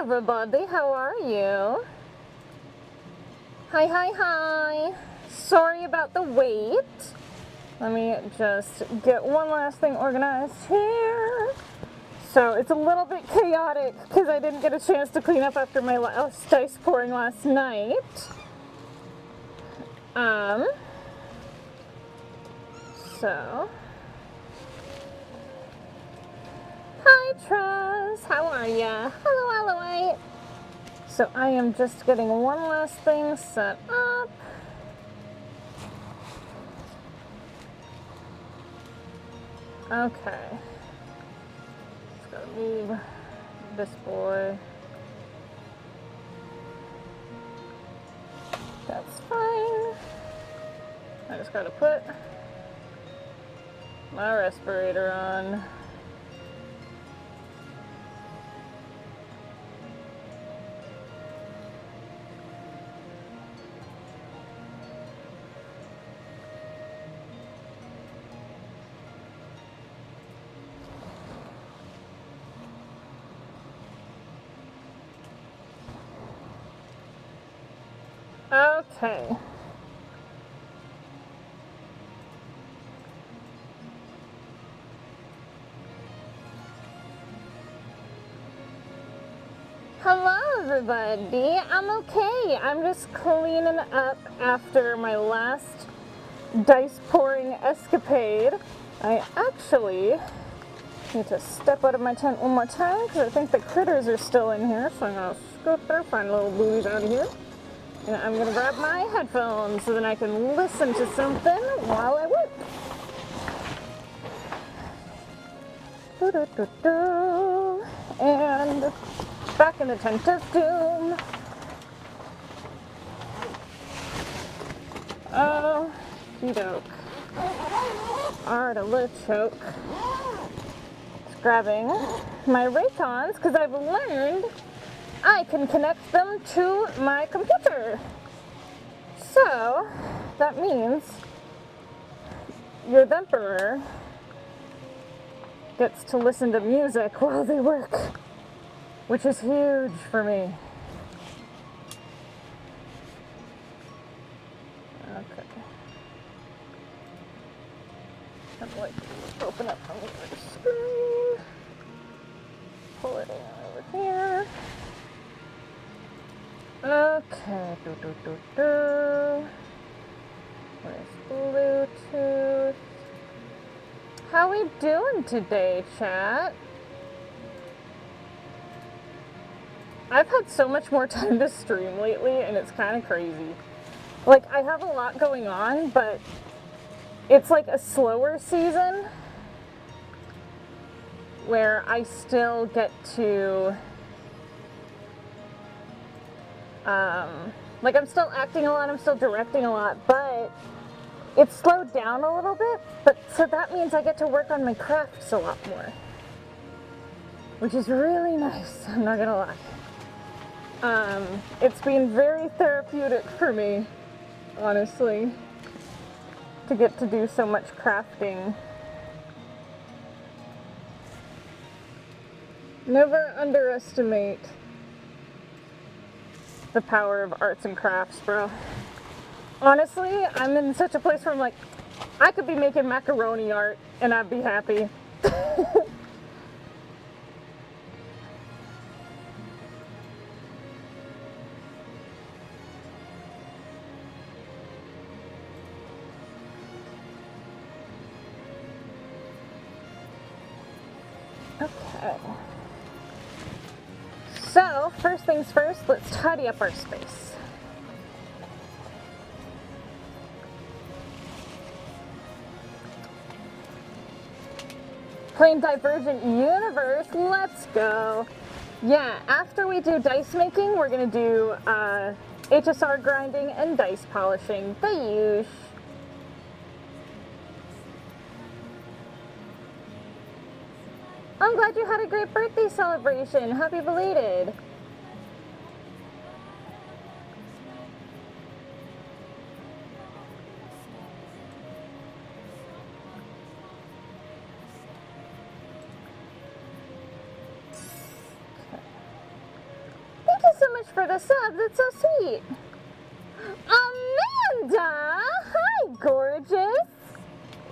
everybody, how are you? Hi, hi, hi. Sorry about the wait. Let me just get one last thing organized here. So it's a little bit chaotic because I didn't get a chance to clean up after my last dice pouring last night. So. Hi, Truz. How are ya? Hello, Aloite. So I am just getting one last thing set up. Okay. Just gotta move this boy. That's fine. I just gotta put my respirator on. Okay. Hello, everybody. I'm okay. I'm just cleaning up after my last dice pouring escapade. I actually need to step out of my tent one more time because I think the critters are still in here. So I'm gonna scoot there, find little booties out of here. And I'm gonna grab my headphones so then I can listen to something while I work. And back in the tent of doom. Oh, doke. Artichoke. Just grabbing my Raycons because I've learned I can connect them to my computer. So that means your Emperor gets to listen to music while they work, which is huge for me. Okay. I'd like to open up on the screen. Pull it in over here. Okay. Where's Bluetooth? How we doing today, chat? I've had so much more time to stream lately, and it's kind of crazy. Like, I have a lot going on, but it's like a slower season where I still get to, like, I'm still acting a lot, I'm still directing a lot, but it's slowed down a little bit, but so that means I get to work on my crafts a lot more, which is really nice, I'm not gonna lie. It's been very therapeutic for me, honestly, to get to do so much crafting. Never underestimate the power of arts and crafts, bro. Honestly, I'm in such a place where I'm like, I could be making macaroni art and I'd be happy. Okay. So, first things first, let's tidy up our space. Playing Divergent Universe, let's go. Yeah, after we do dice making, we're gonna do HSR grinding and dice polishing. The usual. I'm glad you had a great birthday celebration. Happy belated. much for the subs. It's so sweet. Amanda! Hi, gorgeous.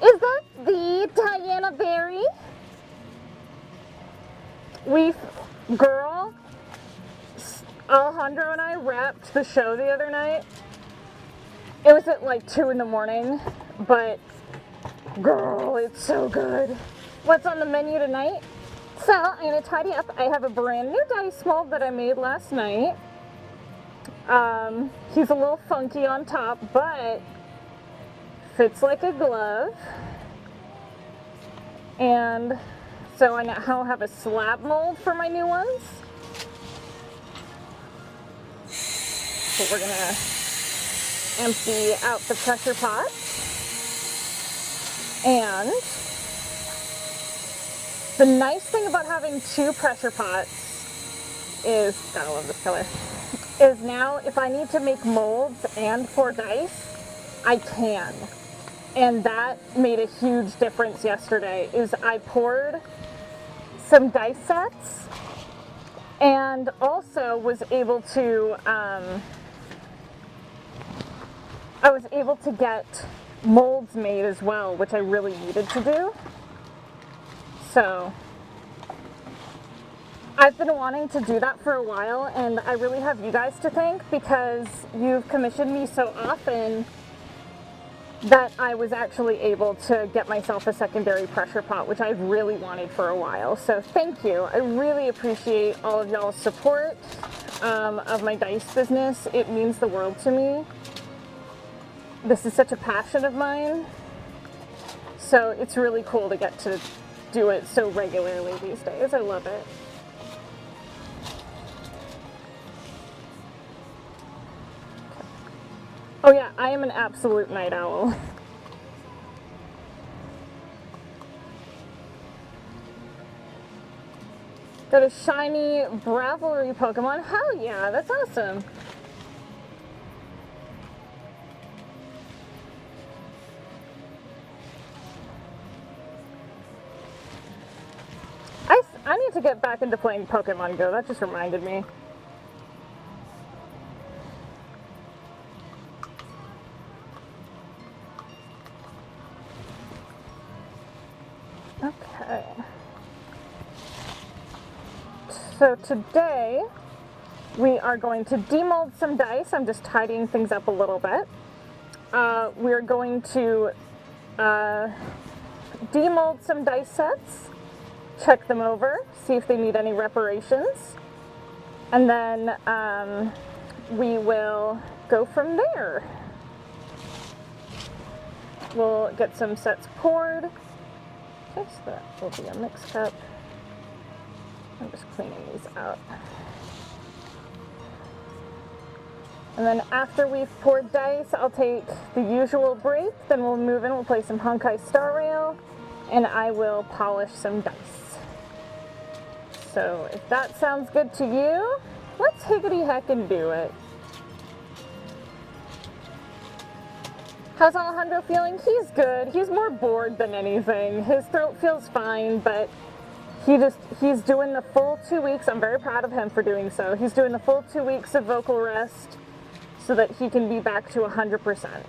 Is that the Diana Berry? Girl, Alejandro and I wrapped the show the other night. It was at like 2 in the morning, but girl, it's so good. What's on the menu tonight? So, I'm gonna tidy up. I have a brand new dice mold that I made last night. He's a little funky on top, but fits like a glove. And so I now have a slab mold for my new ones. So we're gonna empty out the pressure pot. And the nice thing about having 2 pressure pots is, gotta love this color, is now if I need to make molds and pour dice, I can. And that made a huge difference yesterday, is I poured some dice sets and also was able to, I was able to get molds made as well, which I really needed to do. So I've been wanting to do that for a while, and I really have you guys to thank because you've commissioned me so often that I was actually able to get myself a secondary pressure pot, which I've really wanted for a while. So thank you. I really appreciate all of y'all's support of my dice business. It means the world to me. This is such a passion of mine. So it's really cool to get to do it so regularly these days. I love it. Oh yeah, I am an absolute night owl. Got a shiny Braviary Pokemon? Hell yeah, that's awesome. I need to get back into playing Pokemon Go, that just reminded me. Okay. So today we are going to demold some dice. I'm just tidying things up a little bit. We're going to demold some dice sets, check them over, see if they need any reparations, and then we will go from there. We'll get some sets poured. Okay, so that will be a mix cup. I'm just cleaning these out. And then after we've poured dice, I'll take the usual break, then we'll move in, we'll play some Honkai Star Rail, and I will polish some dice. So if that sounds good to you, let's higgity heck and do it. How's Alejandro feeling? He's good. He's more bored than anything. His throat feels fine, but he's doing the full 2 weeks. I'm very proud of him for doing so. He's doing the full 2 weeks of vocal rest so that he can be back to 100%.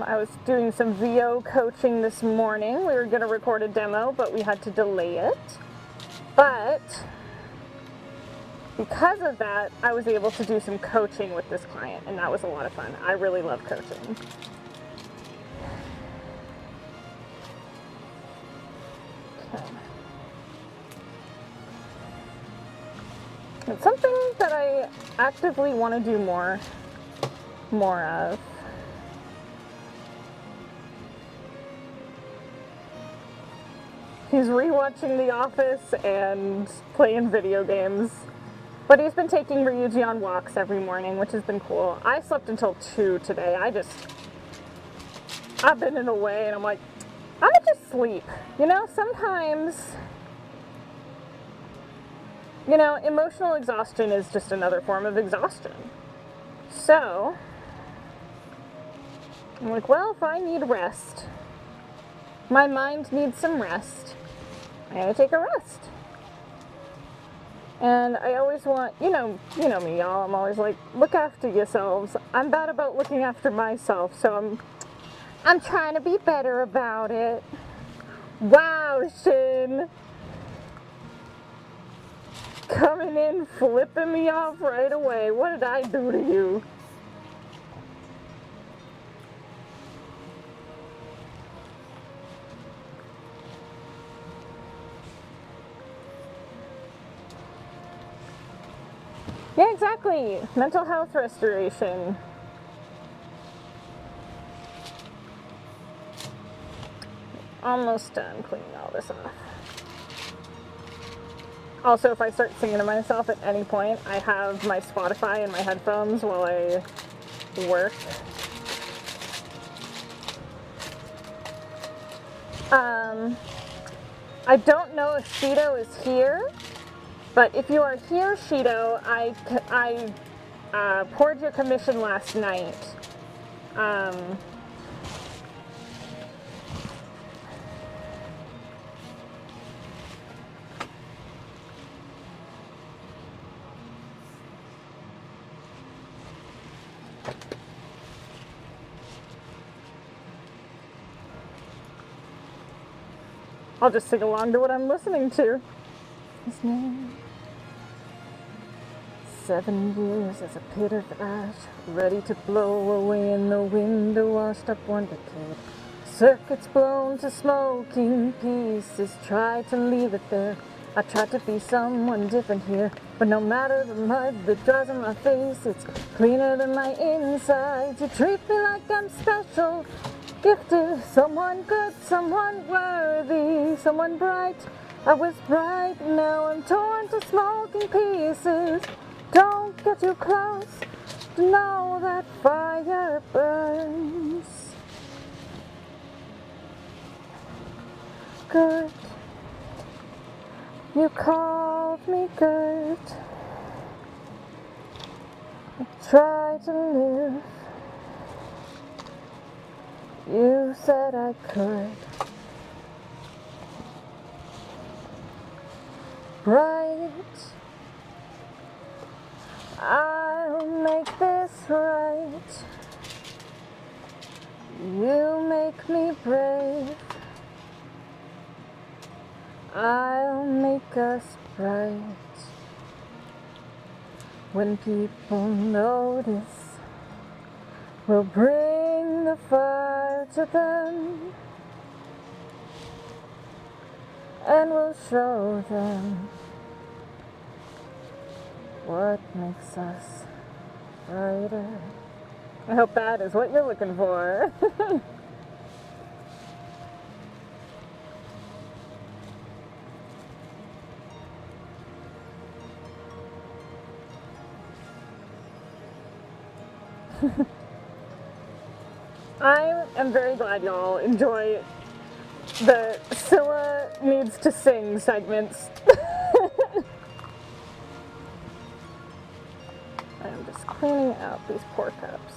I was doing some VO coaching this morning. We were going to record a demo, but we had to delay it. But because of that, I was able to do some coaching with this client, and that was a lot of fun. I really love coaching. Okay. It's something that I actively want to do more of. He's rewatching The Office and playing video games. But he's been taking Ryuji on walks every morning, which has been cool. I slept until 2 today. I've been in a way and I'm like, I'm gonna just sleep. You know, sometimes, you know, emotional exhaustion is just another form of exhaustion. So, I'm like, well, if I need rest, My mind needs some rest. I gotta take a rest. And I always want, you know me, y'all. I'm always like, look after yourselves. I'm bad about looking after myself, so I'm trying to be better about it. Wow, Shin. Coming in, flipping me off right away. What did I do to you? Yeah, exactly. Mental health restoration. Almost done cleaning all this off. Also, if I start singing to myself at any point, I have my Spotify in my headphones while I work. I don't know if Shido is here, but if you are here, Shido, I poured your commission last night. I'll just sing along to what I'm listening to. His name. 7 years as a pit of ash, ready to blow away in the wind, a washed up wonder kid. Circuits blown to smoking pieces, tried to leave it there. I tried to be someone different here, but no matter the mud that dries on my face, it's cleaner than my insides. You treat me like I'm special, gifted, someone good, someone worthy, someone bright. I was bright, now I'm torn to smoking pieces. Don't get too close to know that fire burns. Good, you called me good. I tried to live. You said I could. Bright, I'll make this right. You make me brave. I'll make us bright. When people notice, we'll bring the fire to them, and we'll show them what makes us brighter. I hope that is what you're looking for. I am very glad y'all enjoy the Scylla needs to sing segments. I'm just cleaning out these poor cups.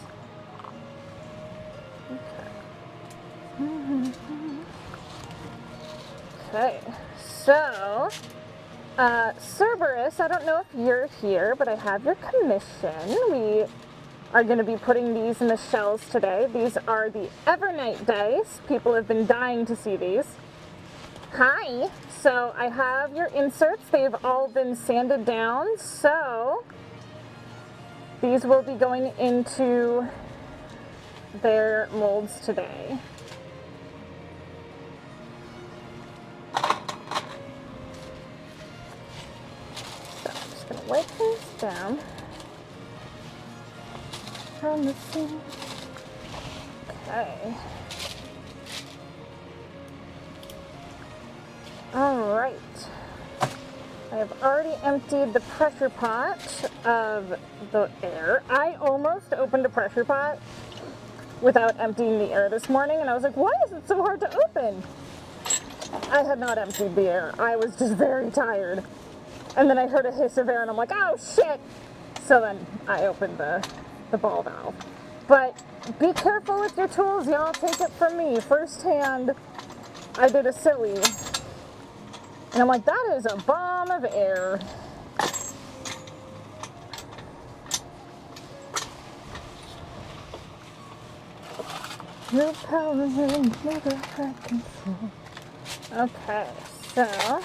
Okay, so, Cerberus, I don't know if you're here, but I have your commission. We are going to be putting these in the shells today. These are the Evernight dice. People have been dying to see these. Hi! So I have your inserts. They've all been sanded down, so these will be going into their molds today. So I'm just going to wipe this down from the sink. Okay. Alright. I have already emptied the pressure pot of the air. I almost opened a pressure pot without emptying the air this morning, and I was like, why is it so hard to open? I had not emptied the air. I was just very tired. And then I heard a hiss of air, and I'm like, oh shit! So then I opened the ball valve. But be careful with your tools, y'all. Take it from me firsthand. I did a silly. And I'm like, that is a bomb of air. No power and never had control. Okay, so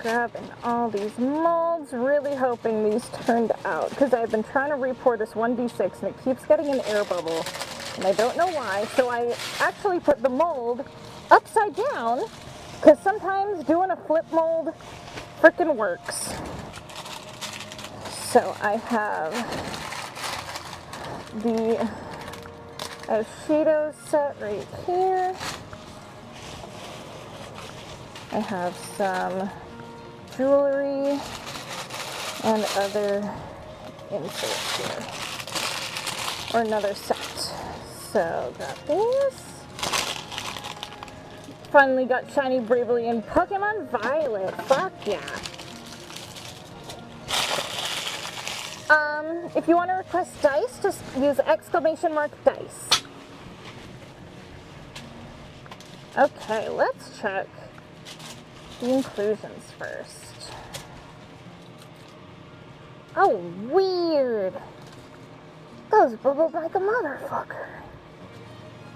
grabbing all these molds, really hoping these turned out, because I've been trying to re-pour this 1d6 and it keeps getting an air bubble, and I don't know why, so I actually put the mold upside down, because sometimes doing a flip mold frickin' works. So I have the Shido set right here. I have some jewelry and other inserts here, or another set. So got these. Finally got Shiny Bravely and Pokemon Violet. Fuck yeah. If you want to request dice, just use !dice. Okay, let's check the inclusions first. Oh, weird. Those bubbled like a motherfucker.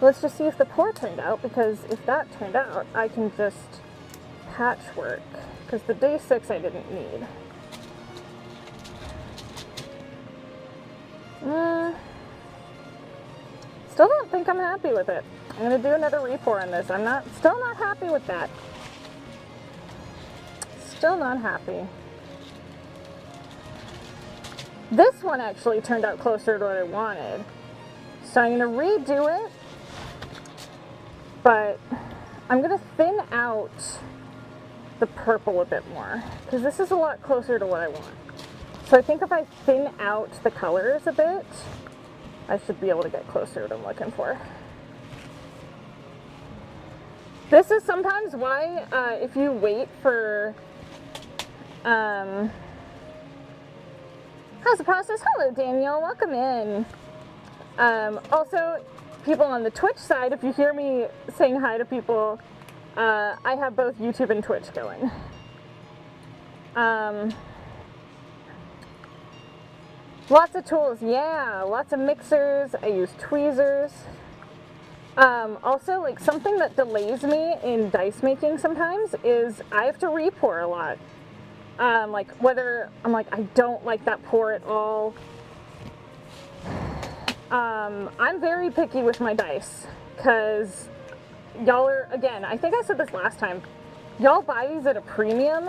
Let's just see if the pour turned out, because if that turned out, I can just patchwork, because the day 6 I didn't need. Still don't think I'm happy with it. I'm gonna do another re-pour on this. Still not happy with that. Still not happy. This one actually turned out closer to what I wanted. So I'm gonna redo it, but I'm gonna thin out the purple a bit more, because this is a lot closer to what I want. So I think if I thin out the colors a bit, I should be able to get closer to what I'm looking for. This is sometimes why, if you wait for, how's the process? Hello, Daniel, welcome in. Also, people on the Twitch side, if you hear me saying hi to people, I have both YouTube and Twitch going. Lots of tools, yeah, lots of mixers. I use tweezers. Also, like, something that delays me in dice making sometimes is I have to re-pour a lot. Like, whether I'm like, I don't like that pour at all. I'm very picky with my dice, because y'all are, again, I think I said this last time, y'all buy these at a premium.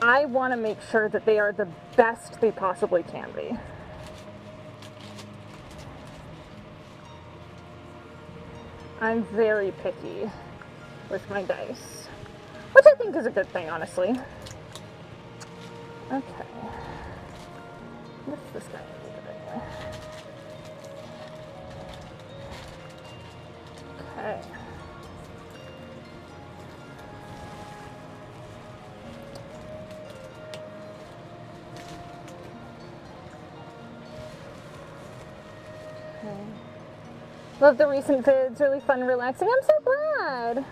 I want to make sure that they are the best they possibly can be. I'm very picky with my dice, which I think is a good thing, honestly. Okay. What's this guy do anyway? Okay. Love the recent vids, really fun and relaxing. I'm so glad.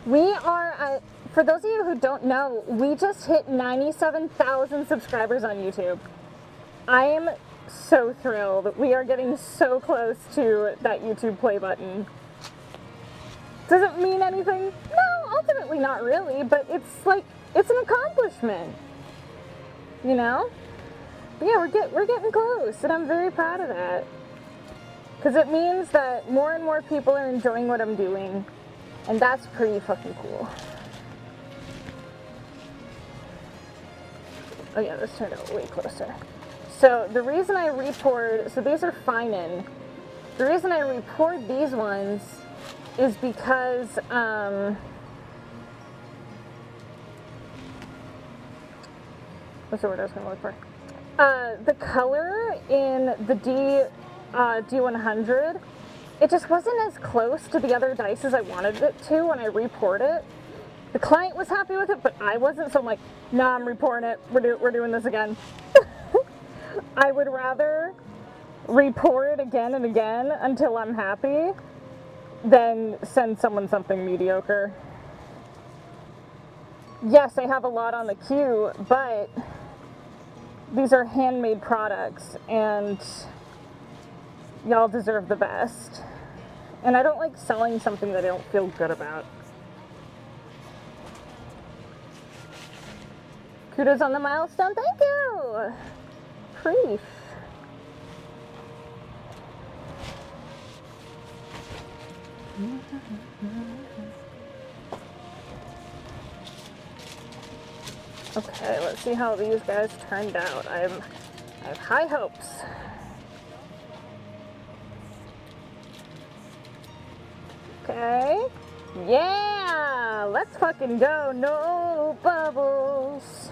We are, for those of you who don't know, we just hit 97,000 subscribers on YouTube. I am so thrilled. We are getting so close to that YouTube play button. Does it mean anything? No, ultimately not really, but it's like, it's an accomplishment. You know? But yeah, we're getting close, and I'm very proud of that. Because it means that more and more people are enjoying what I'm doing, and that's pretty fucking cool. Oh yeah, this turned out way closer. So the reason I re-poured, so these are fine-in. The reason I re-poured these ones is because, what's the word I was going to look for? The color in the D100, it just wasn't as close to the other dice as I wanted it to when I re-poured it. The client was happy with it, but I wasn't, so I'm like, nah, I'm reporting it. We're doing this again. I would rather report it again and again until I'm happy than send someone something mediocre. Yes, I have a lot on the queue, but these are handmade products and y'all deserve the best. And I don't like selling something that I don't feel good about. Kudos on the milestone, thank you! Preef. Okay, let's see how these guys turned out. I have high hopes. Okay. Yeah! Let's fucking go. No bubbles.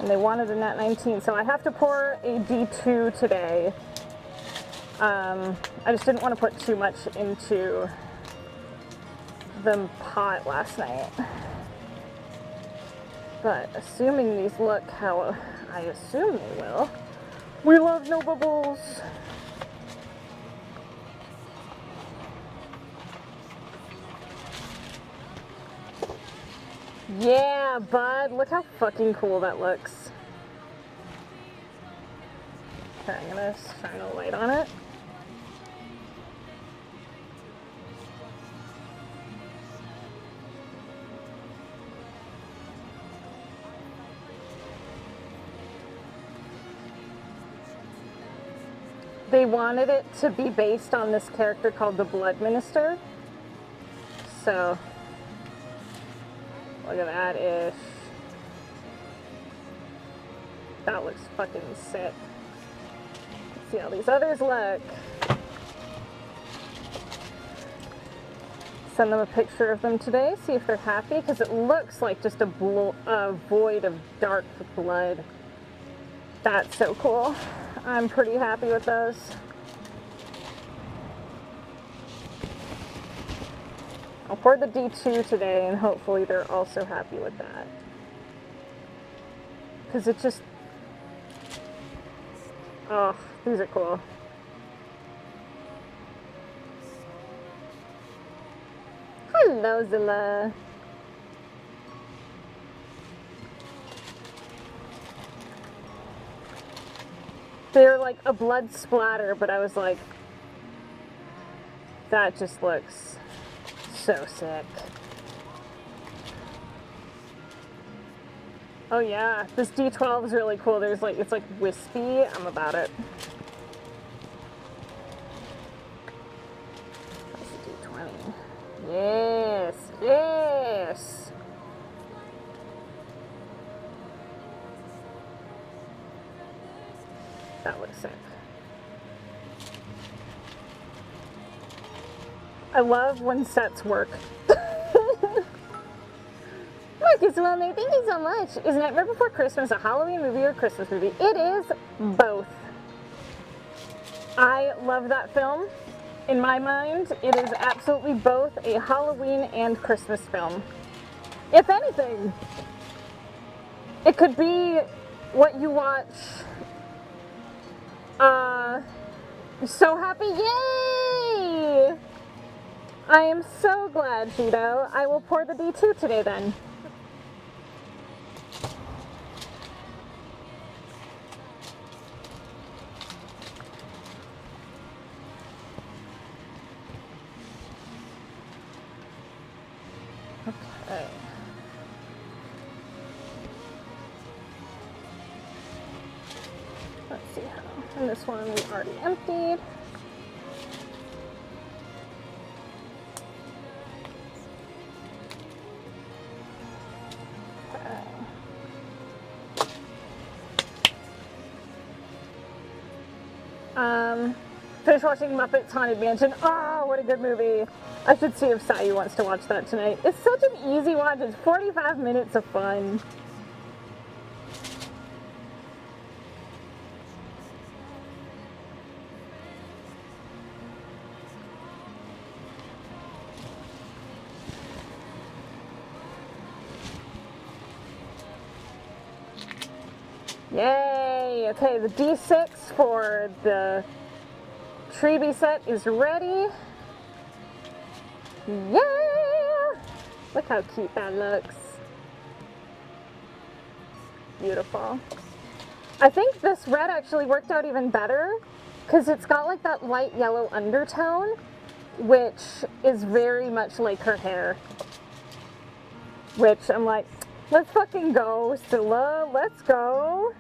And they wanted a nat 19, so I have to pour a D2 today. I just didn't want to put too much into the pot last night. But assuming these look how I assume they will, we love no bubbles. Yeah, bud, look how fucking cool that looks. Okay, I'm gonna shine a light on it. They wanted it to be based on this character called the Blood Minister. So, look at that ish. That looks fucking sick. Let's see how these others look. Send them a picture of them today, see if they're happy, because it looks like just a void of dark blood. That's so cool. I'm pretty happy with those. I'll pour the D2 today and hopefully they're also happy with that. Because it just... Oh, these are cool. Hello, Zilla. They're like a blood splatter, but I was like, that just looks so sick. Oh yeah, this D12 is really cool. There's like, it's like wispy. I'm about it. That's a D20. Yes, yes. That looks sick. I love when sets work. Marcus Wellner, thank you so much. Is Nightmare Before Christmas a Halloween movie or a Christmas movie? It is both. I love that film. In my mind, it is absolutely both a Halloween and Christmas film. If anything, it could be what you watch. So happy, yay! I am so glad, Cheeto. I will pour the D2 today then. Okay. Let's see how. And this one we already emptied. Finish watching Muppets Haunted Mansion. Oh, what a good movie. I should see if Sayu wants to watch that tonight. It's such an easy watch. It's 45 minutes of fun. Yay! Okay, the D6 for the Treebee set is ready. Yeah! Look how cute that looks. Beautiful. I think this red actually worked out even better because it's got like that light yellow undertone, which is very much like her hair. Which I'm like, let's fucking go, Scylla, let's go.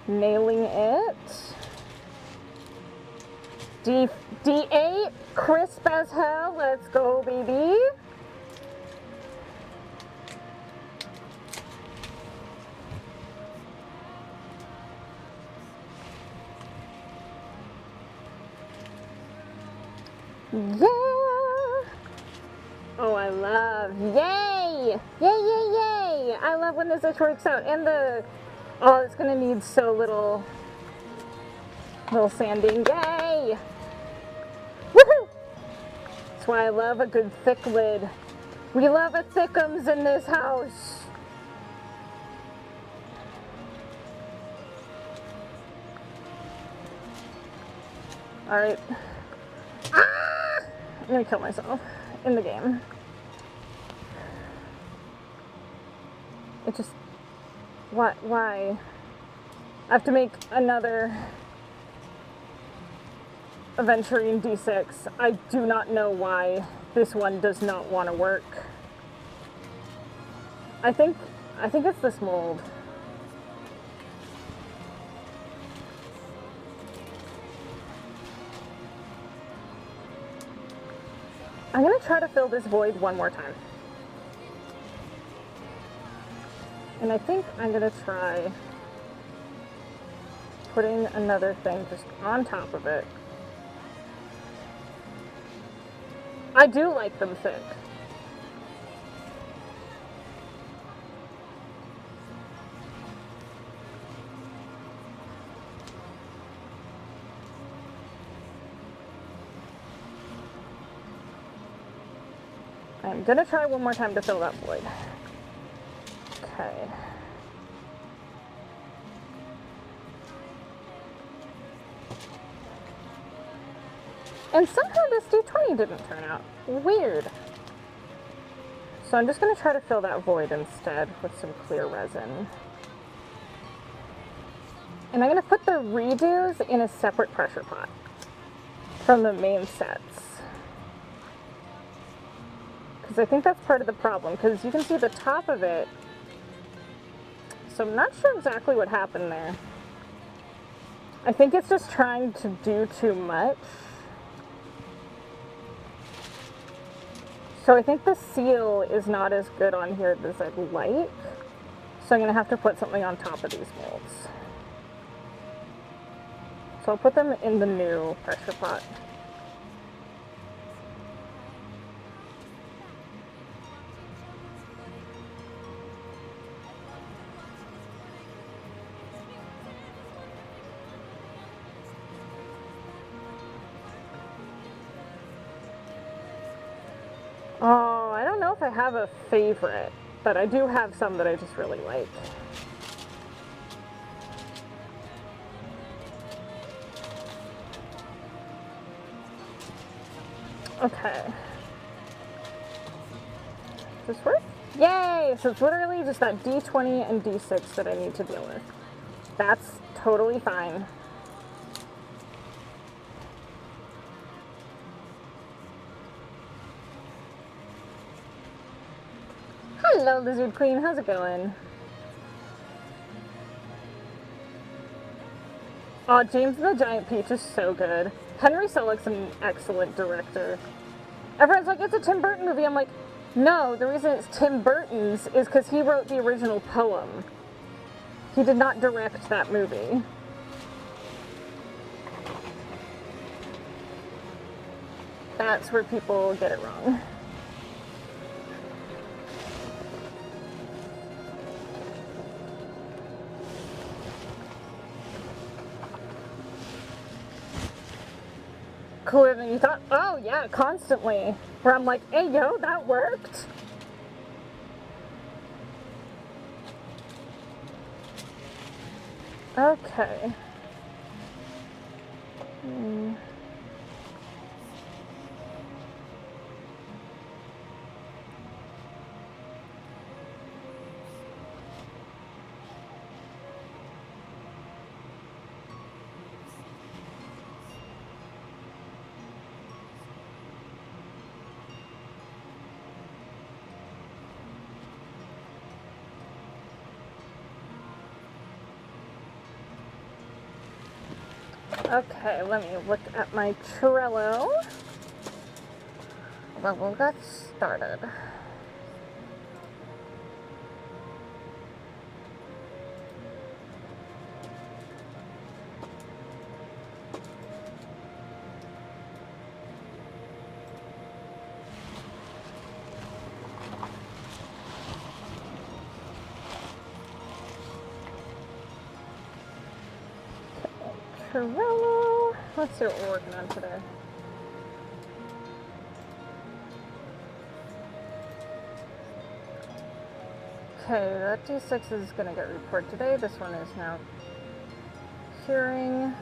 Nailing it. D8, crisp as hell, let's go, baby. Yeah! Oh, I love, yay! Yay, yay, yay! I love when this works out. And oh, it's gonna need so little sanding, yay! Woohoo! That's why I love a good thick lid. We love a thickums in this house. Alright. Ah! I'm gonna kill myself in the game. It just... What? Why? I have to make another Aventurine D6. I do not know why this one does not want to work. I think it's this mold. I'm gonna try to fill this void one more time. And I think I'm gonna try putting another thing just on top of it. I do like them thick. I'm gonna try one more time to fill that void. Okay. And somehow this D20 didn't turn out. Weird. So I'm just gonna try to fill that void instead with some clear resin. And I'm gonna put the redos in a separate pressure pot from the main sets. Because I think that's part of the problem, because you can see the top of it. So I'm not sure exactly what happened there. I think it's just trying to do too much. So I think the seal is not as good on here as I'd like. So I'm gonna have to put something on top of these molds. So I'll put them in the new pressure pot. Oh, I don't know if I have a favorite, but I do have some that I just really like. Okay. Does this work? Yay! So it's literally just that D20 and D6 that I need to deal with. That's totally fine. Hello, Lizard Queen. How's it going? Oh, James the Giant Peach is so good. Henry Selick's an excellent director. Everyone's like, it's a Tim Burton movie. I'm like, no, the reason it's Tim Burton's is because he wrote the original poem. He did not direct that movie. That's where people get it wrong. Cooler than you thought? Oh yeah, constantly. Where I'm like, hey yo, that worked. Okay. Okay, let me look at my Trello. Well, we'll get started. Trello. Let's see what we're working on today. Okay, that D6 is going to get reported today. This one is now curing.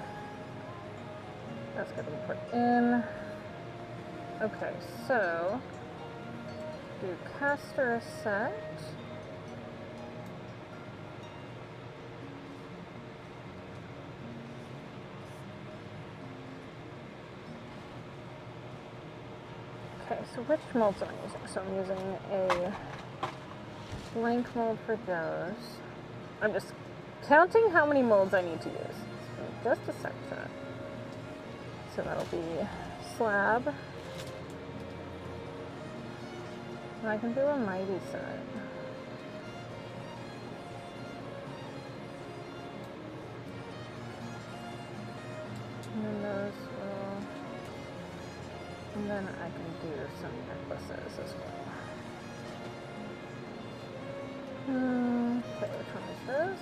That's going to be put in. Okay, so do caster set. Okay, so which molds am I using? So I'm using a blank mold for those. I'm just counting how many molds I need to use. So just a sec for that. So that'll be slab. And I can do a mighty set. And then those will... And then I can do some necklaces as well. Okay, which one is this?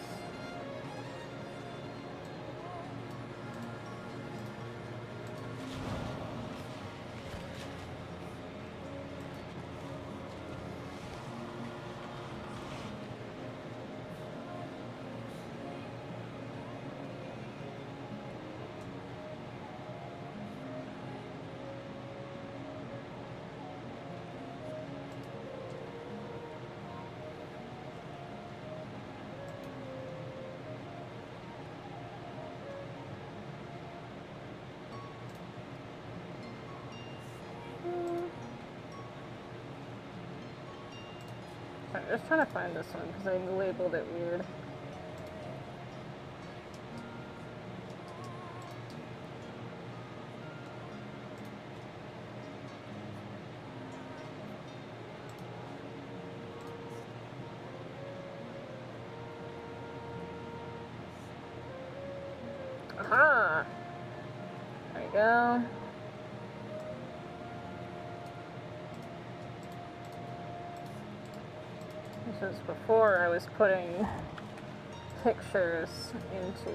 I'm just trying to find this one because I labeled it weird. Aha! There you go. This was before I was putting pictures into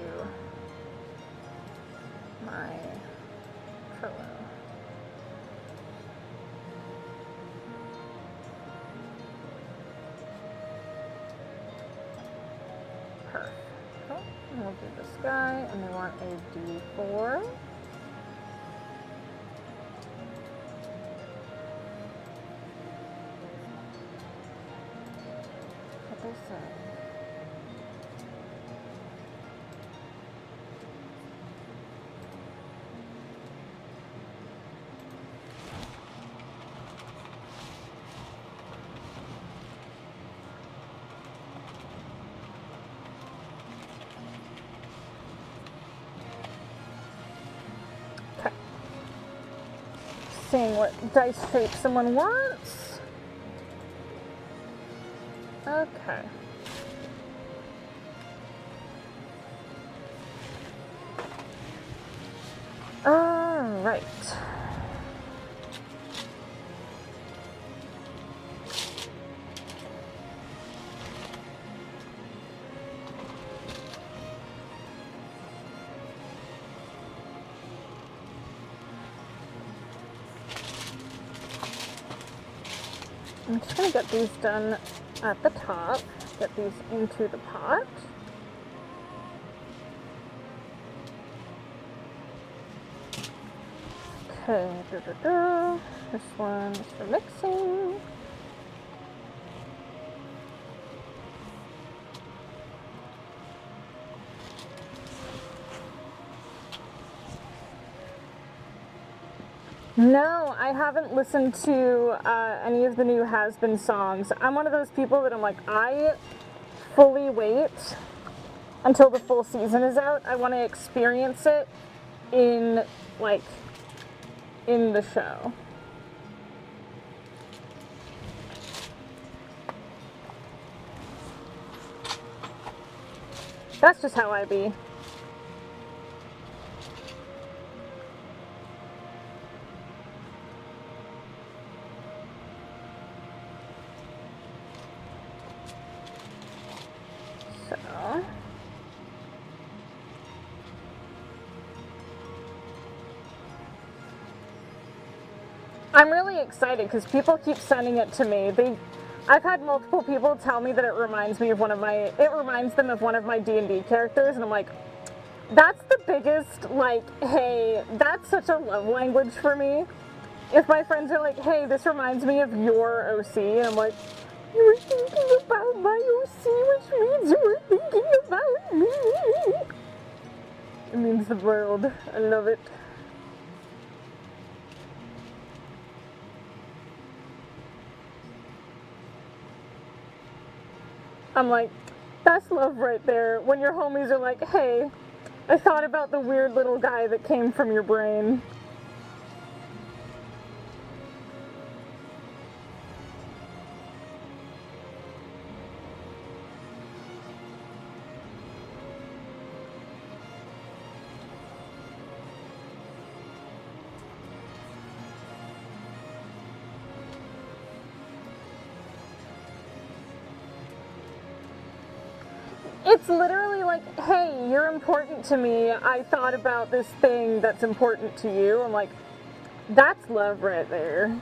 my Trello. Perfect. Cool. And we'll do this guy, and we want a D4. What they say. Okay. Seeing what dice shape someone wants. Okay. All right. I'm just going to get these done at the top, get these into the pot. Okay, this one is for mixing. No, I haven't listened to any of the new Has Been songs. I'm one of those people that I'm like, I fully wait until the full season is out. I want to experience it in, like, in the show. That's just how I be. So, I'm really excited because people keep sending it to me. I've had multiple people tell me that it reminds me of it reminds them of one of my D&D characters, and I'm like, that's the biggest, like, hey, that's such a love language for me. If my friends are like, hey, this reminds me of your OC, and I'm like, you were thinking about my OC, which means you were thinking about me. It means the world. I love it. I'm like, that's love right there. When your homies are like, hey, I thought about the weird little guy that came from your brain. It's literally like, hey, you're important to me. I thought about this thing that's important to you. I'm like, that's love right there.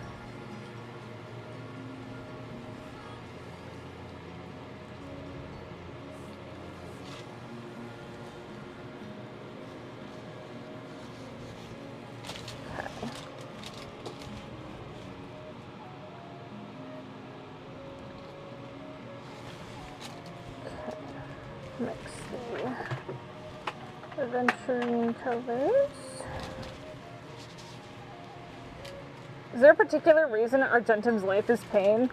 Mix the aventurine colors. Is there a particular reason Argentum's life is pain?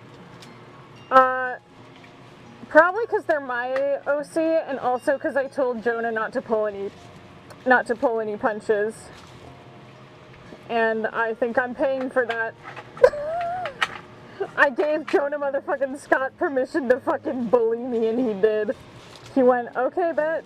Probably because they're my OC, and also because I told Jonah not to pull any punches. And I think I'm paying for that. I gave Jonah motherfucking Scott permission to fucking bully me, and he did. He went, okay, bet.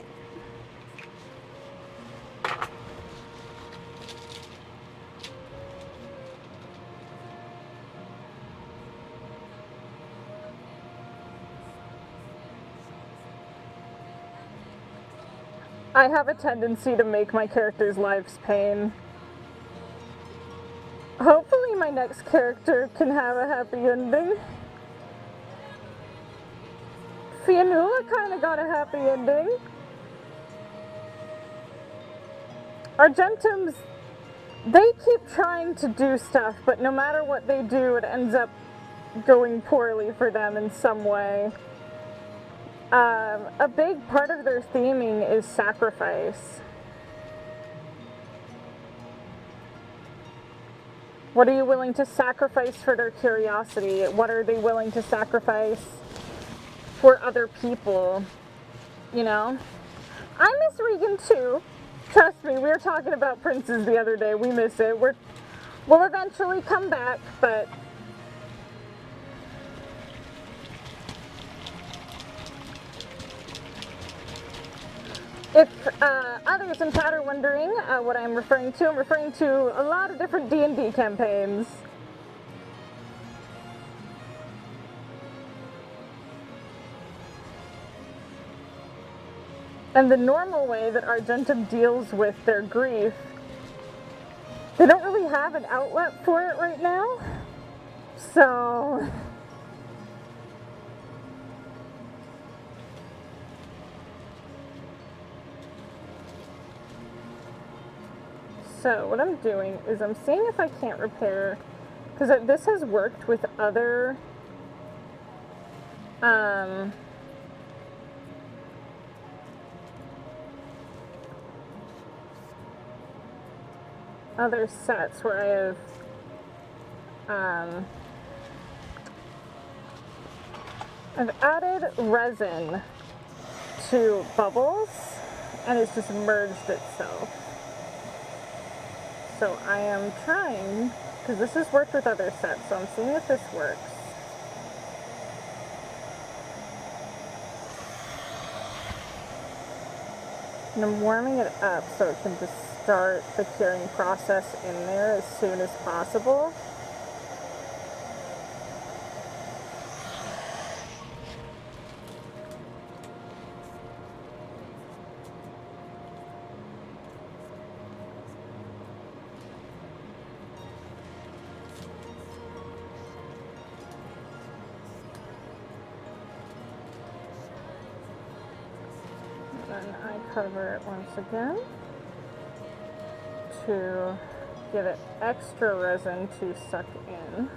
I have a tendency to make my characters' lives pain. Hopefully my next character can have a happy ending. Fionnuala kind of got a happy ending. Argentums, they keep trying to do stuff, but no matter what they do, it ends up going poorly for them in some way. A big part of their theming is sacrifice. What are you willing to sacrifice for their curiosity? What are they willing to sacrifice for other people? You know? I miss Regan too. Trust me, we were talking about princes the other day. We miss it. We'll eventually come back, but if others in chat are wondering what I'm referring to a lot of different D&D campaigns. And the normal way that Argentum deals with their grief, they don't really have an outlet for it right now. So So what I'm doing is I'm seeing if I can't repair, because this has worked with other other sets where I have I've added resin to bubbles and it's just merged itself. So I am trying, because this has worked with other sets, so I'm seeing if this works. And I'm warming it up so it can just start the curing process in there as soon as possible. Then I cover it once again to give it extra resin to suck in.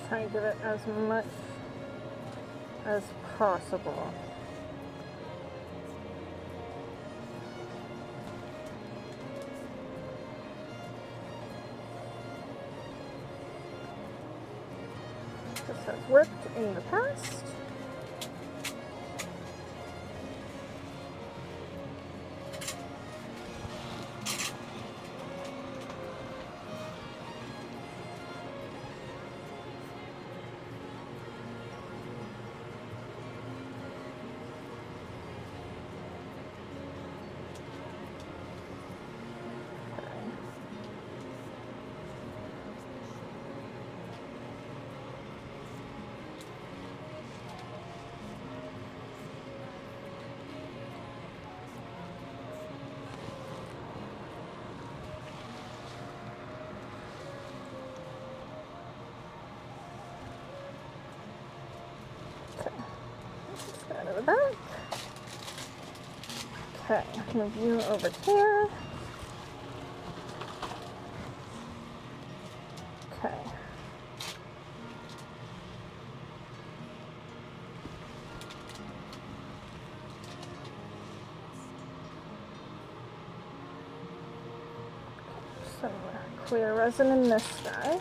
Try to give it as much as possible. This has worked in the past. Out of the back. Okay, move you over here. Okay. So clear resin in this guy.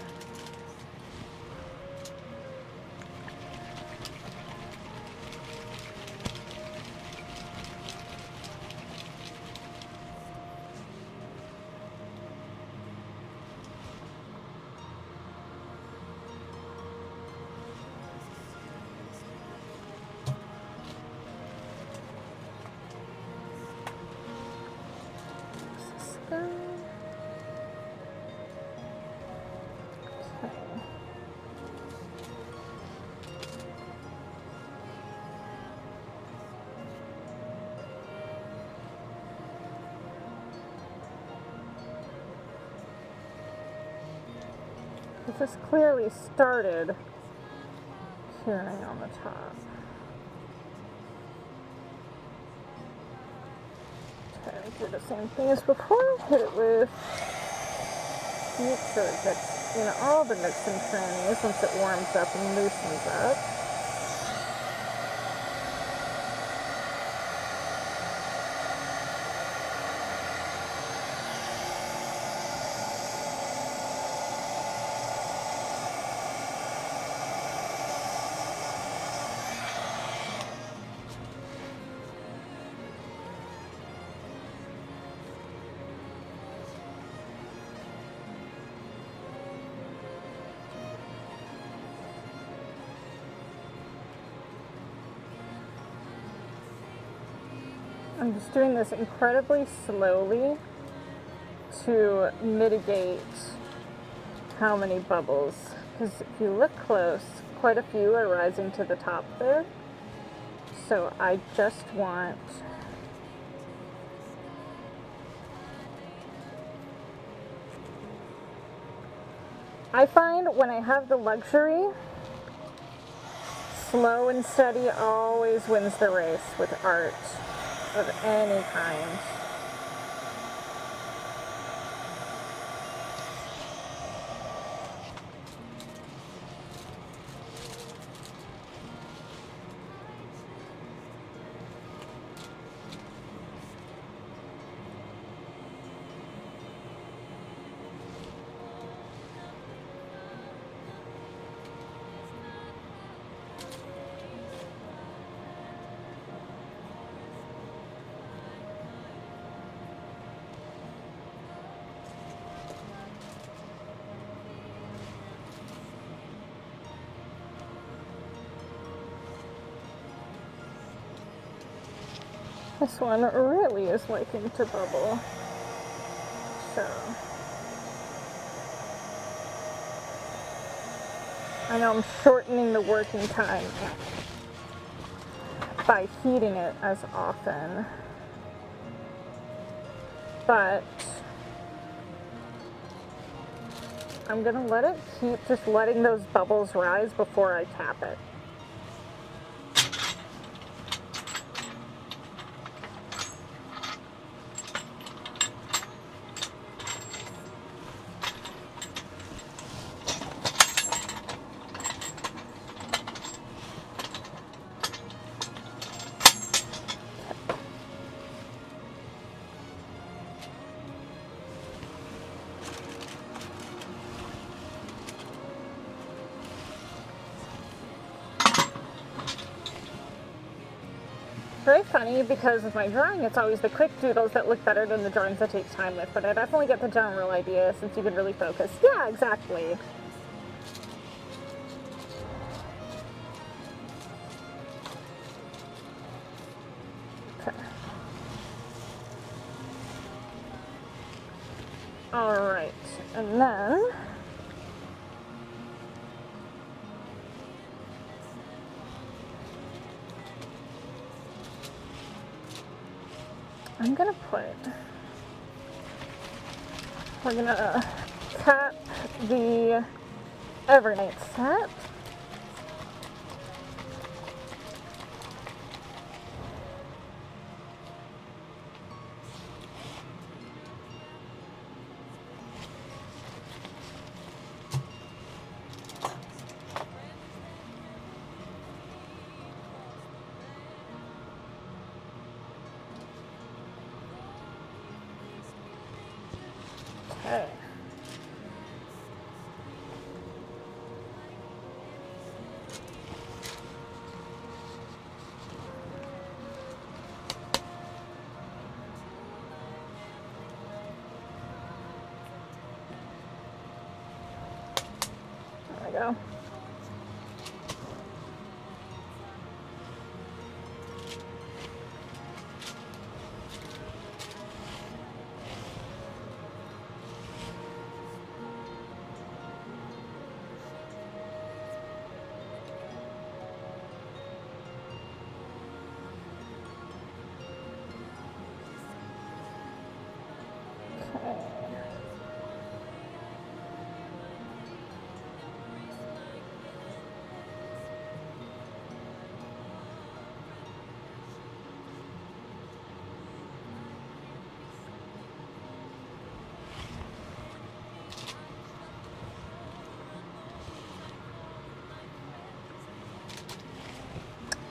This has clearly started curing on the top. Okay, do the same thing as before. Hit it with, make sure it gets in all the nooks and crannies once it warms up and loosens up. I'm just doing this incredibly slowly to mitigate how many bubbles, because if you look close, quite a few are rising to the top there. So I just want I find when I have the luxury, slow and steady always wins the race with art of any kind. This one really is liking to bubble. So I know I'm shortening the working time by heating it as often, but I'm gonna let it keep just letting those bubbles rise before I tap it. Very funny because with my drawing, it's always the quick doodles that look better than the drawings that take time with, but I definitely get the general idea since you can really focus. Yeah, exactly. Okay. Alright, and then I'm gonna we're gonna tap the Evernight set. Okay. There we go.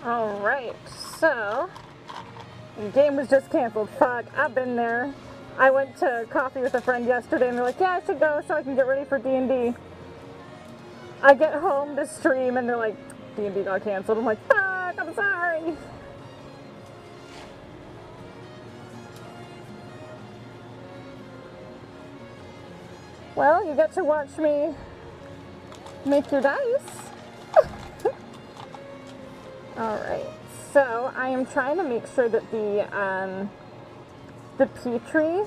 Alright, so the game was just canceled. Fuck, I've been there. I went to coffee with a friend yesterday and they're like, yeah, I should go so I can get ready for D&D. I get home to stream and they're like, D&D got canceled. I'm like, fuck, I'm sorry. Well, you get to watch me make your dice. Alright, so I am trying to make sure that the Petri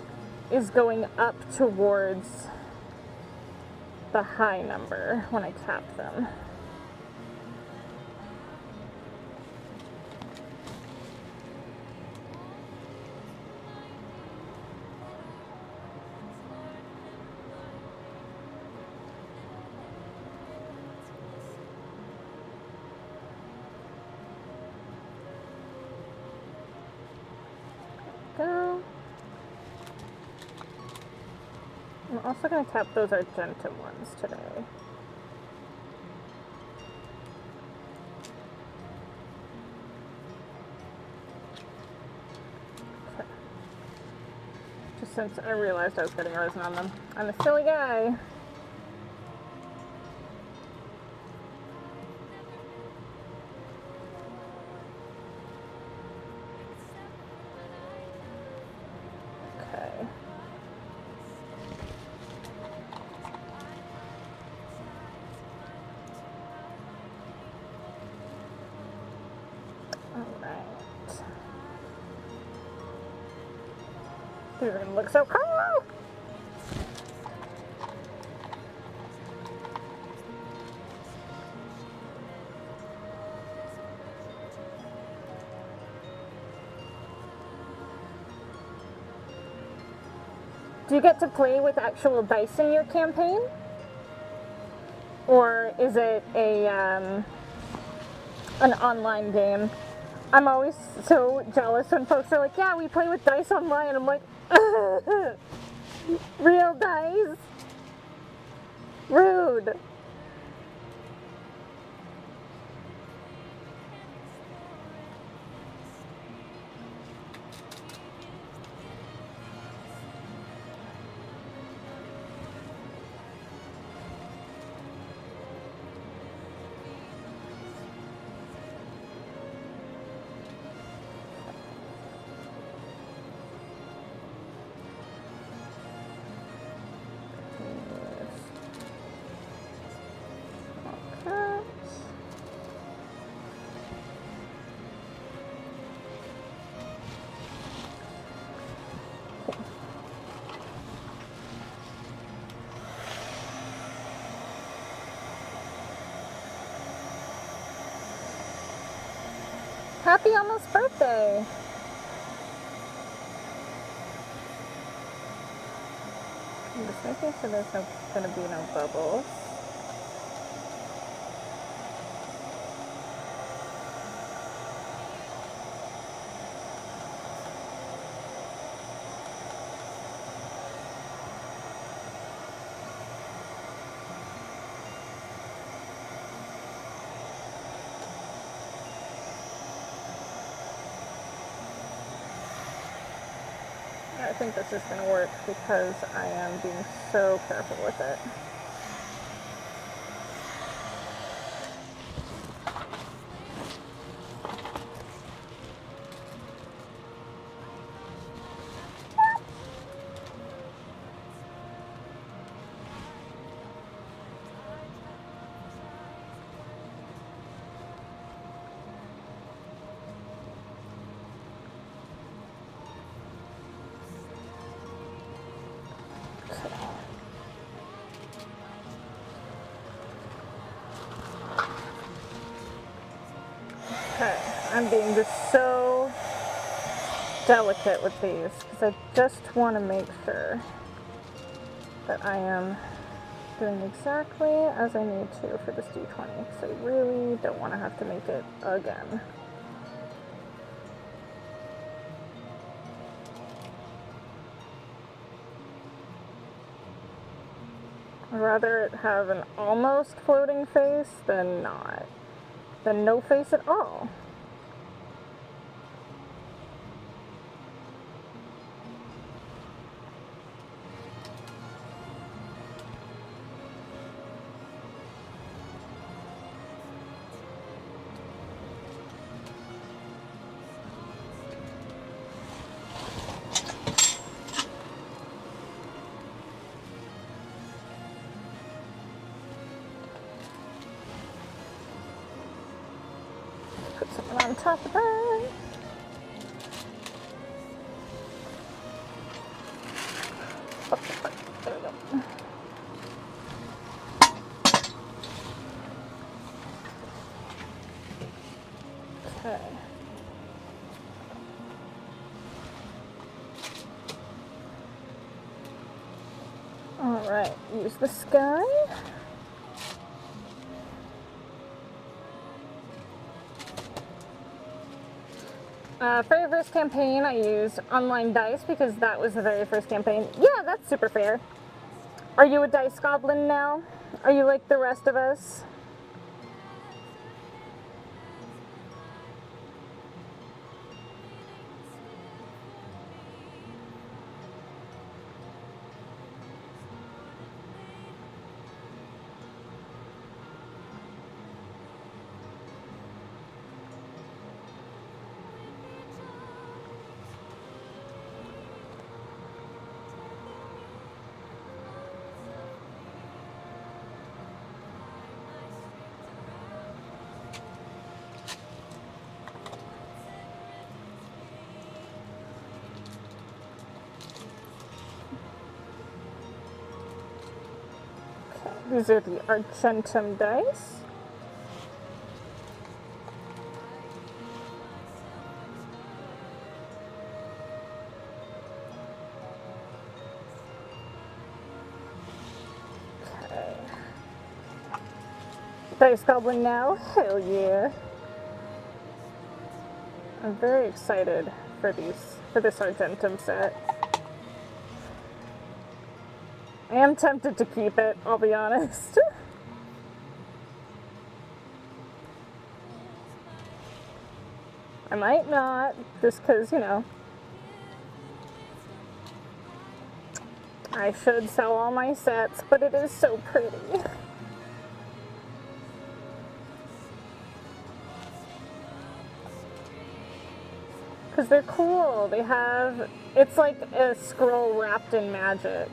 is going up towards the high number when I tap them. Go. I'm also going to tap those Argentum ones today. Okay. Just since I realized I was getting resin on them. I'm a silly guy. These are gonna look so cool! Do you get to play with actual dice in your campaign? Or is it a an online game? I'm always so jealous when folks are like, yeah, we play with dice online. I'm like, real dice? Rude. Happy almost birthday! I'm just making sure there's gonna be no bubbles. I think this is going to work because I am being so careful with it. Okay, I'm being just so delicate with these because I just want to make sure that I am doing exactly as I need to for this D20 because I really don't want to have to make it again. I'd rather it have an almost floating face than not. Than no face at all. Put something on top of that. There we go. Okay. All right, use the sky. For your first campaign, I used online dice because that was the very first campaign. Yeah, that's super fair. Are you a dice goblin now? Are you like the rest of us? These are the Argentum dice. Okay. Dice Goblin now? Hell yeah. I'm very excited for this Argentum set. I am tempted to keep it, I'll be honest. I might not, just because, you know, I should sell all my sets, but it is so pretty. Because they're cool. They have, it's like a scroll wrapped in magic.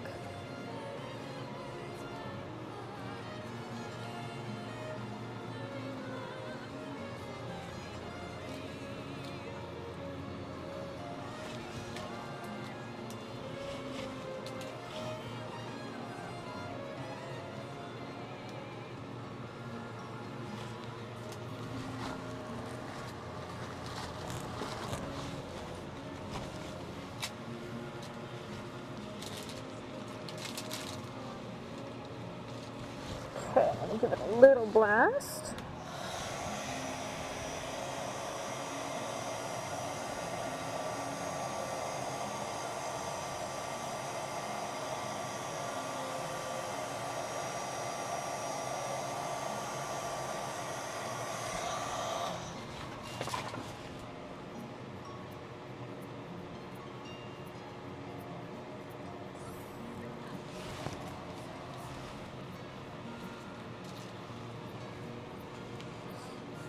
Okay, I'm gonna give it a little blast.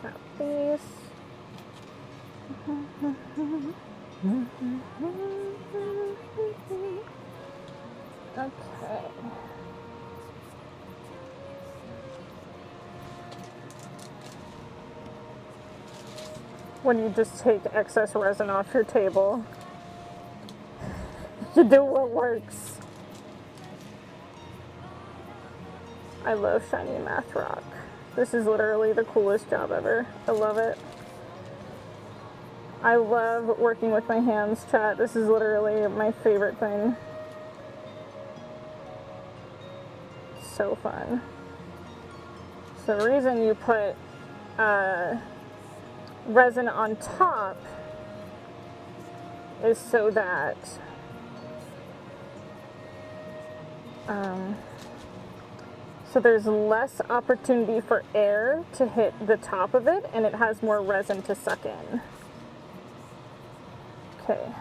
Snap these. Okay. When you just take excess resin off your table, you do what works. I love shiny math rock. This is literally the coolest job ever. I love it. I love working with my hands, chat. This is literally my favorite thing. So fun. So the reason you put resin on top is so that so there's less opportunity for air to hit the top of it, and it has more resin to suck in. Okay.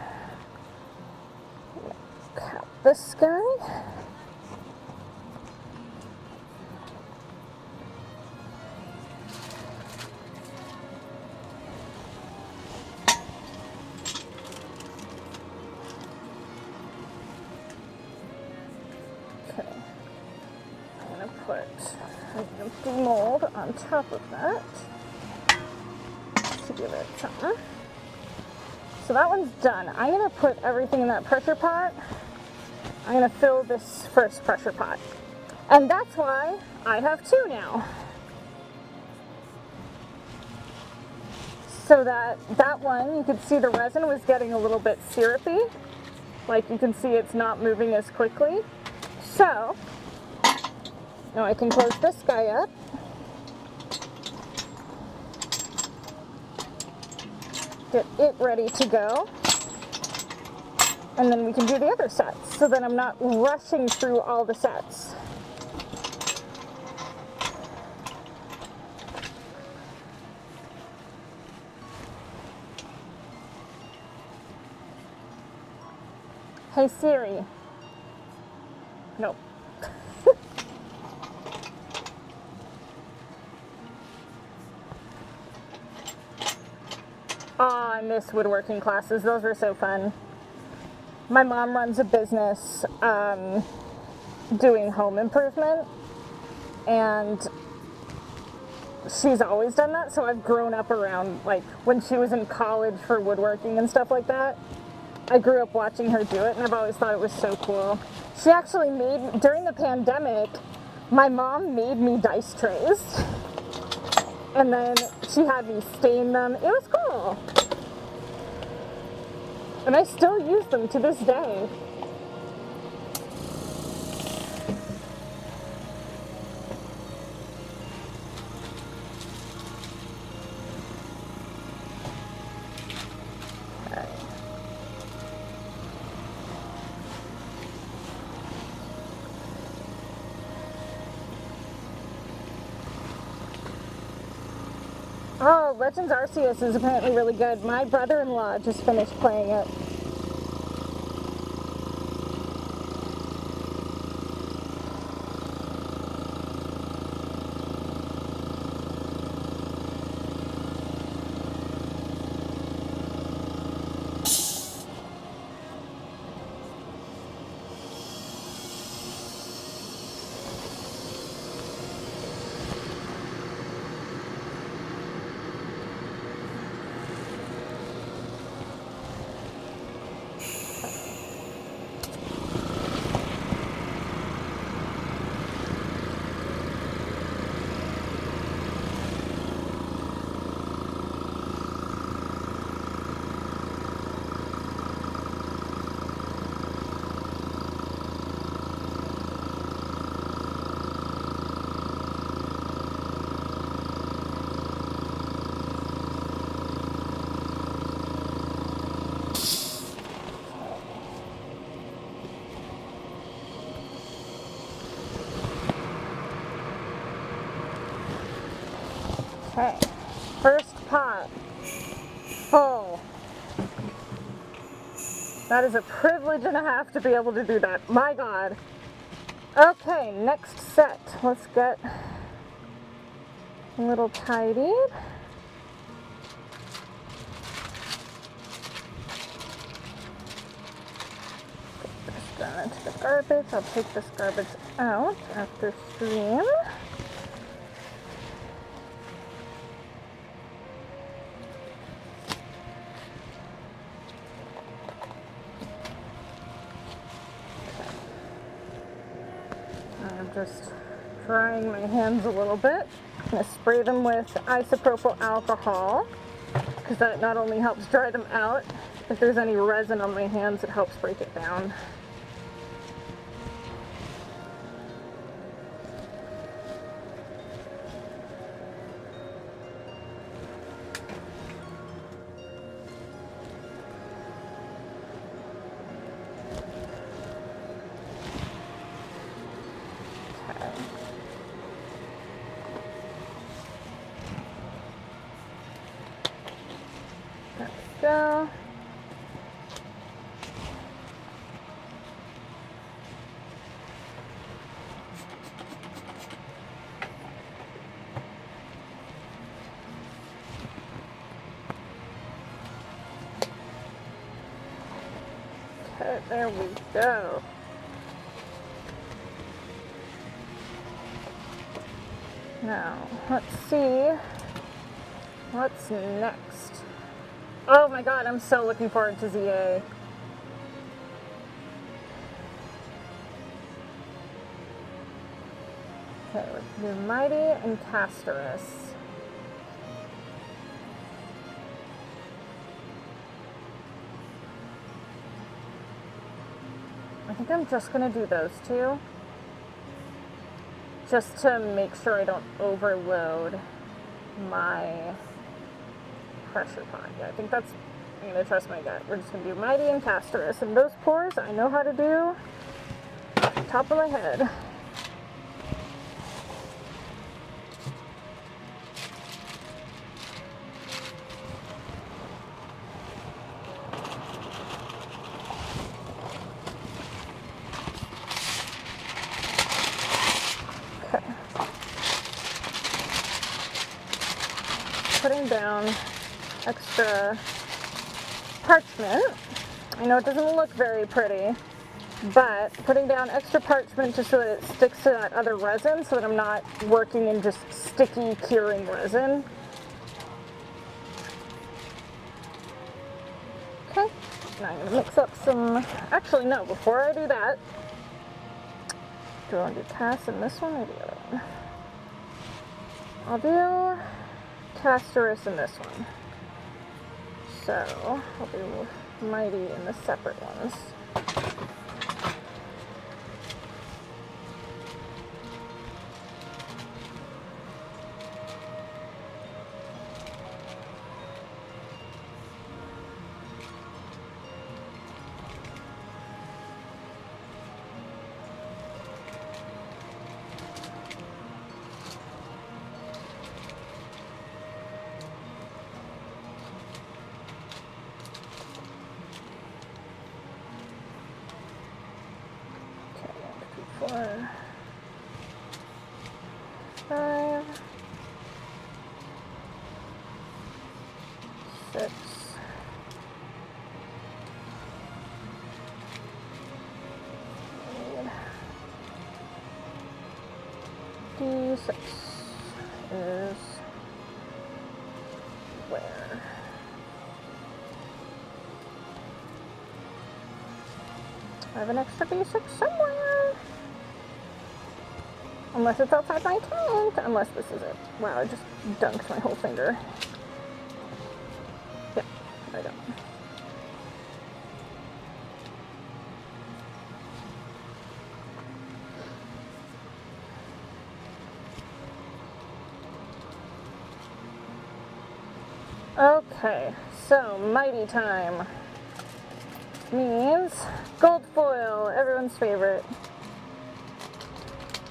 Cap this guy. Put an empty mold on top of that to give it something. So that one's done. I'm gonna put everything in that pressure pot I'm going to fill this first pressure pot. And that's why I have two now. So that one, you could see the resin was getting a little bit syrupy. Like you can see it's not moving as quickly. So now I can close this guy up. Get it ready to go. And then we can do the other sets, so that I'm not rushing through all the sets. Hey Siri. Nope. Oh, I miss woodworking classes. Those were so fun. My mom runs a business doing home improvement, and she's always done that, so I've grown up around, like, when she was in college for woodworking and stuff like that, I grew up watching her do it, and I've always thought it was so cool. She actually made, during the pandemic, my mom made me dice trays, and then she had me stain them. It was cool. And I still use them to this day. Okay. Oh, Legends Arceus is apparently really good. My brother-in-law just finished playing it. Okay, first pot, full. That is a privilege and a half to be able to do that, my God. Okay, next set. Let's get a little tidied. Put this down into the garbage. I'll take this garbage out after stream. I'm just drying my hands a little bit. I'm going to spray them with isopropyl alcohol, because that not only helps dry them out, if there's any resin on my hands, it helps break it down. There we go. Okay, there we go. Now, let's see what's next. Oh my God, I'm so looking forward to ZA. Okay, we can do Mighty and Castorus. I think I'm just gonna do those two. Just to make sure I don't overload my pressure pot. Yeah, I think that's, I'm gonna trust my gut. We're just gonna do Mighty and Castorus. And those pours I know how to do off the top of my head. Putting down extra parchment. I know it doesn't look very pretty, but putting down extra parchment just so that it sticks to that other resin so that I'm not working in just sticky curing resin. Okay, now I'm gonna mix up some, actually no, before I do that, do I want to do Cass in this one or the other one? I'll do Castorus in this one. So I'll do Mighty in the separate ones. Four, five, six, D6 is where? I have an extra D6 somewhere. Unless it's outside my tent. Unless this is it. Wow, I just dunked my whole finger. Yeah, I don't. Okay, so Mighty time means gold foil, everyone's favorite.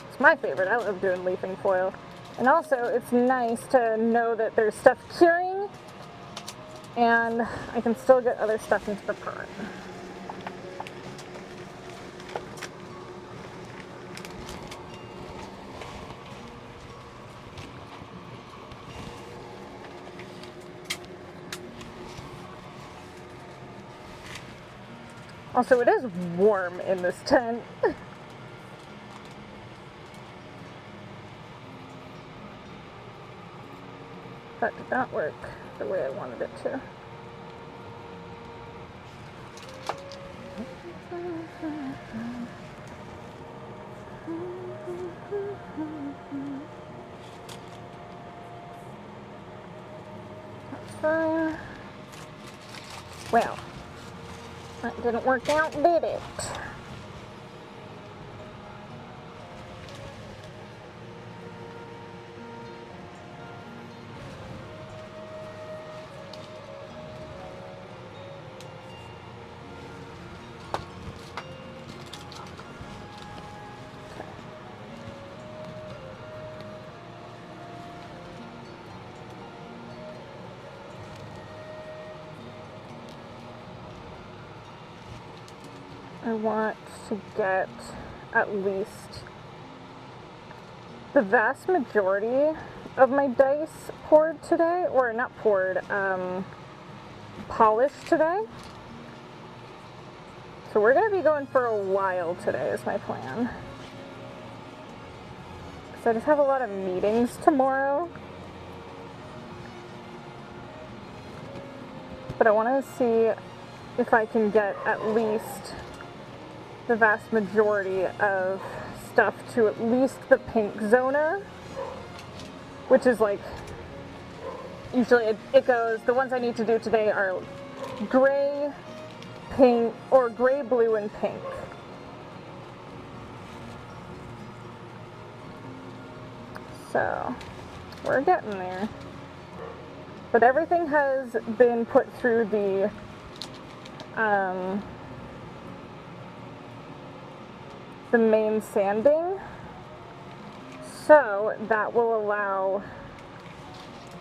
It's my favorite. I love doing leafing foil. And also, it's nice to know that there's stuff curing and I can still get other stuff into the pot. Also, it is warm in this tent. That did not work the way I wanted it to. That's fine. Well, that didn't work out, did it? I want to get at least the vast majority of my dice poured today, or not poured, polished today. So we're going to be going for a while today is my plan. Because I just have a lot of meetings tomorrow. But I want to see if I can get at least the vast majority of stuff to at least the pink zona, which is like, usually it goes, the ones I need to do today are gray, pink, or gray, blue, and pink. So, we're getting there. But everything has been put through the main sanding, so that will allow,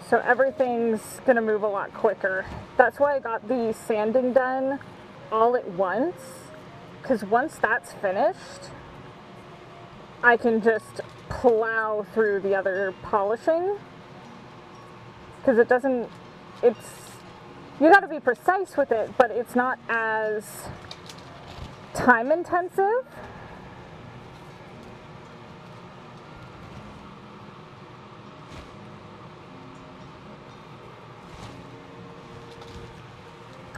so everything's gonna move a lot quicker. That's why I got the sanding done all at once, because once that's finished, I can just plow through the other polishing, because it doesn't, you gotta be precise with it, but it's not as time intensive.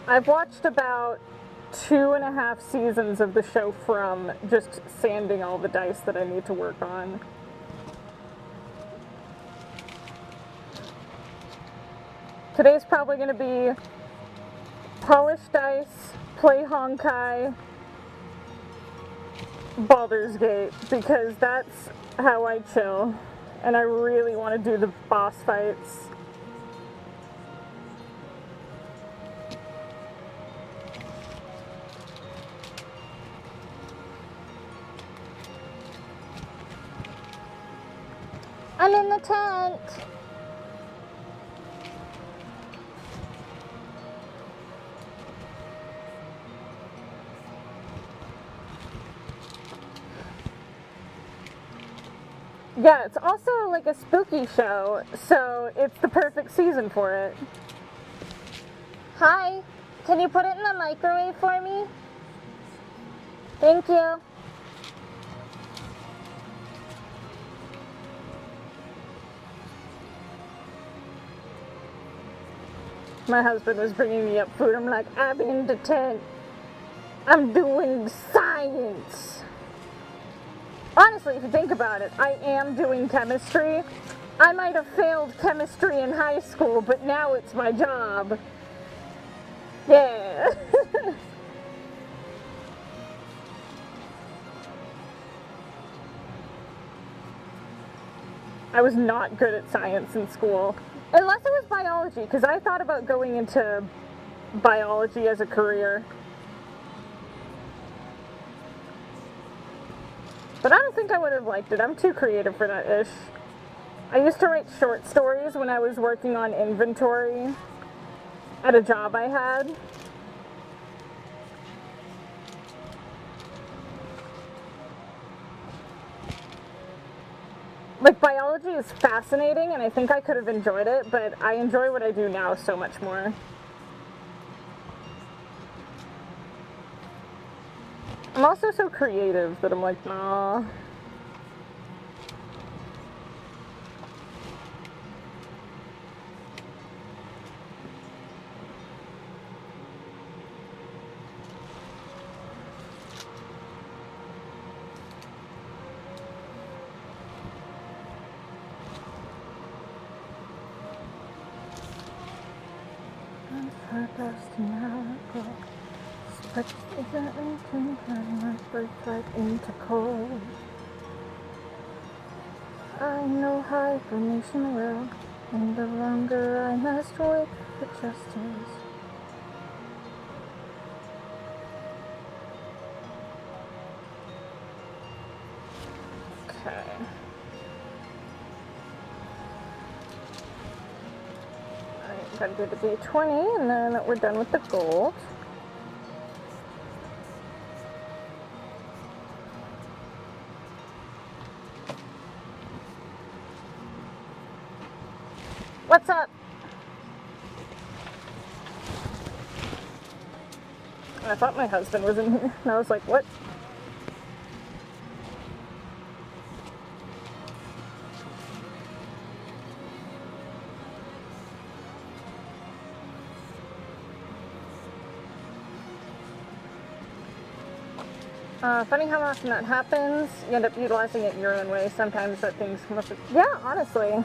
I've watched about 2.5 seasons of the show from just sanding all the dice that I need to work on. Today's probably going to be polish dice, play Honkai, Baldur's Gate, because that's how I chill, and I really want to do the boss fights. I'm in the tent. Yeah, it's also like a spooky show, so it's the perfect season for it. Hi, can you put it in the microwave for me? Thank you. My husband was bringing me up food. I'm like, I'm in the tent. I'm doing science. Honestly, if you think about it, I am doing chemistry. I might have failed chemistry in high school, but now it's my job. Yeah. I was not good at science in school. Unless it was biology, because I thought about going into biology as a career. But I don't think I would have liked it. I'm too creative for that ish. I used to write short stories when I was working on inventory at a job I had. Like, biology is fascinating, and I think I could have enjoyed it, but I enjoy what I do now so much more. I'm also so creative that I'm like, nah. But isn't anything turning my birthright into cold? I know hibernation well, and the longer I must wait for justice. Okay. Alright, gotta do the D20, and then we're done with the gold. What's up? I thought my husband was in here, and I was like, what? Funny how often that happens. You end up utilizing it your own way. Sometimes that things come up with, yeah, honestly.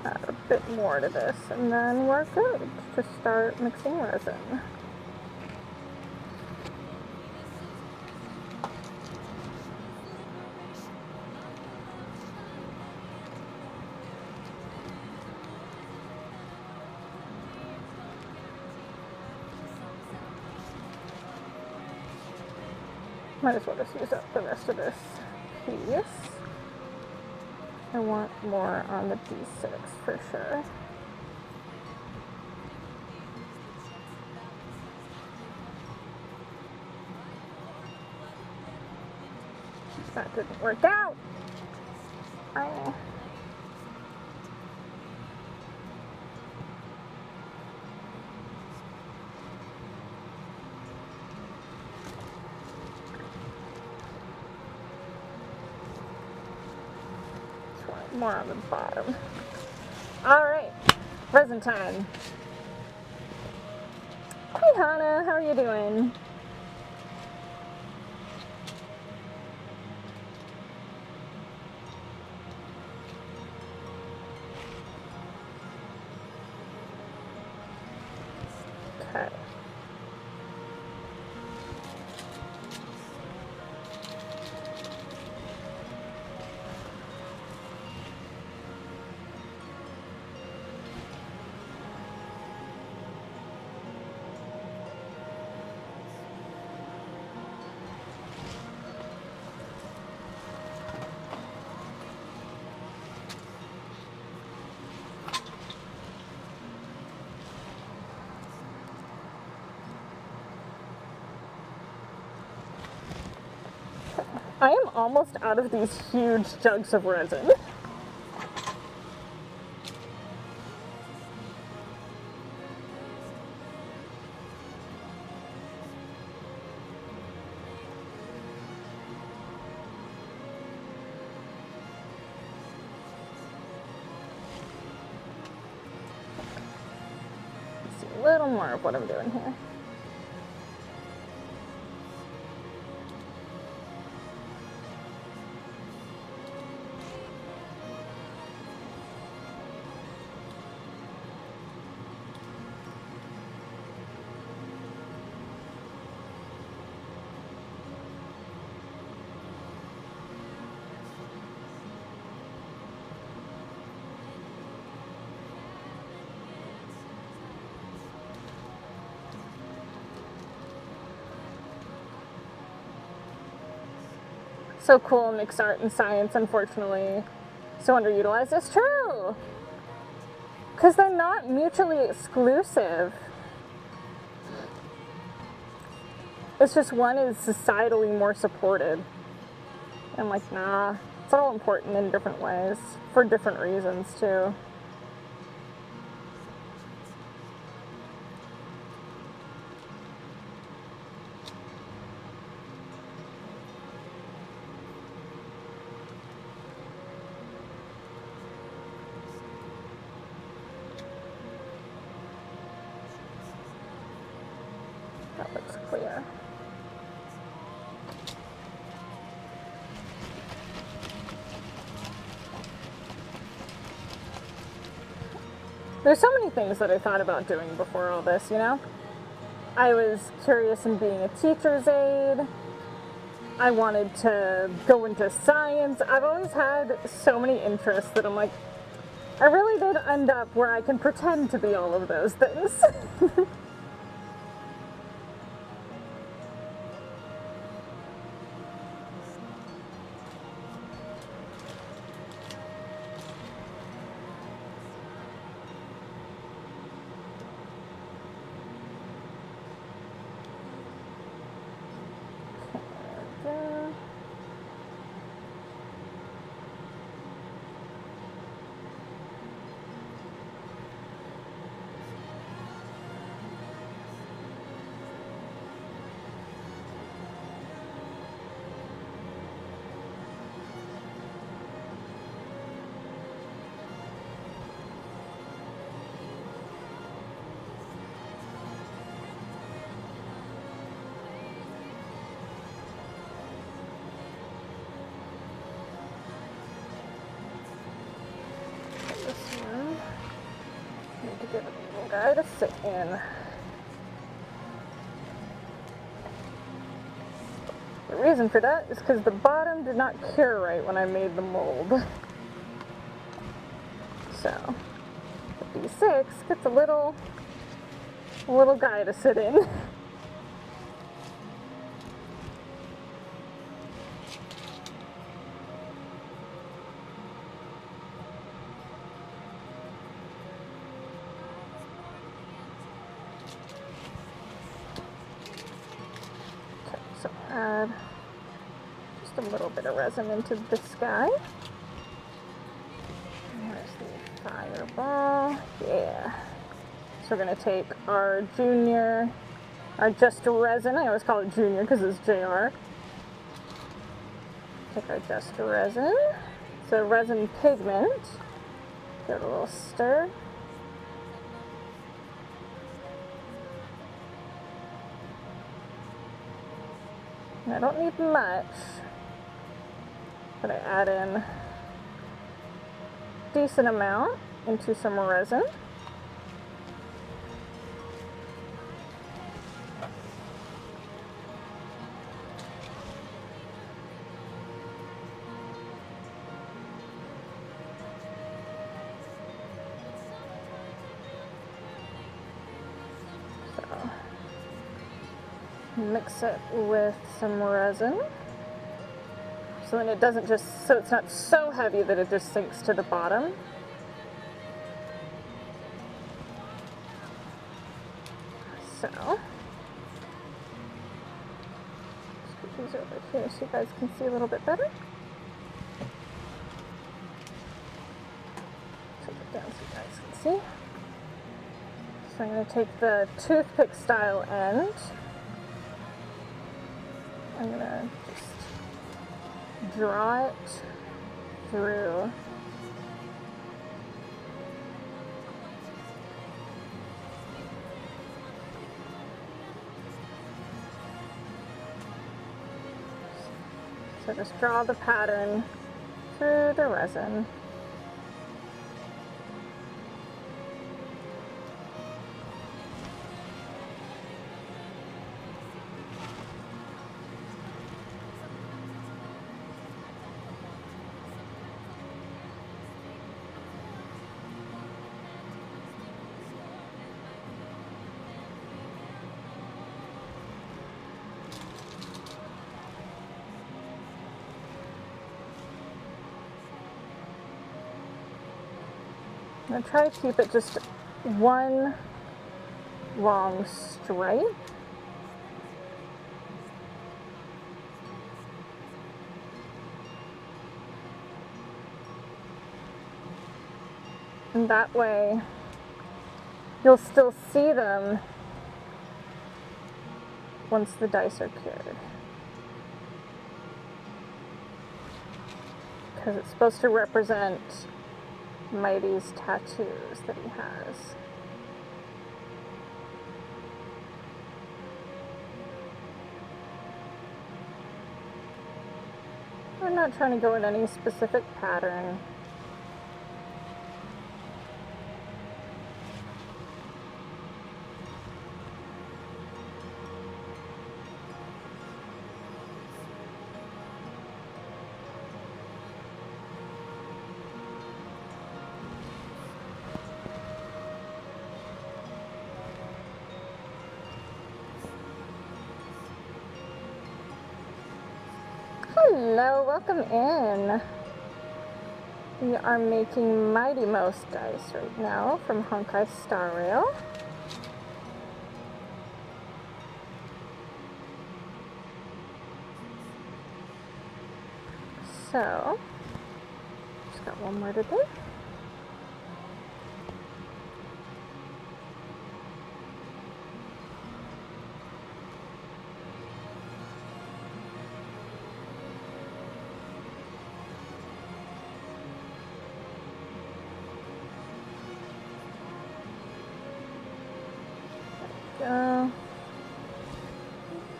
Add a bit more to this, and then we're good to start mixing resin. Might as well just use up the rest of this piece. I want more on the D6 for sure. That didn't work out. More on the bottom. Alright, resin time. Hey Hannah, how are you doing? Okay. I am almost out of these huge jugs of resin. Let's see a little more of what I'm doing here. So cool, mixed art and science, unfortunately, so underutilized. It's true! Because they're not mutually exclusive. It's just one is societally more supported. And like, nah, it's all important in different ways, for different reasons too. That looks clear. There's so many things that I thought about doing before all this, you know? I was curious in being a teacher's aide. I wanted to go into science. I've always had so many interests that I'm like, I really did end up where I can pretend to be all of those things. guy to sit in. The reason for that is because the bottom did not cure right when I made the mold. So, the D6 gets a little guy to sit in. Okay, so add just a little bit of resin into this guy. There's the fireball. Yeah. So we're going to take our junior, our just resin. I always call it junior because it's JR. Take our just resin. So resin pigment. Give it a little stir. And I don't need much, but I add in a decent amount into some resin. Mix it with some resin, so then it doesn't just, so it's not so heavy that it just sinks to the bottom. So, let's put these over here so you guys can see a little bit better. Take it down so you guys can see. So I'm going to take the toothpick style end. I'm going to just draw it through. So just draw the pattern through the resin. I'm going to try to keep it just one long stripe. And that way you'll still see them once the dice are cured. Because it's supposed to represent Mighty's tattoos that he has. I'm not trying to go in any specific pattern. Hello, welcome in. We are making Mighty Mouse dice right now from Honkai Star Rail. So, just got one more to do.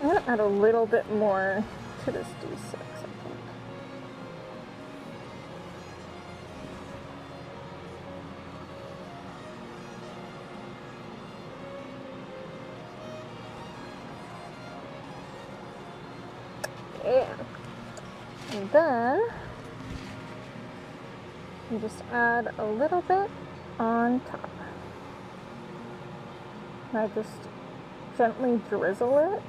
I'm going to add a little bit more to this D6, I think. Okay. And then you just add a little bit on top. And I just gently drizzle it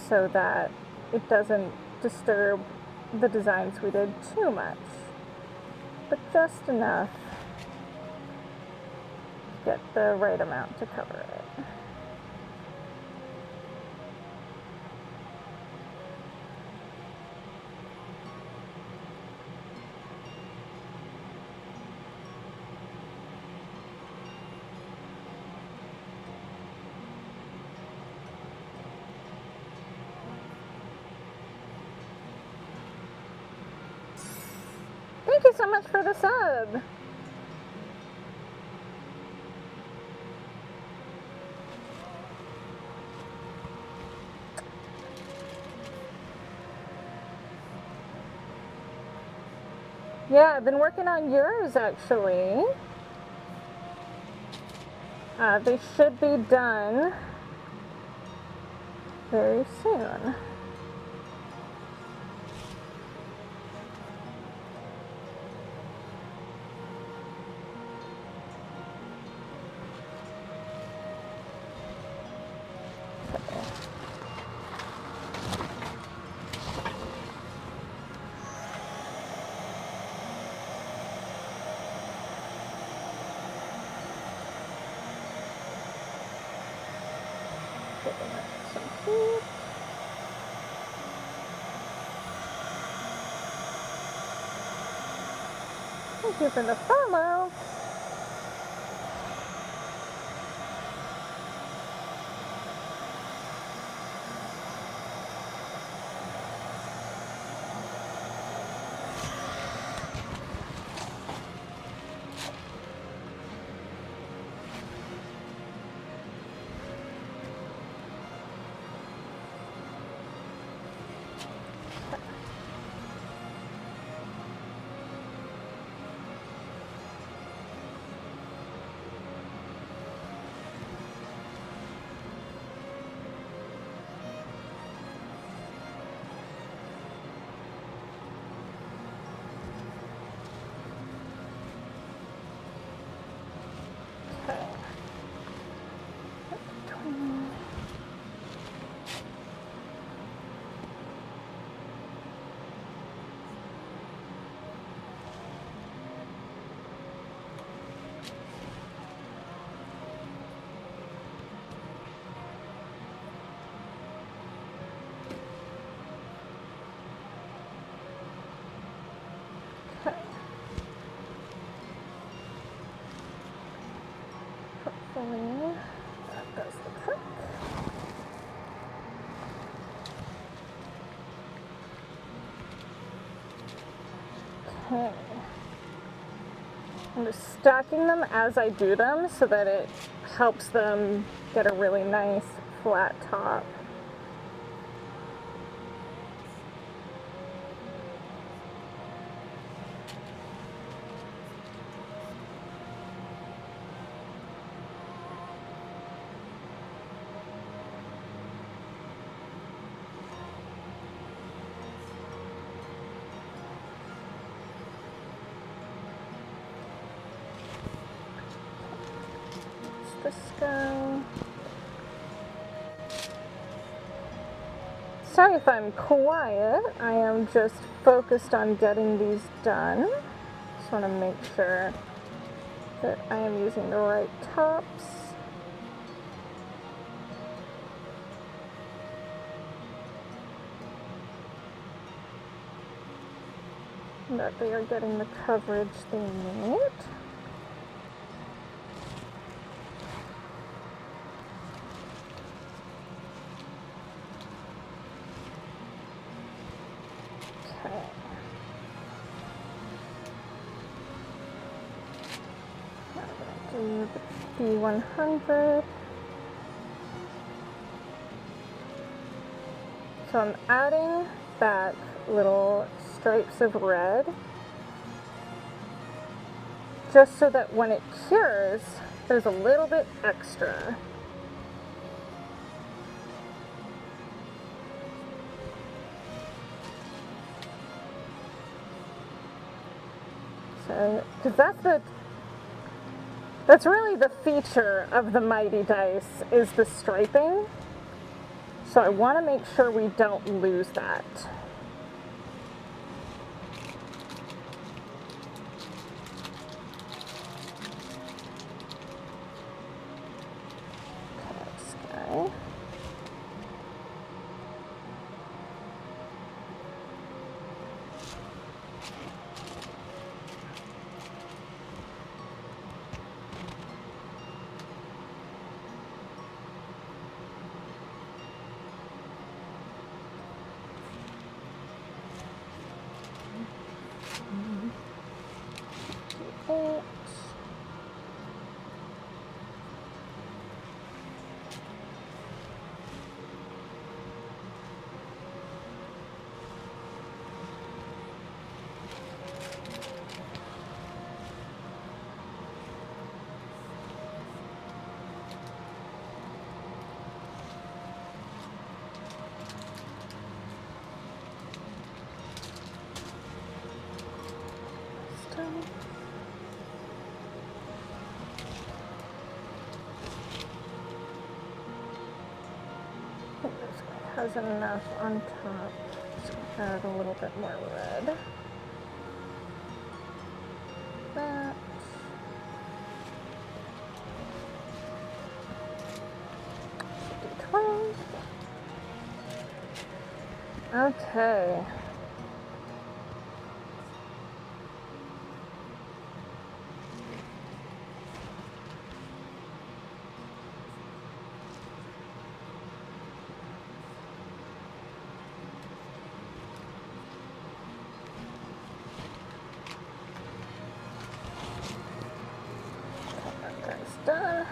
so that it doesn't disturb the designs we did too much, but just enough to get the right amount to cover it. Thank you so much for the sub. Yeah, I've been working on yours actually. They should be done very soon. Thank you for the follow. Hopefully that does the trick. Okay. I'm just stacking them as I do them so that it helps them get a really nice flat top. This guy. Sorry if I'm quiet. I am just focused on getting these done. Just want to make sure that I am using the right tops. And that they are getting the coverage they need. Do the B100. So I'm adding back little stripes of red just so that when it cures, there's a little bit extra. So, because that's really the feature of the Mighty Dice, is the striping. So I want to make sure we don't lose that. Okay. It. I think this guy has enough on top. Just add a little bit more red. That. D12. Okay. That guy's done.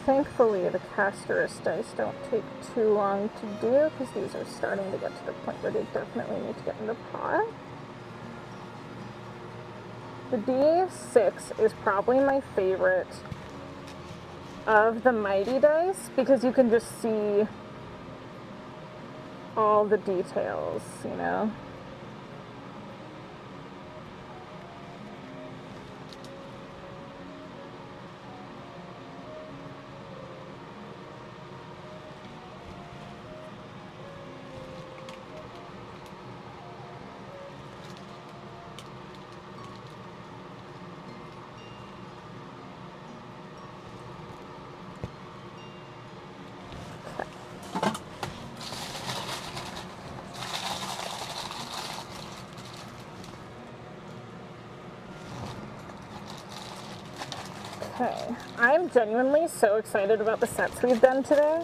Thankfully, the Castorus dice don't take too long to do, because these are starting to get to the point where they definitely need to get in the pot. The D6 is probably my favorite of the Mighty Dice, because you can just see all the details, you know? Okay, I'm genuinely so excited about the sets we've done today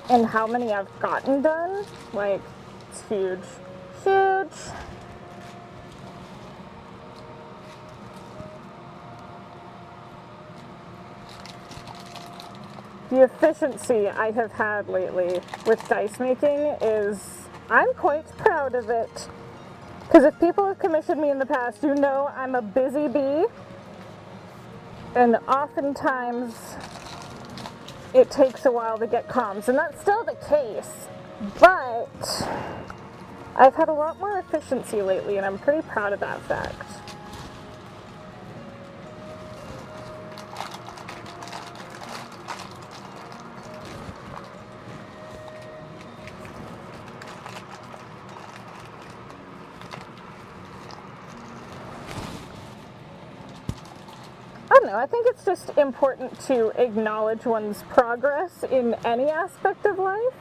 and how many I've gotten done. Like, it's huge. Huge! The efficiency I have had lately with dice making is, I'm quite proud of it. Because if people have commissioned me in the past, you know I'm a busy bee. And oftentimes, it takes a while to get comms, and that's still the case. But I've had a lot more efficiency lately, and I'm pretty proud of that fact. I don't know, I think it's just important to acknowledge one's progress in any aspect of life.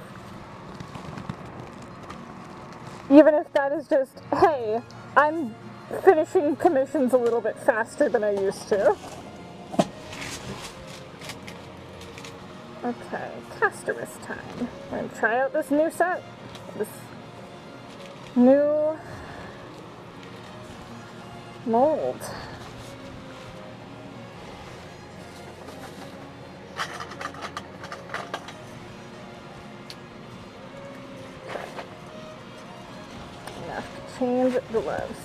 Even if that is just, hey, I'm finishing commissions a little bit faster than I used to. Okay, Castorus time. We're gonna try out this new set. This new mold. change gloves.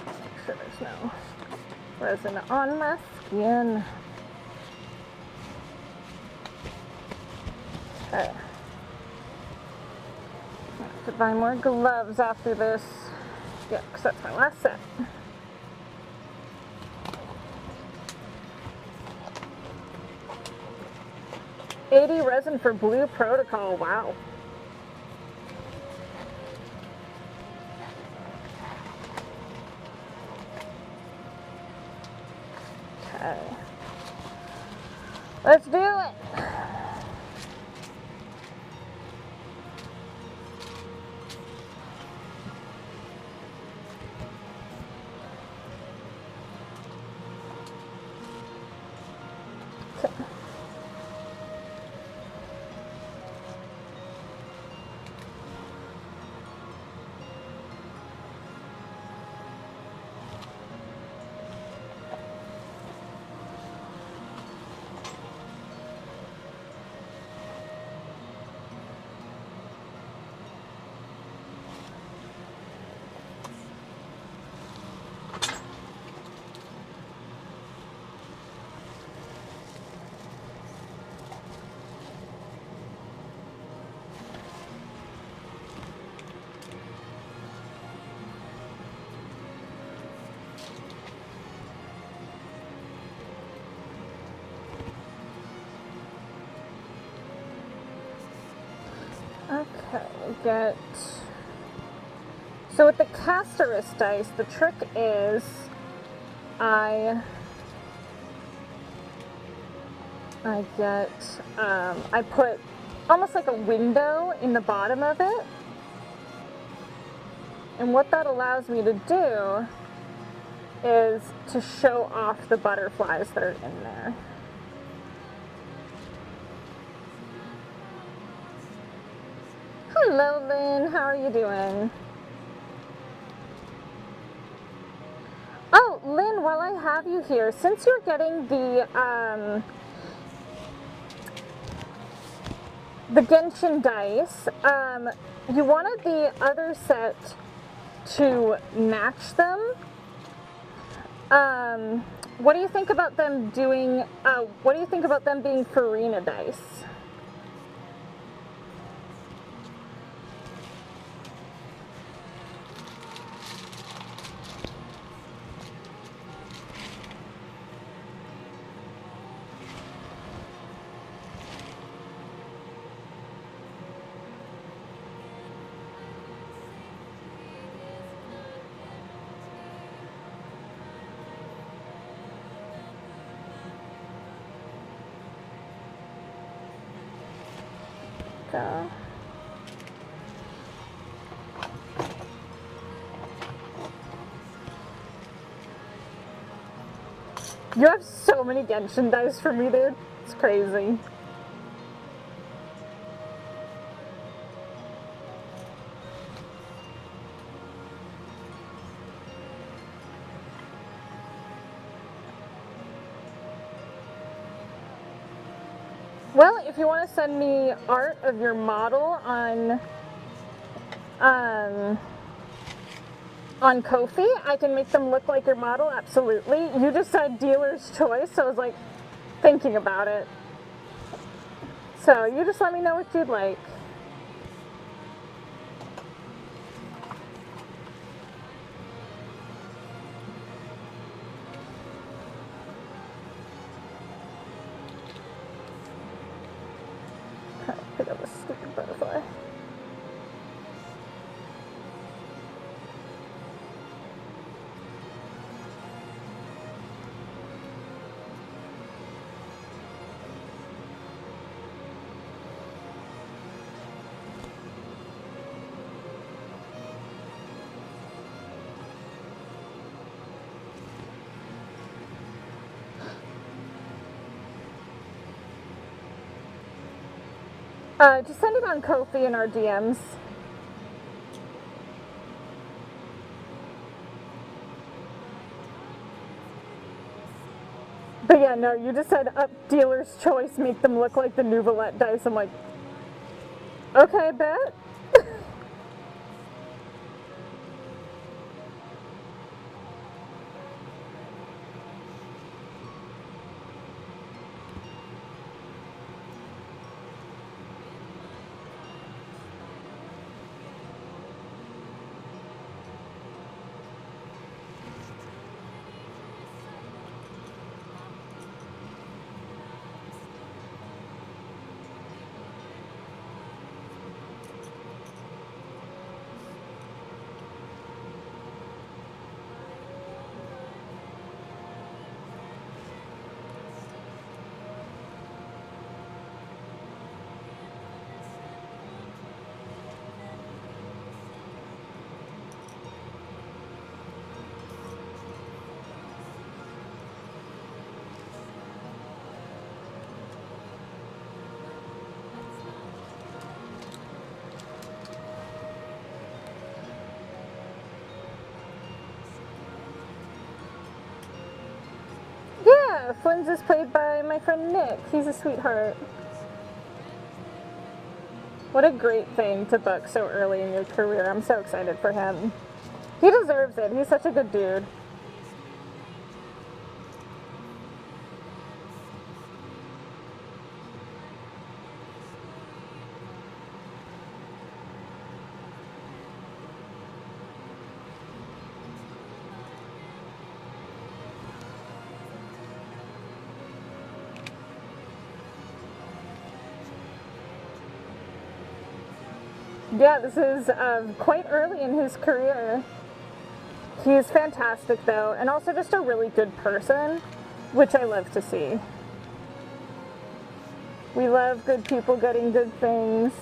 Make sure there's no resin on my skin. Okay. I have to buy more gloves after this. Yeah, because that's my last set. $80 resin for Blue Protocol. Wow. Okay. Let's do it. Okay, we get... So with the Castorus dice, the trick is I put almost like a window in the bottom of it. And what that allows me to do is to show off the butterflies that are in there. Hello, Lynn. How are you doing? Oh, Lynn, while I have you here, since you're getting the Genshin dice, you wanted the other set to match them. What do you think about them doing, what do you think about them being Farina dice? Go. You have so many Genshin dice for me, dude. It's crazy. Well, if you want to send me art of your model on Ko-fi, I can make them look like your model, absolutely. You just said dealer's choice, so I was like thinking about it. So you just let me know what you'd like. Pick up a stupid butterfly. Just send it on Ko-fi in our DMs. But yeah, no, you just said up dealer's choice, make them look like the Nouvelette dice. I'm like, okay, bet. Yeah, Flynn's is played by my friend Nick. He's a sweetheart. What a great thing to book so early in your career. I'm so excited for him. He deserves it. He's such a good dude. Yeah, this is quite early in his career. He's fantastic though, and also just a really good person, which I love to see. We love good people getting good things.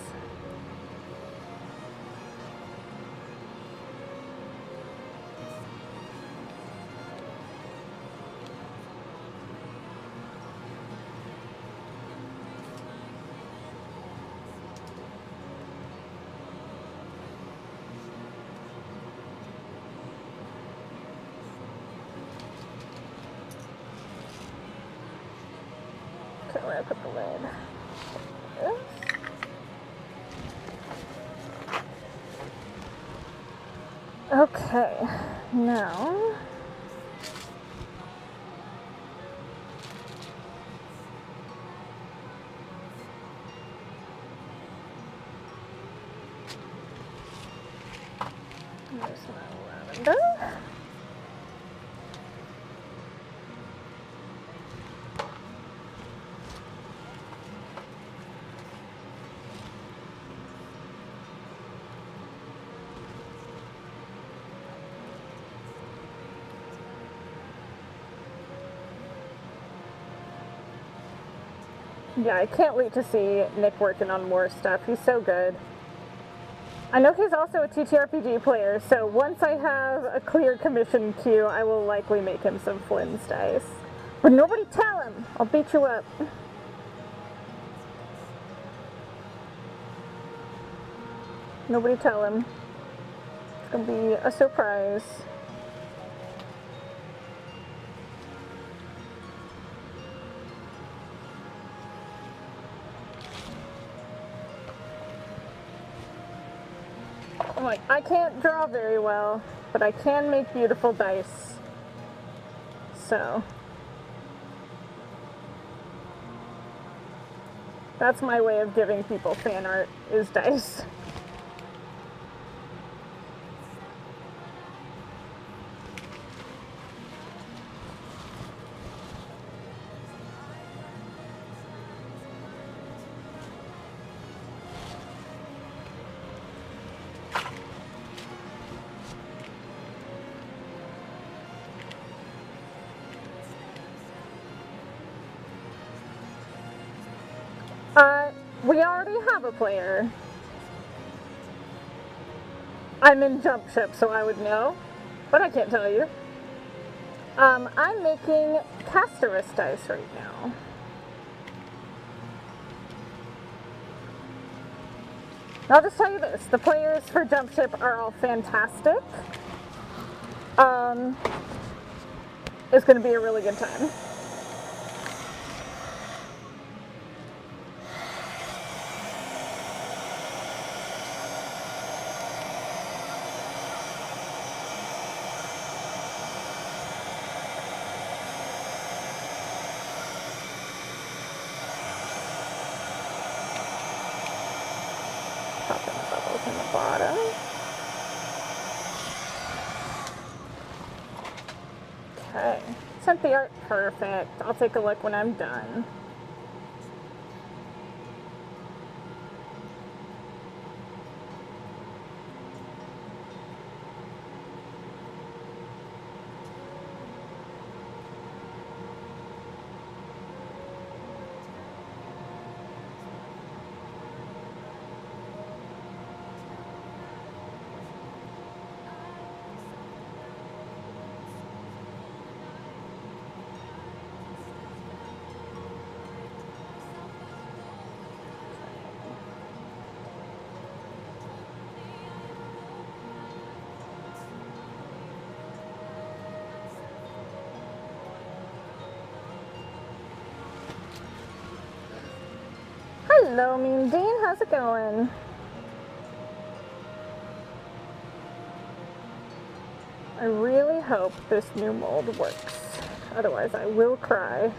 Okay, where I put the lid. Okay, now there's my lavender. Yeah, I can't wait to see Nick working on more stuff. He's so good. I know he's also a TTRPG player, so once I have a clear commission queue, I will likely make him some Flynn's dice. But nobody tell him! I'll beat you up. Nobody tell him. It's gonna be a surprise. I'm like, I can't draw very well, but I can make beautiful dice. So that's my way of giving people fan art, is dice. We already have a player. I'm in Jump Ship, so I would know, but I can't tell you. I'm making Castorus dice right now. I'll just tell you this, the players for Jump Ship are all fantastic. It's going to be a really good time. Popping the bubbles in the bottom. Okay, sent the art perfect. I'll take a look when I'm done. Hello, Mean Dean, how's it going? I really hope this new mold works. Otherwise, I will cry.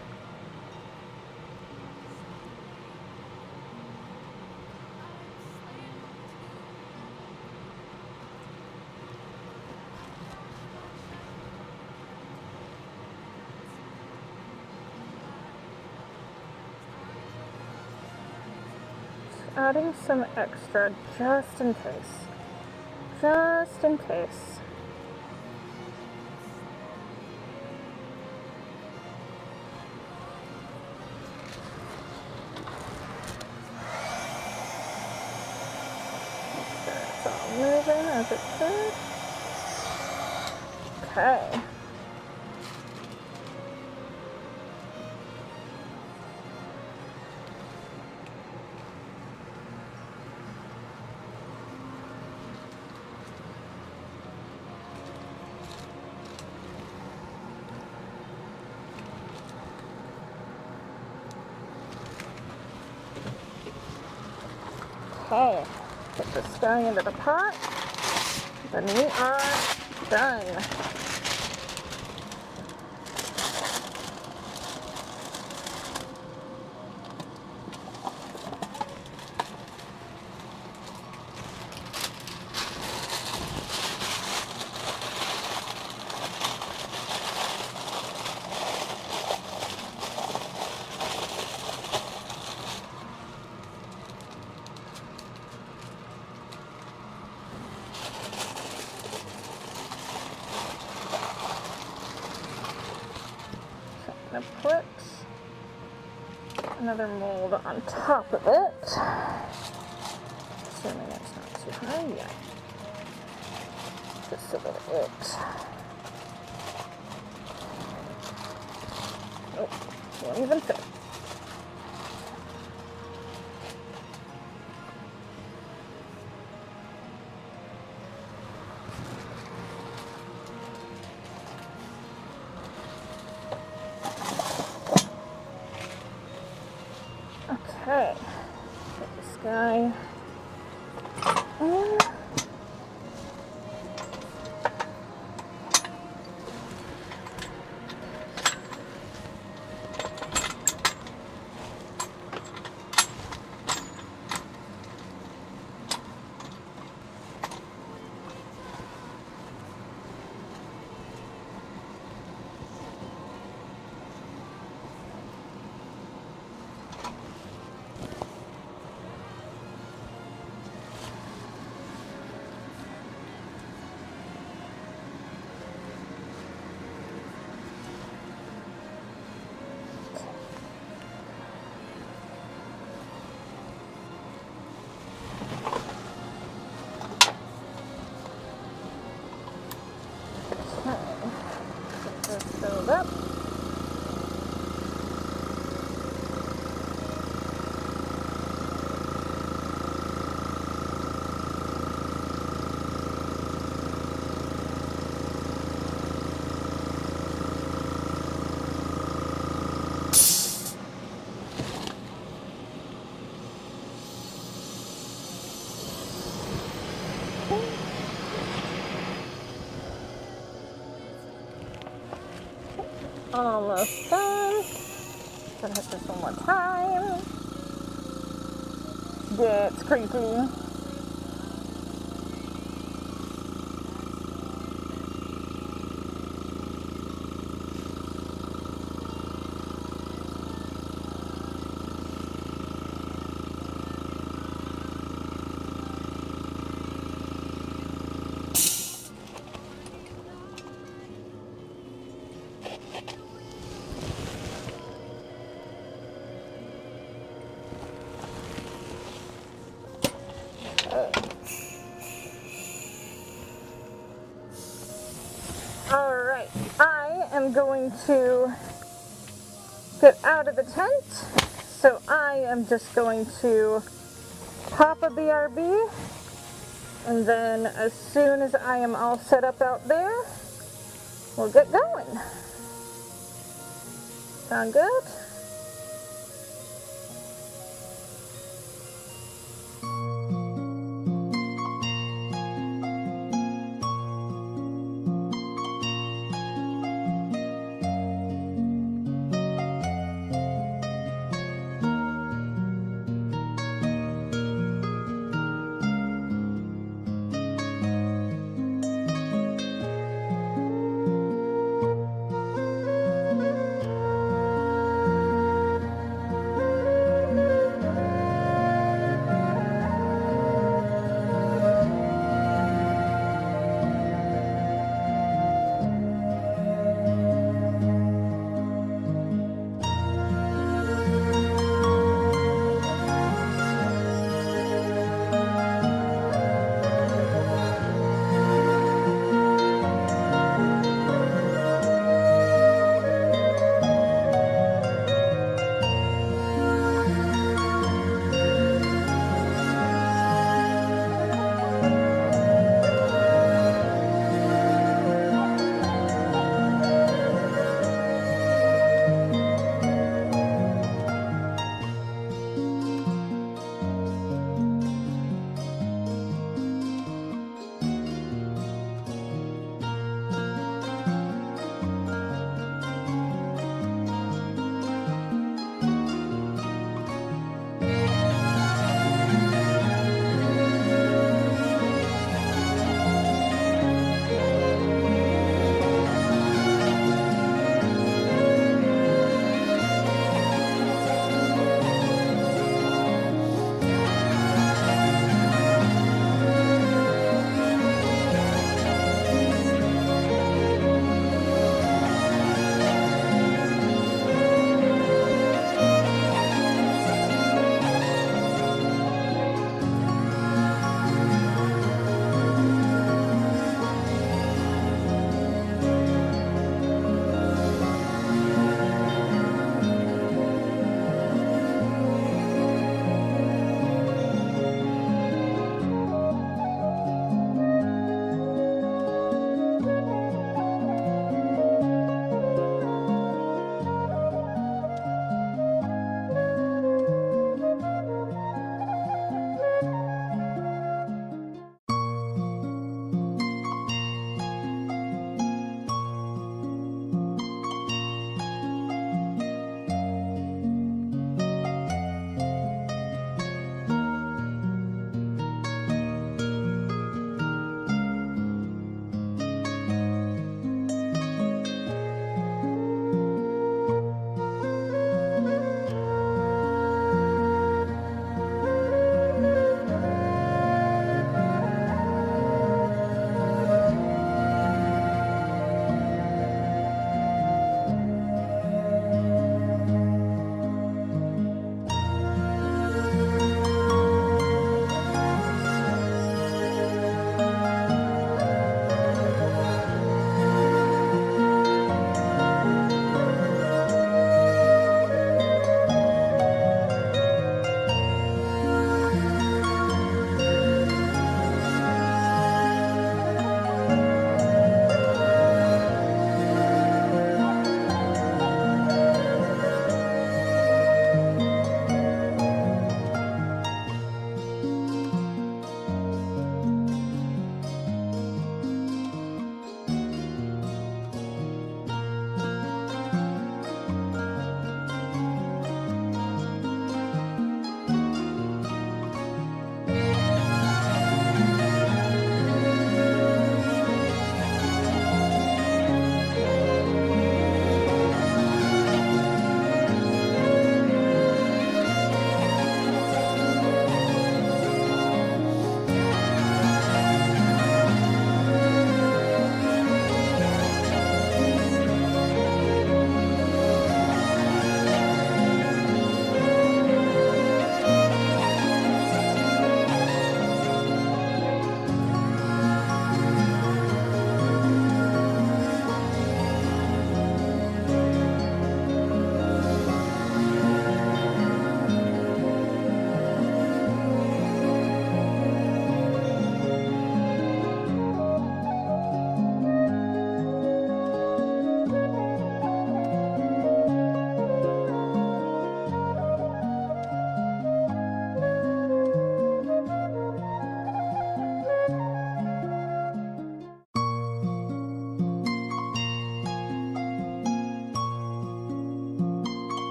Adding some extra just in case. Just in case. It's all moving as it should. Okay. Okay, put this guy into the pot, then we are done. I'm gonna put another mold on top of it, assuming it's not too high yet, just so that it, nope, won't even fit. Okay, put this guy in. almost done. Gonna hit this one more time. Yeah, it's creepy. Alright, I am going to get out of the tent, so I am just going to pop a BRB, and then as soon as I am all set up out there, we'll get going. Sound good?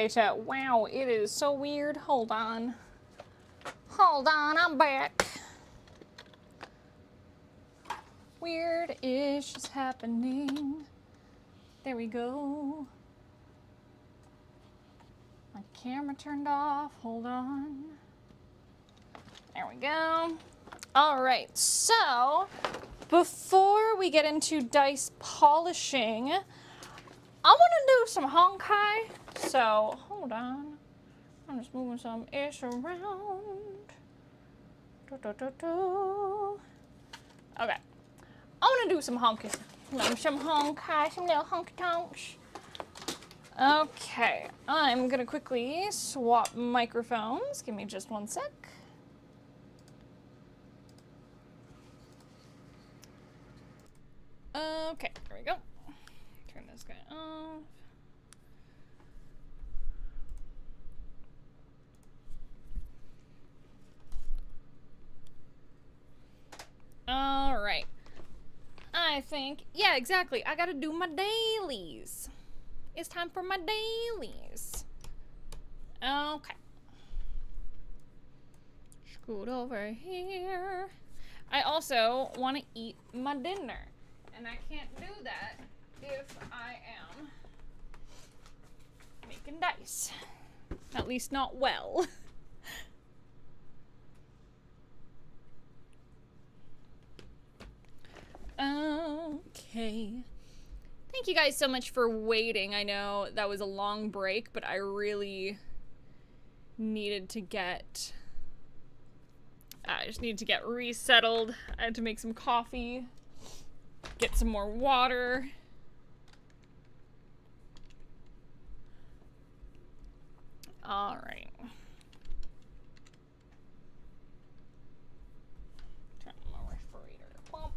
Okay, chat. Wow, it is so weird. Hold on. Hold on, I'm back. Weird ish is happening. There we go. My camera turned off. Hold on. There we go. All right, so before we get into dice polishing, I want to do some honkai. So hold on. I'm just moving some ish around. Okay. I want to do some honky. Some honkai, some little honky tonks. Okay. I'm going to quickly swap microphones. Give me just one sec. Okay, there we go. Turn this guy off. All right. I think, yeah, exactly. I gotta do my dailies. It's time for my dailies. Okay. Scoot over here. I also want to eat my dinner. And I can't do that if I am making dice. At least not well. Okay. Thank you guys so much for waiting. I know that was a long break, but I really needed to get... I just needed to get resettled. I had to make some coffee, get some more water. All right. Turn my refrigerator. Bump.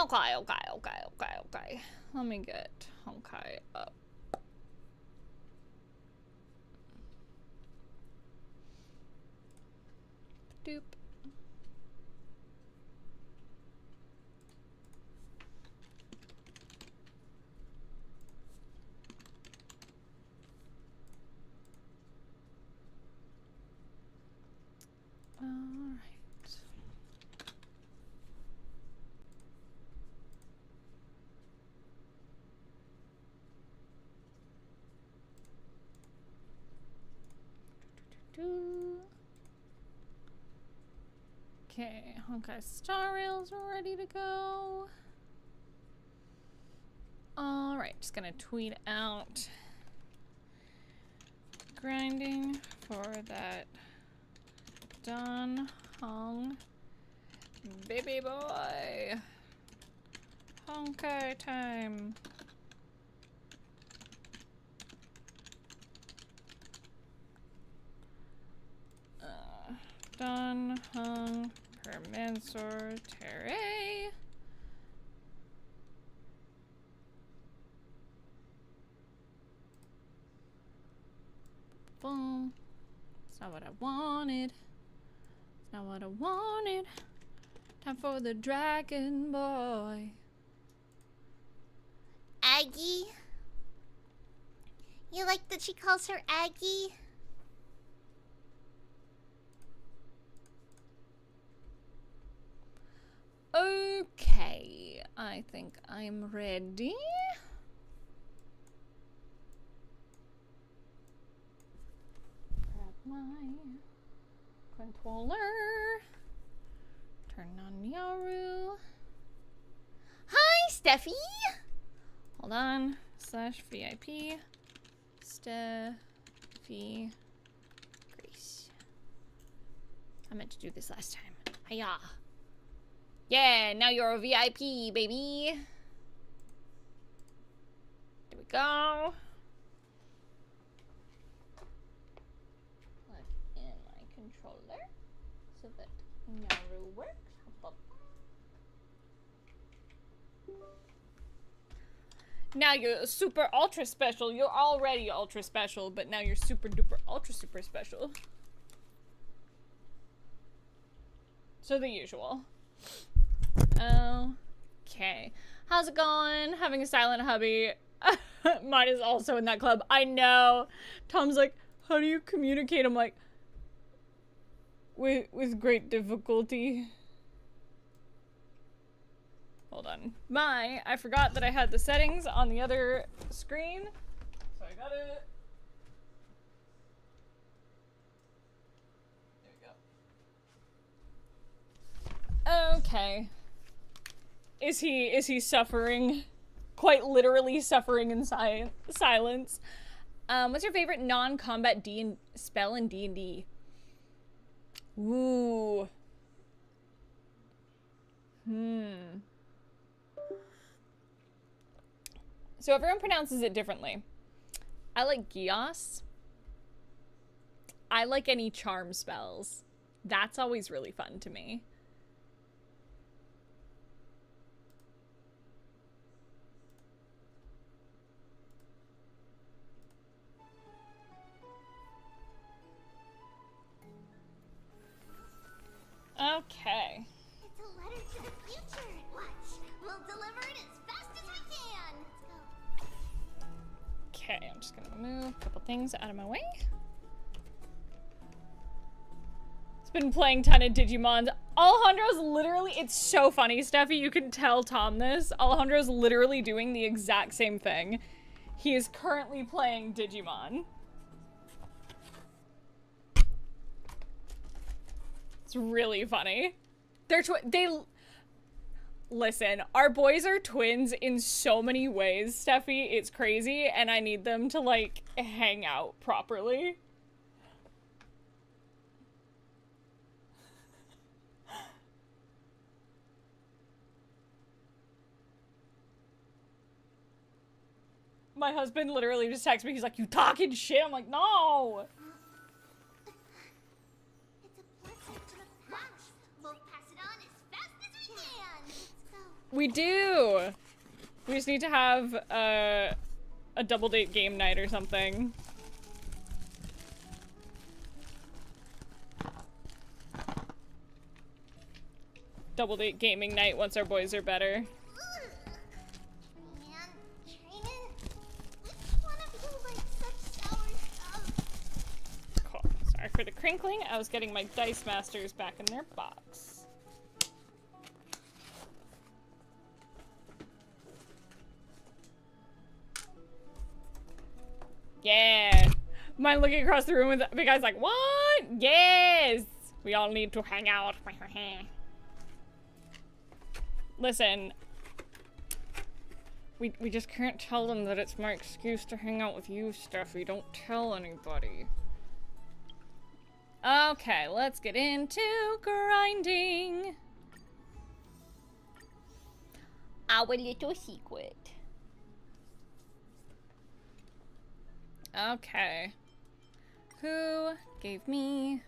Okay. Let me get Honkai up. Doop. All right. Okay, Honkai Star Rails are ready to go. All right, just gonna tweet out grinding for that Dan Hong baby boy. Honkai time. Dan Hong Permansor Terre. Boom. It's not what I wanted. It's not what I wanted. Time for the Dragon Boy. Aggie? You like that she calls her Aggie? Okay, I think I'm ready. Grab my controller. Turn on Yaru. Hi, Steffi! Hold on. /VIP. Steffi Grace. I meant to do this last time. Hiya. Yeah, now you're a VIP, baby. There we go. Plug in my controller so that Naru works. Now you're super ultra special. You're already ultra special, but now you're super duper ultra super special. So the usual. Okay. How's it going? Having a silent hubby Mine is also in that club. I know. Tom's like, how do you communicate? I'm like, with great difficulty. Hold on. I forgot that I had the settings on the other screen. So I got it. There we go. Okay. Is he suffering? Quite literally suffering in silence. What's your favorite non-combat spell in D&D? Ooh. So everyone pronounces it differently. I like Gios. I like any charm spells. That's always really fun to me. Okay. It's a letter to the future. Watch. We'll deliver it as fast as we can. Let's go. Okay, I'm just gonna move a couple things out of my way. It's been playing a ton of Digimon. Alejandro's literally, it's so funny, Steffi, you can tell Tom this. Alejandro's literally doing the exact same thing. He is currently playing Digimon. It's really funny. Listen, our boys are twins in so many ways, Steffi. It's crazy, and I need them to, like, hang out properly. My husband literally just texted me. He's like, you talking shit? I'm like, no. We do. We just need to have a double date game night or something. Double date gaming night once our boys are better. Cool. Sorry for the crinkling. I was getting my Dice Masters back in their box. Yeah. Mine looking across the room with the guy's like, what? Yes. We all need to hang out. Listen. We just can't tell them that it's my excuse to hang out with you, Steffi. Don't tell anybody. Okay, let's get into grinding. Our little secret. Okay. Who gave me...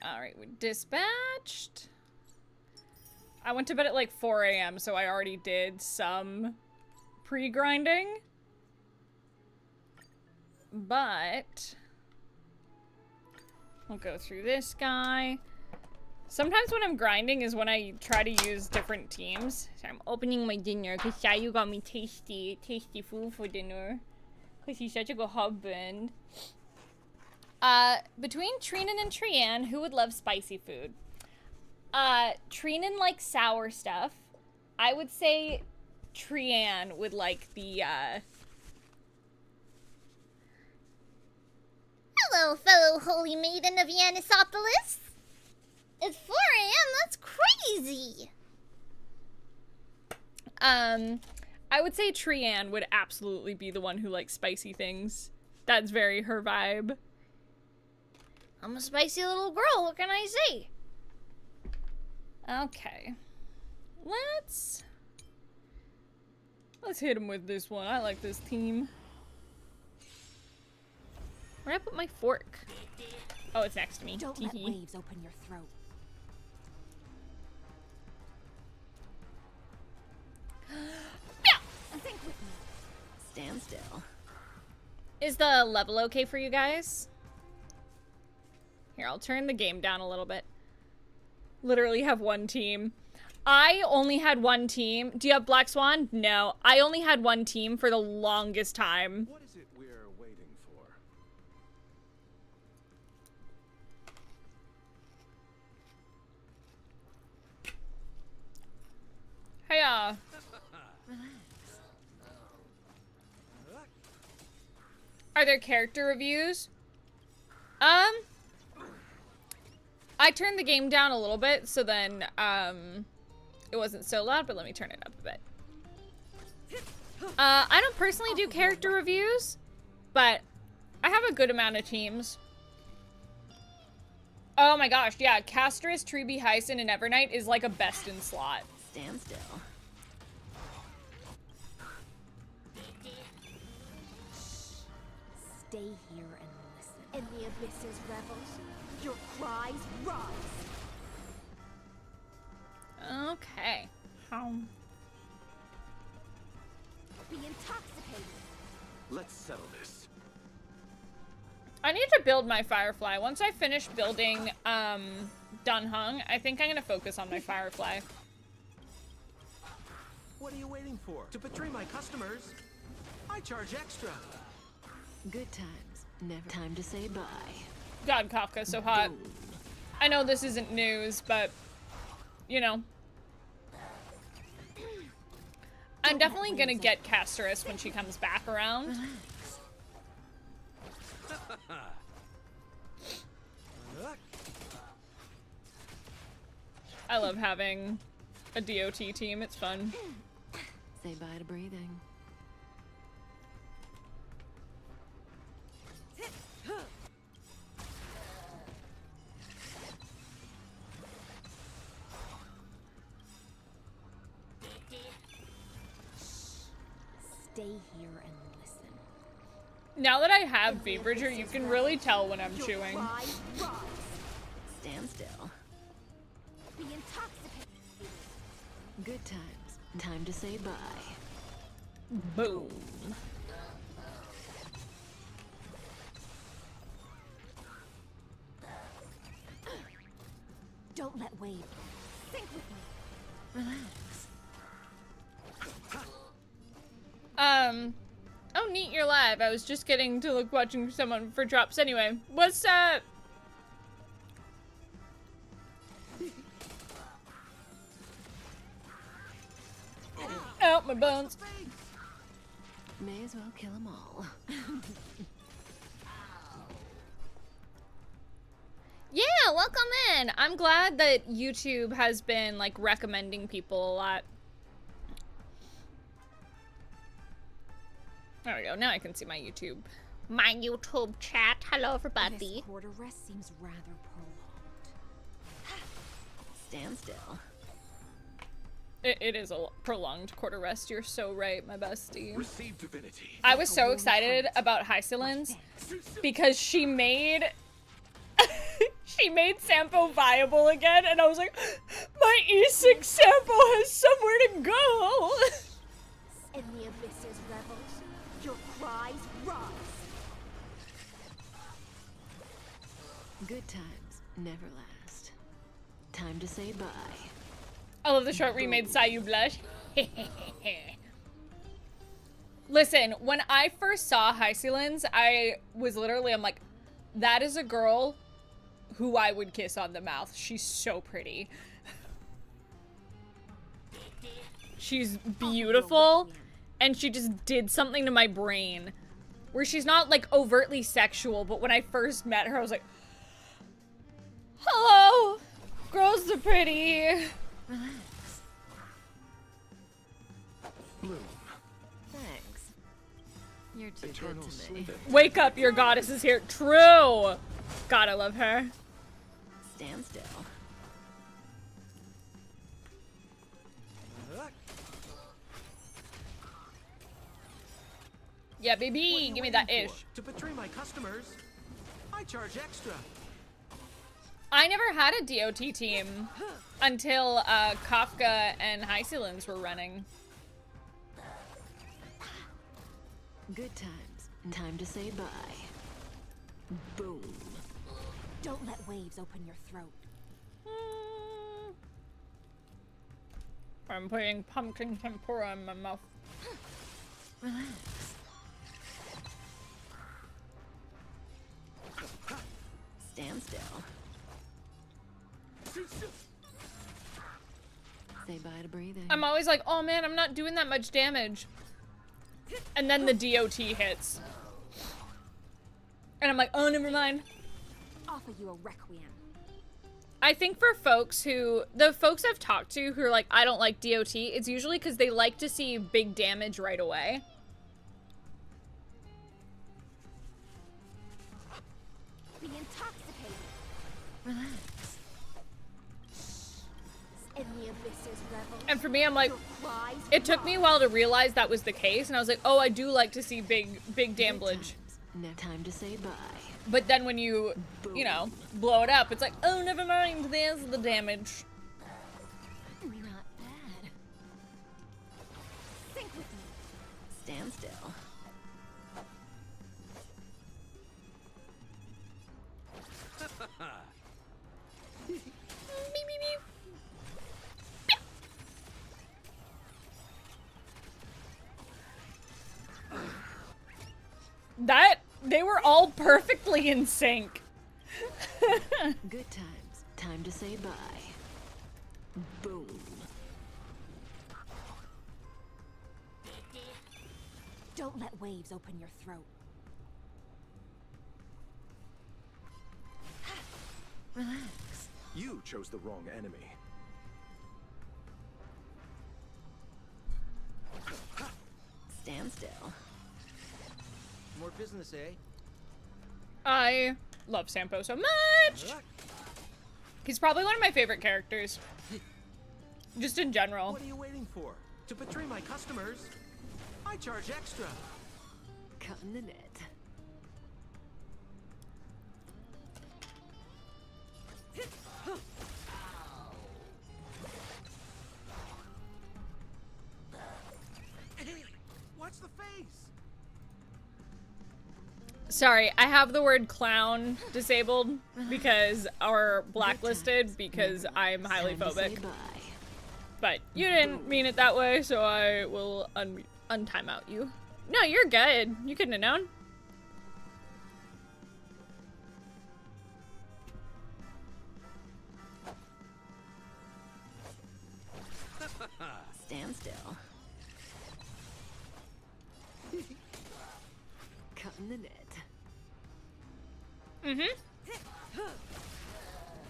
Alright, we dispatched. I went to bed at like 4 a.m., so I already did some pre-grinding. But... I'll go through this guy. Sometimes when I'm grinding is when I try to use different teams. So I'm opening my dinner because Shayu got me tasty food for dinner. Because he's such a good husband. Between Trinan and Trianne, who would love spicy food? Trinan likes sour stuff. I would say Trianne would like the, Hello, fellow holy maiden of Yanisopolis. It's 4 a.m. That's crazy. I would say Trianne would absolutely be the one who likes spicy things. That's very her vibe. I'm a spicy little girl. What can I say? Okay. Let's hit him with this one. I like this team. Where'd I put my fork? Oh, it's next to me. Don't let waves open your throat. Think with me. Stand still. Is the level okay for you guys? Here, I'll turn the game down a little bit. Literally have one team. I only had one team. Do you have Black Swan? No. I only had one team for the longest time. What is it we're waiting for? Hey, are there character reviews? I turned the game down a little bit, so then, it wasn't so loud, but let me turn it up a bit. I don't personally do character reviews, but I have a good amount of teams. Oh my gosh, yeah, Castris, Treeby, Hyson, and Evernight is like a best in slot. Stand still. Stay here and listen. In the abyss's revels, your cries rise. Okay. Be intoxicated. Let's settle this. I need to build my Firefly. Once I finish building, Dunhung, I think I'm gonna focus on my Firefly. What are you waiting for? To betray my customers? I charge extra. Good times. Never time to say bye. God, Kafka's so hot. I know this isn't news, but, you know. I'm definitely gonna get Castris when she comes back around. I love having a DOT team, it's fun. Say bye to breathing. Stay here and listen. Now that I have V-Bridger, you can really tell when I'm Your chewing. cries rise. Stand still. Be intoxicated. Good times. Time to say bye. Boom. Don't let wave sink with me. Relax. Oh neat, you're live. I was just getting to look watching someone for drops anyway. What's up? Out my bones. May as well kill them all. Yeah, welcome in. I'm glad that YouTube has been like recommending people a lot. There we go. Now I can see my YouTube. My YouTube chat. Hello, everybody. This quarter rest seems rather prolonged. Stand still. It is a prolonged quarter rest. You're so right, my bestie. Receive divinity. I was so excited about Hysolins because she made she made Sampo viable again, and I was like, my E6 Sampo has somewhere to go. In the abyss's revels, your cries rise. Good times never last. Time to say bye. I love the short remade Sayu Blush. Listen, when I first saw Hysolins, I was literally, I'm like, that is a girl who I would kiss on the mouth. She's so pretty. She's beautiful, and she just did something to my brain. Where she's not, like, overtly sexual, but when I first met her, I was like, hello! Girls are pretty. Relax. Bloom. Thanks. You're too Eternal good to me. slither. Wake up, your goddess is here. True! God, I love her. Stand still. Yeah, What are baby, you give me that waiting ish. for? To betray my customers? I charge extra. I never had a DOT team until Kafka and Hysolins were running. Good times. Time to say bye. Boom. Don't let waves open your throat. I'm putting pumpkin tempura in my mouth. Relax. Stand still. Say bye to breathing. I'm always like, oh man, I'm not doing that much damage. And then the DOT hits. And I'm like, oh, never mind. Offer you a requiem. I think for folks who, the folks I've talked to who are like, I don't like DOT, it's usually because they like to see big damage right away. Be intoxicated. Relax. In the abyss's revel. And for me, I'm like, Your cries it took me a while to realize that was the case, and I was like, oh, I do like to see big damage. No time to say bye. But then when you know, blow it up, it's like, oh, never mind, there's the damage. Not bad. Think with me. Stand still. Beep, beep, beep. That, they were all perfectly in sync. Good times. Time to say bye. Boom. Don't let waves open your throat. Relax. You chose the wrong enemy. Stand still. More business, eh? I love Sampo so much. He's probably one of my favorite characters. Just in general. What are you waiting for? To betray my customers, I charge extra. Cutting the net. Hey, watch the face. Sorry, I have the word clown disabled because or blacklisted because I'm highly Time to say phobic. bye. But you didn't mean it that way, so I will untime out you. No, you're good. You couldn't have known. Stand still. Cutting the net.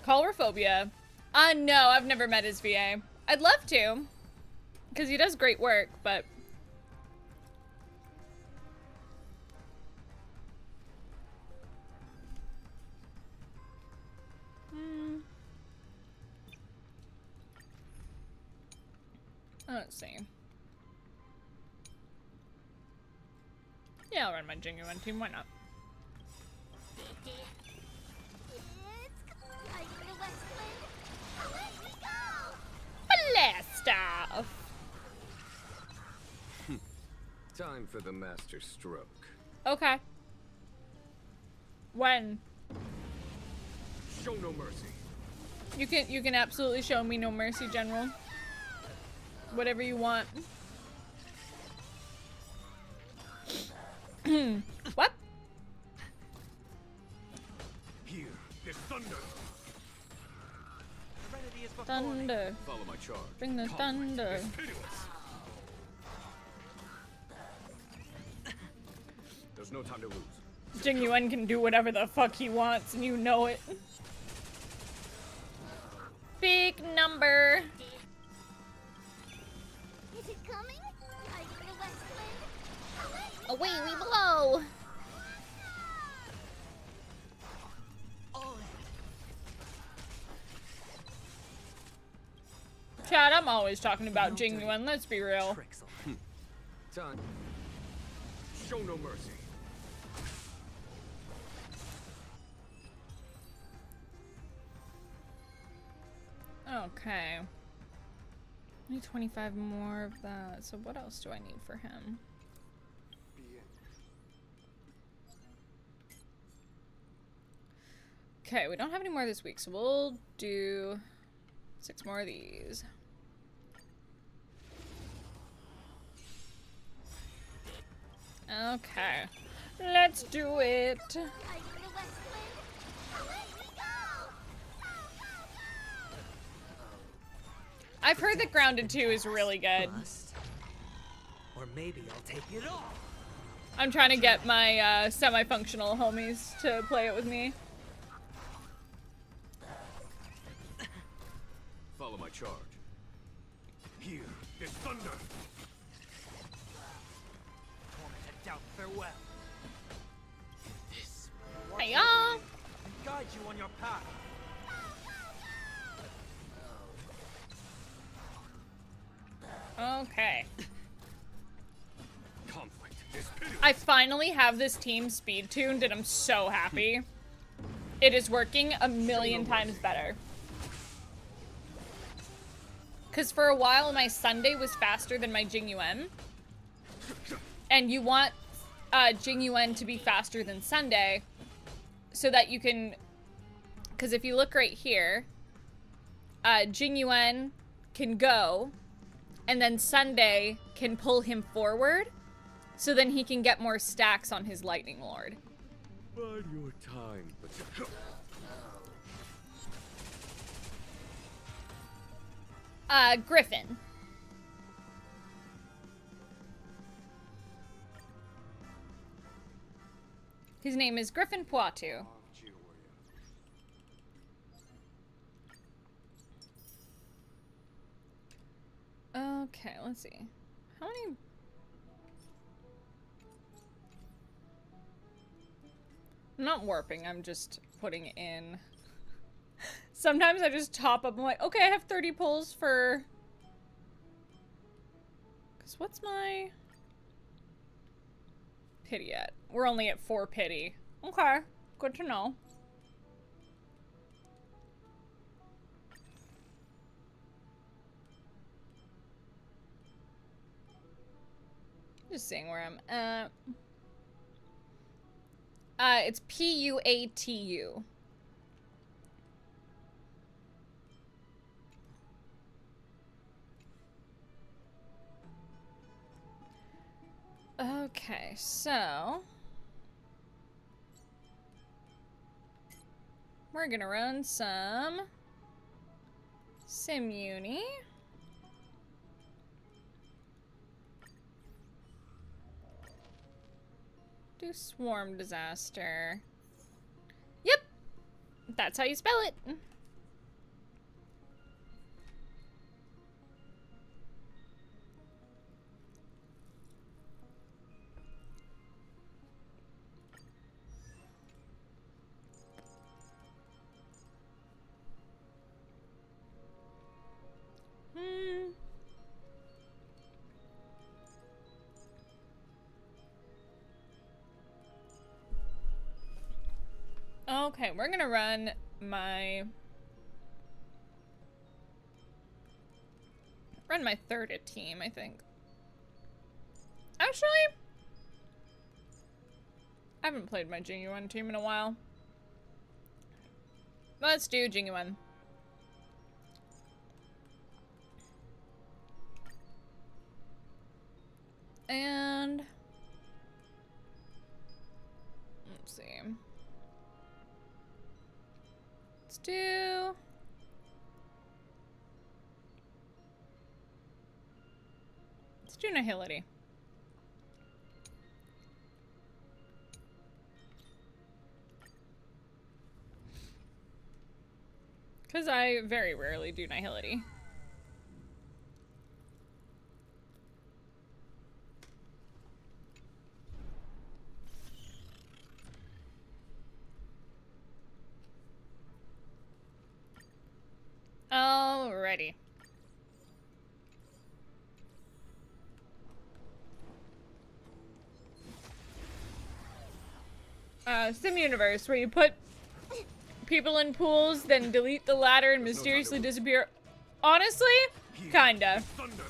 Colorophobia. No, I've never met his VA. I'd love to, because he does great work, but... Let's see. Yeah, I'll run my genuine team, why not? Blast off! Time for the master stroke. Okay. When? Show no mercy. You can absolutely show me no mercy, General. Whatever you want. What? Here, there's thunder. Serenity is before me. Thunder. Follow my charge. Bring the thunder. It's pitiless. There's no time to lose. Genuine can do whatever the fuck he wants, and you know it. Big number. Is it coming? Are you the west wind? Away we blow! Chad, I'm always talking about genuine, let's be real. Tricks. Time. Show no mercy. Okay. I need 25 more of that, so what else do I need for him? Okay, we don't have any more this week, so we'll do 6 more of these. Okay. Let's do it. I'm in the west wind. Let me go! I've heard that Grounded 2 is really good. Must. Or maybe I'll take it all. I'm trying to get my semi-functional homies to play it with me. Follow my charge. Here is thunder. Tormented doubt, farewell. This Hey y'all! and guide you on your path. Okay. Conflict is pitiless. I finally have this team speed tuned and I'm so happy. It is working a million times better. Because for a while my Sunday was faster than my Jingyuan. And you want Jingyuan to be faster than Sunday so that you can... Because if you look right here, Jingyuan can go and then Sunday can pull him forward so then he can get more stacks on his Lightning Lord. Bide your time, but Griffin. His name is Griffin Poitou. Okay, let's see. How many... I'm not warping, I'm just putting in... Sometimes I just top up, I'm like, okay, I have 30 pulls for... Because what's my... pity at? We're only at 4 pity. Okay, good to know. Just seeing where I'm at. It's Puatu. Okay, so we're gonna run some Simuni. Do Swarm Disaster. Yep, that's how you spell it. Okay, we're gonna run my third team, I think. Actually, I haven't played my Jingyuan team in a while. Let's do Jingyuan. And let's see. Let's do Nihility. Because I very rarely do Nihility. Alrighty. Sim Universe, where you put people in pools, then delete the ladder and mysteriously disappear. Honestly, kinda. thunder.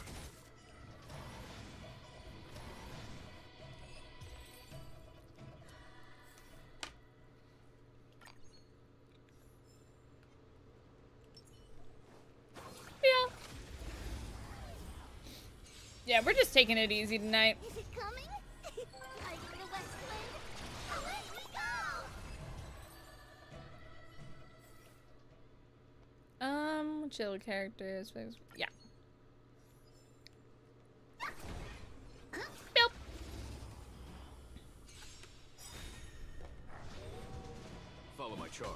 Yeah. Yeah, we're just taking it easy tonight. Is it coming? I'm Chill characters. Yeah. Nope. Follow my charge.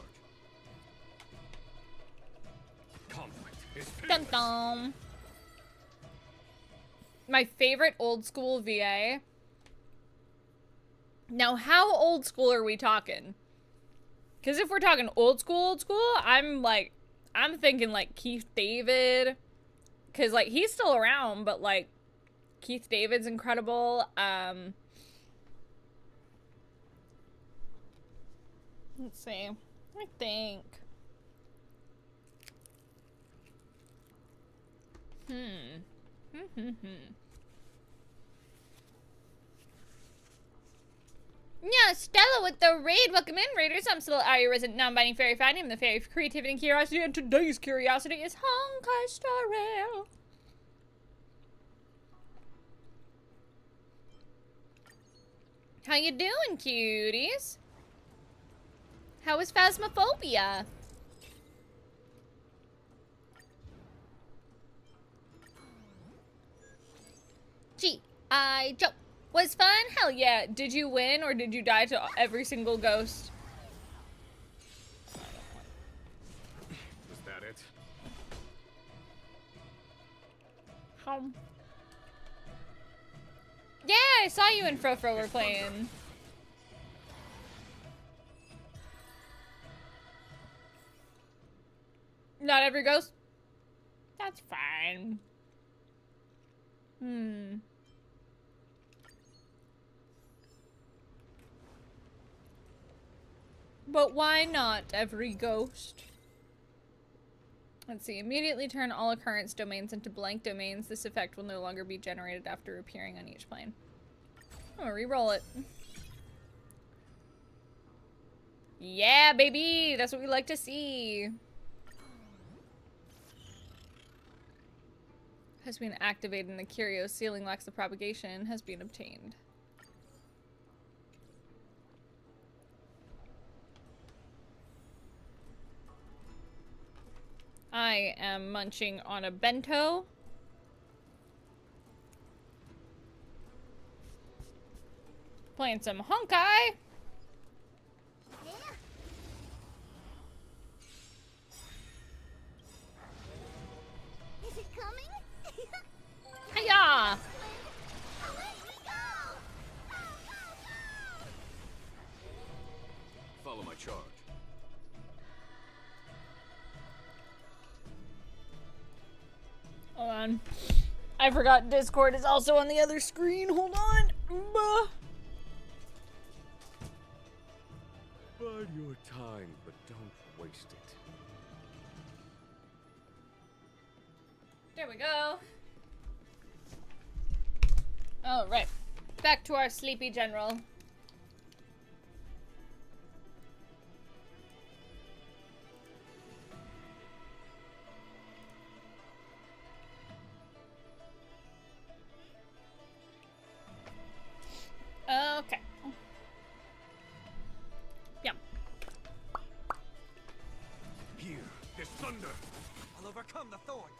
Conflict is Dun dun. My favorite old school VA. Now, how old school are we talking? Because if we're talking old school, I'm thinking like Keith David. Because like he's still around, but like Keith David's incredible. Let's see. I think. Yeah, Stella with the raid. Welcome in, Raiders. I'm still your resident non-binding fairy fan. I'm the fairy of creativity and curiosity, and today's curiosity is Honkai Star Rail. How you doing, cuties? How is Phasmophobia? G.I. Joe. Was fun? Hell yeah. Did you win or did you die to every single ghost? Was that it? Yeah, I saw you and Frofro were playing. Not every ghost? That's fine. But why not every ghost? Let's see. Immediately turn all occurrence domains into blank domains. This effect will no longer be generated after appearing on each plane. I'm gonna re-roll it. Yeah, baby! That's what we like to see. Has been activated and the Curio ceiling lacks the propagation has been obtained. I am munching on a bento. Playing some Honkai. Is it coming? Hiya! Follow my charge. Hold on. I forgot Discord is also on the other screen. Hold on. Bide your time, but don't waste it. There we go. All right. Back to our sleepy general. Okay. Yeah. Here, this thunder. I'll overcome the thorns.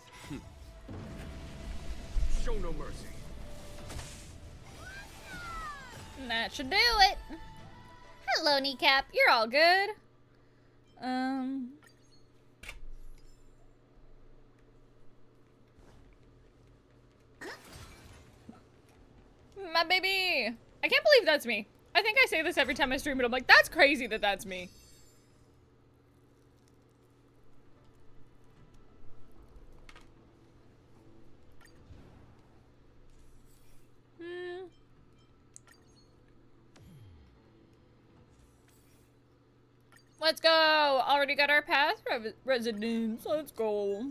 Show no mercy. That should do it. Hello, Kneecap. You're all good. My baby. I can't believe that's me. I think I say this every time I stream, but I'm like, that's crazy that that's me. Let's go. Already got our path residence. Let's go.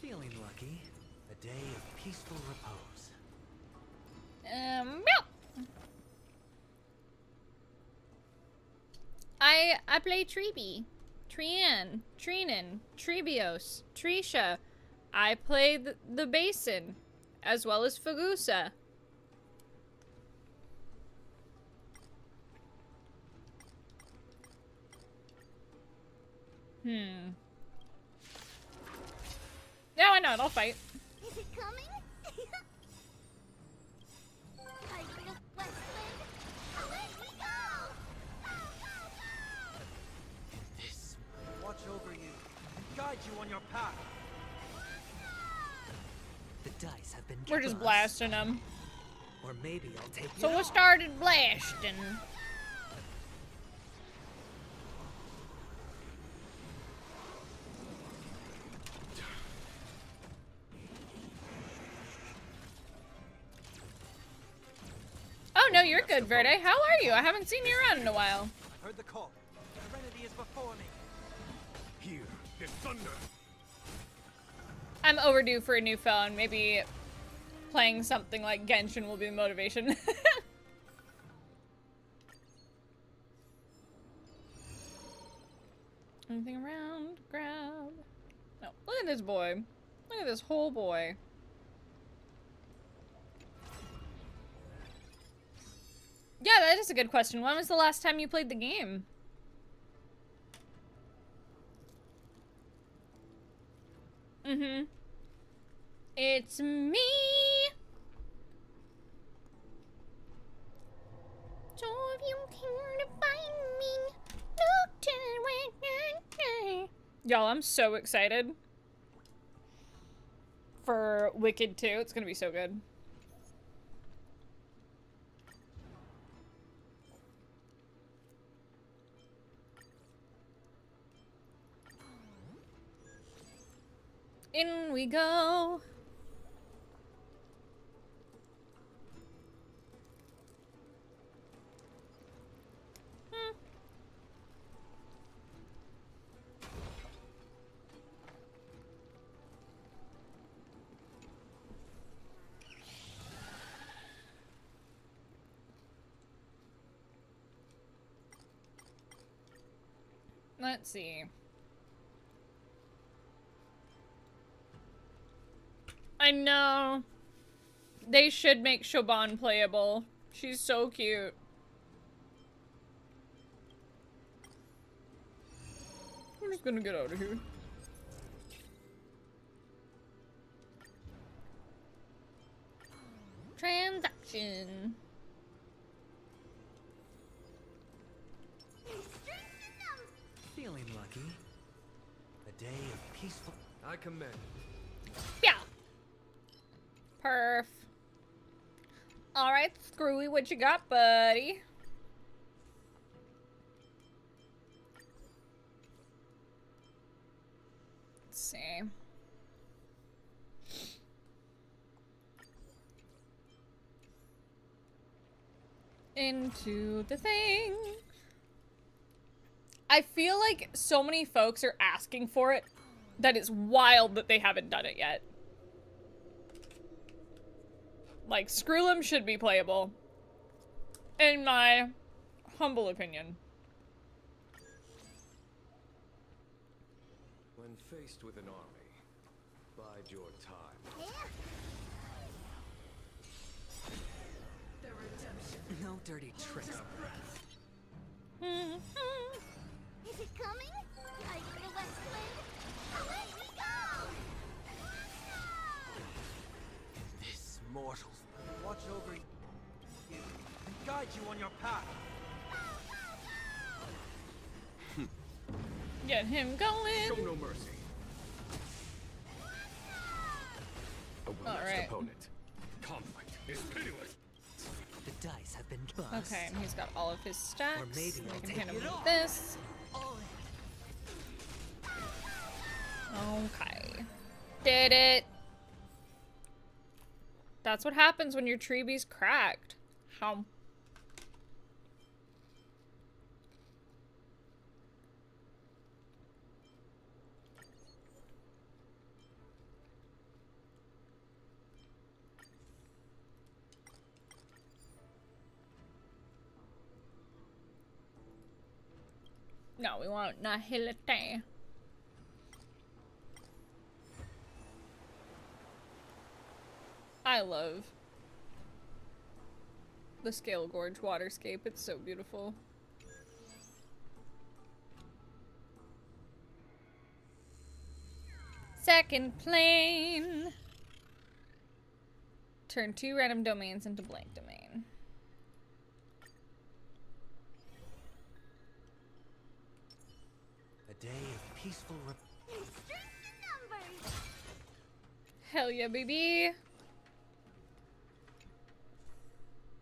Feeling lucky. A day of peaceful repose. Meow. I play Treeby, Trian, Trinan, Trebios, Trisha. I play the Basin, as well as Fagusa. Yeah, I know it. I'll fight. Is it coming? I look Westland. Away we go! Go, go, go! This will watch over you and guide you on your path. The dice have been We're just tossed. blasting them. Or maybe I'll take So it we off. started blasting. Oh no, you're good, Verde. How are you? I haven't seen you around in a while. I heard the call. Serenity is before me. Here is thunder. I'm overdue for a new phone. Maybe playing something like Genshin will be the motivation. Anything around? Grab. No. Look at this boy. Look at this whole boy. Yeah, that is a good question. When was the last time you played the game? Mm-hmm. It's me. So if you care to find me, look to the way. Y'all, I'm so excited for Wicked 2. It's gonna be so good. In we go. Let's see. I know. They should make Shoban playable. She's so cute. I'm just gonna get out of here. Transaction. Feeling lucky. A day of peaceful. I commend. Yeah. Perf. Alright, Screwy, what you got, buddy? Let's see. Into the thing. I feel like so many folks are asking for it that it's wild that they haven't done it yet. Like, Screwlim should be playable. In my humble opinion. When faced with an army, bide your time. No dirty tricks. Is it coming? I go to Westland. Away we go! This mortals will watch over you and guide you on your path. Get him Show going. no mercy. A well-matched Alright. opponent. Conflict is pitiless. The dice have been buzzed. Okay, and he's got all of his stacks. Or maybe We I'll can take hit him it with off. this. Oh, Okay. Did it. That's what happens when your treebee's cracked. How? No, we want Nahilite. I love the Scale Gorge waterscape. It's so beautiful. Second plane. Turn 2 random domains into blank domain. A day of peaceful Hell yeah, baby.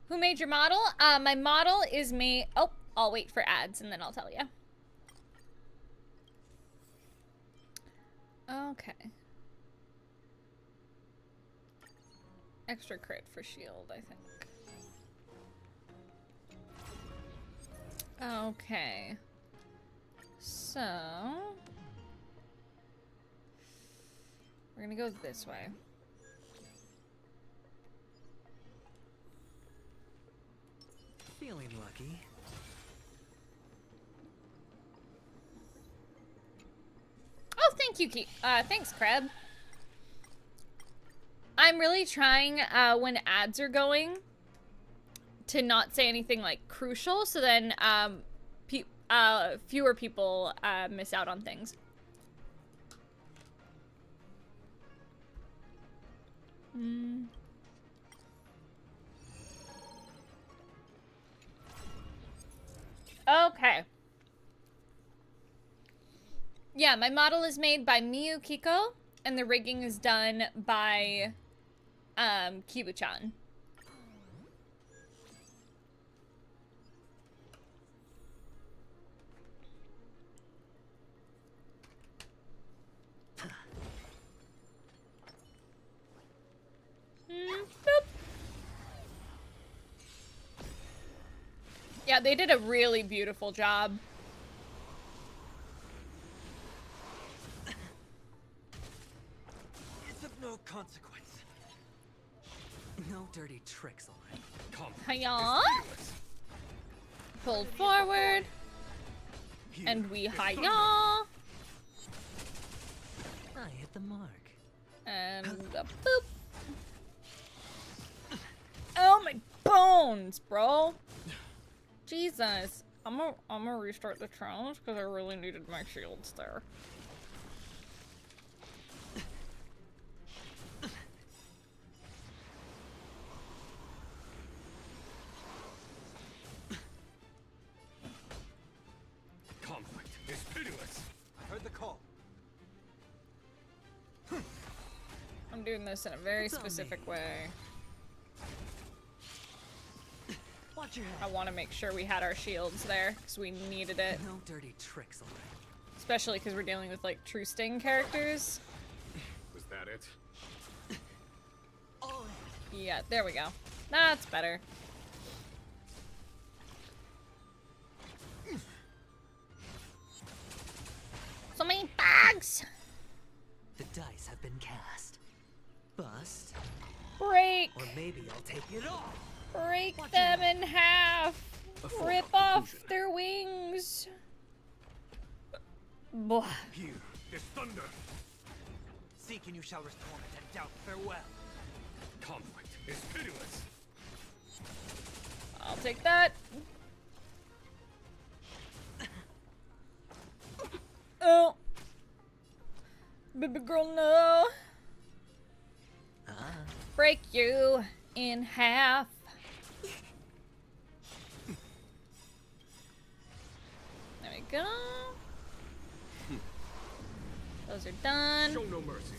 Who made your model? My model is made... Oh, I'll wait for ads and then I'll tell you. Okay. Extra crit for shield, I think. Okay. So... we're gonna go this way. feeling lucky. Oh, thank you, thanks, Kreb. I'm really trying, when ads are going, to not say anything, like, crucial, so then, fewer people, miss out on things. Okay. Yeah, my model is made by Miyu Kiko, and the rigging is done by, Kibu-chan. Boop. Yeah, they did a really beautiful job. It's of no consequence. No dirty tricks, alright. Come. Hiya. Pulled forward. And we hiya. I hit the mark. And a boop. Oh, my bones, bro. Jesus. I'm gonna restart the challenge because I really needed my shields there. Conflict is pitiless. I heard the call. I'm doing this in a very It's on me. specific way. Watch your I head. want to make sure we had our shields there because we needed it. No dirty tricks, alright. Especially because we're dealing with, like, true Sting characters. Was that it? Oh, Yeah, there we go. That's better. So many bugs! the dice have been cast. Bust, Break! or maybe I'll take it off. Break them in half! A foregone Rip off conclusion. their wings! Blah. Here is thunder. Seek and you shall restore it, and doubt farewell. Conflict is pitiless. I'll take that. Oh. Baby girl, no. Break you in half. There we go. Those are done. Show no mercy.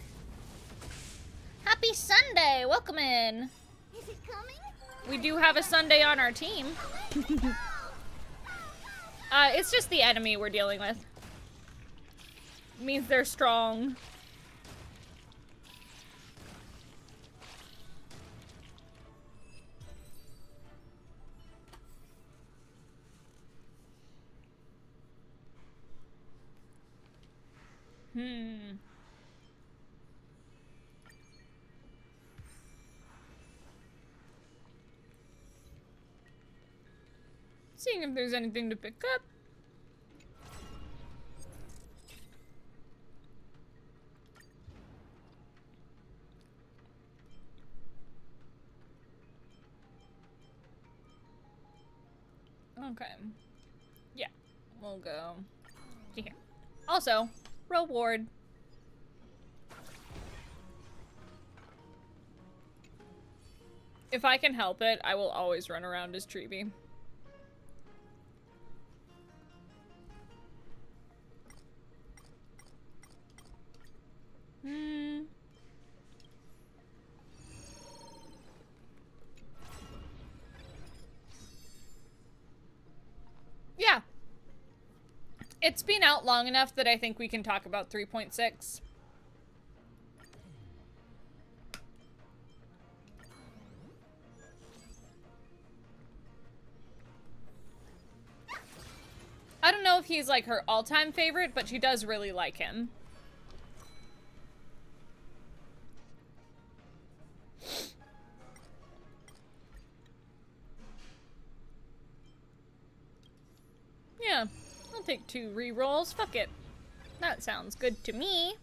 Happy Sunday! Welcome in. Is it coming? We do have a Sunday on our team. It's just the enemy we're dealing with. Means they're strong. Seeing if there's anything to pick up. Okay. Yeah, we'll go to here. Also, reward. If I can help it, I will always run around as Treeby. Yeah. It's been out long enough that I think we can talk about 3.6. I don't know if he's like her all-time favorite, but she does really like him. Yeah, I'll take 2 rerolls. Fuck it. That sounds good to me.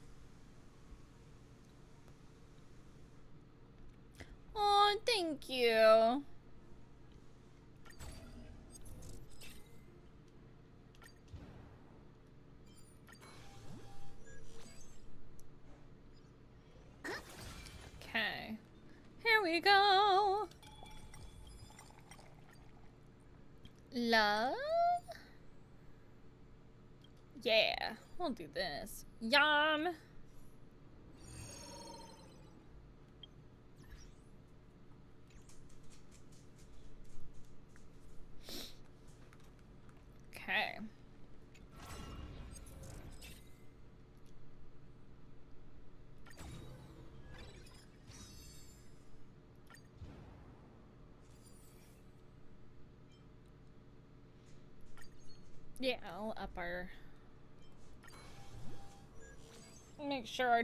Oh, thank you. Okay. Here we go. Love? Yeah, we'll do this. Yum. Okay. Yeah, I'll up our... Make sure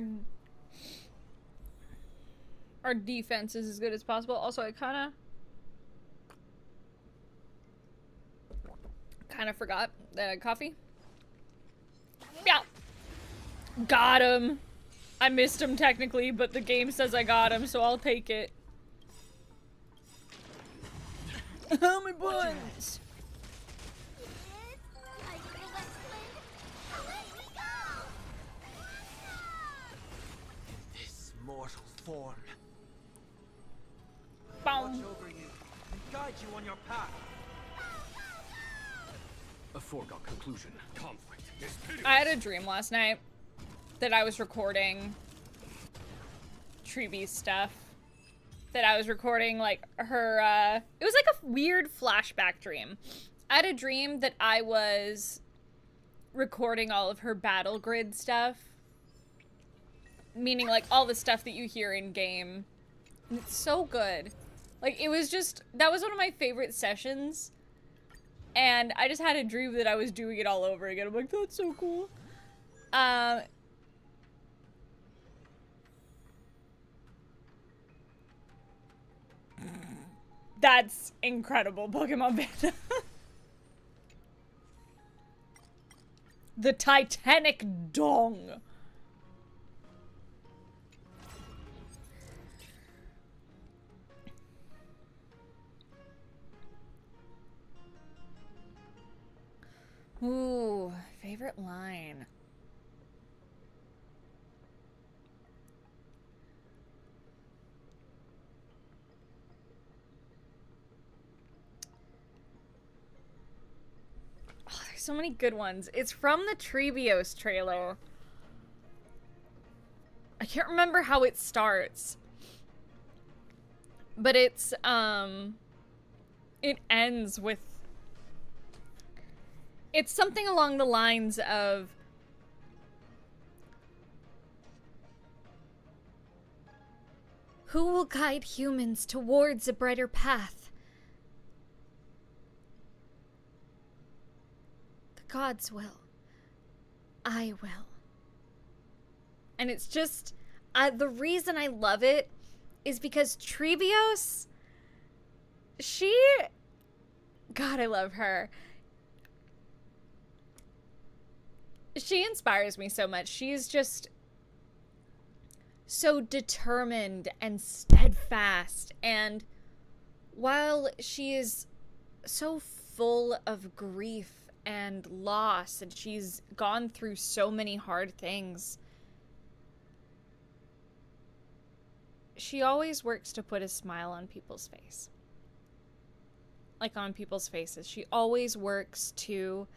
our defense is as good as possible. Also, I kind of forgot that I had coffee. Yeah. Got him. I missed him technically, but the game says I got him, so I'll take it. Oh, my buns! This mortal form. Boom. Watch over you and guide you on your path. A foregone conclusion. Conflict is pity. I had a dream last night that I was recording Treeby's stuff. That I was recording, like, her, it was like a weird flashback dream. I had a dream that I was recording all of her battle grid stuff. Meaning, like, all the stuff that you hear in game. And it's so good. Like, it was just, that was one of my favorite sessions. And I just had a dream that I was doing it all over again. I'm like, that's so cool. That's incredible, Pokemon Panda. The Titanic Dong. Ooh, favorite line. Oh, there's so many good ones. It's from the Treebios trailer. I can't remember how it starts. But it's, it ends with... It's something along the lines of... Who will guide humans towards a brighter path? The gods will. I will. And it's just... the reason I love it is because Treebios... She... God, I love her. She inspires me so much. She's just so determined and steadfast. And while she is so full of grief and loss, and she's gone through so many hard things, she always works to put a smile on people's face. Like on people's faces. She always works to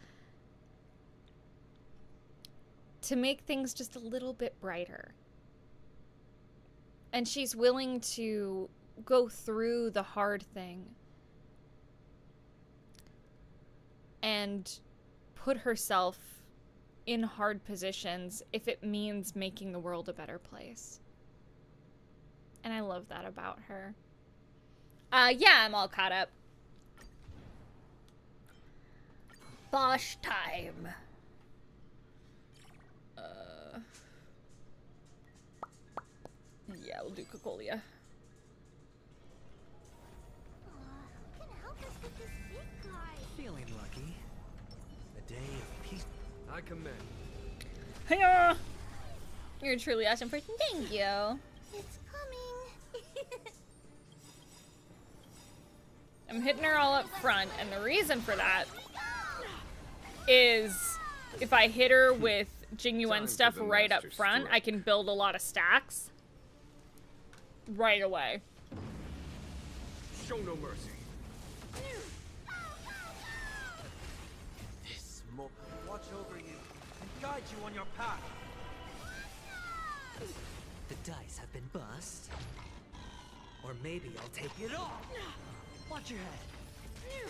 make things just a little bit brighter. And she's willing to go through the hard thing and put herself in hard positions if it means making the world a better place. And I love that about her. Yeah, I'm all caught up. Boss time. Yeah, we'll do Cocolia. Who can help us with this big guy? Feeling lucky. A day of peace. I commend. Hiya! You're a truly awesome person. Thank you. It's coming. I'm hitting her all up front, and the reason for that is if I hit her with genuine stuff right up front, I can build a lot of stacks right away. Show no mercy. This more watch over you and guide you on your path. The dice have been bust. Or maybe I'll take it all. Watch your head.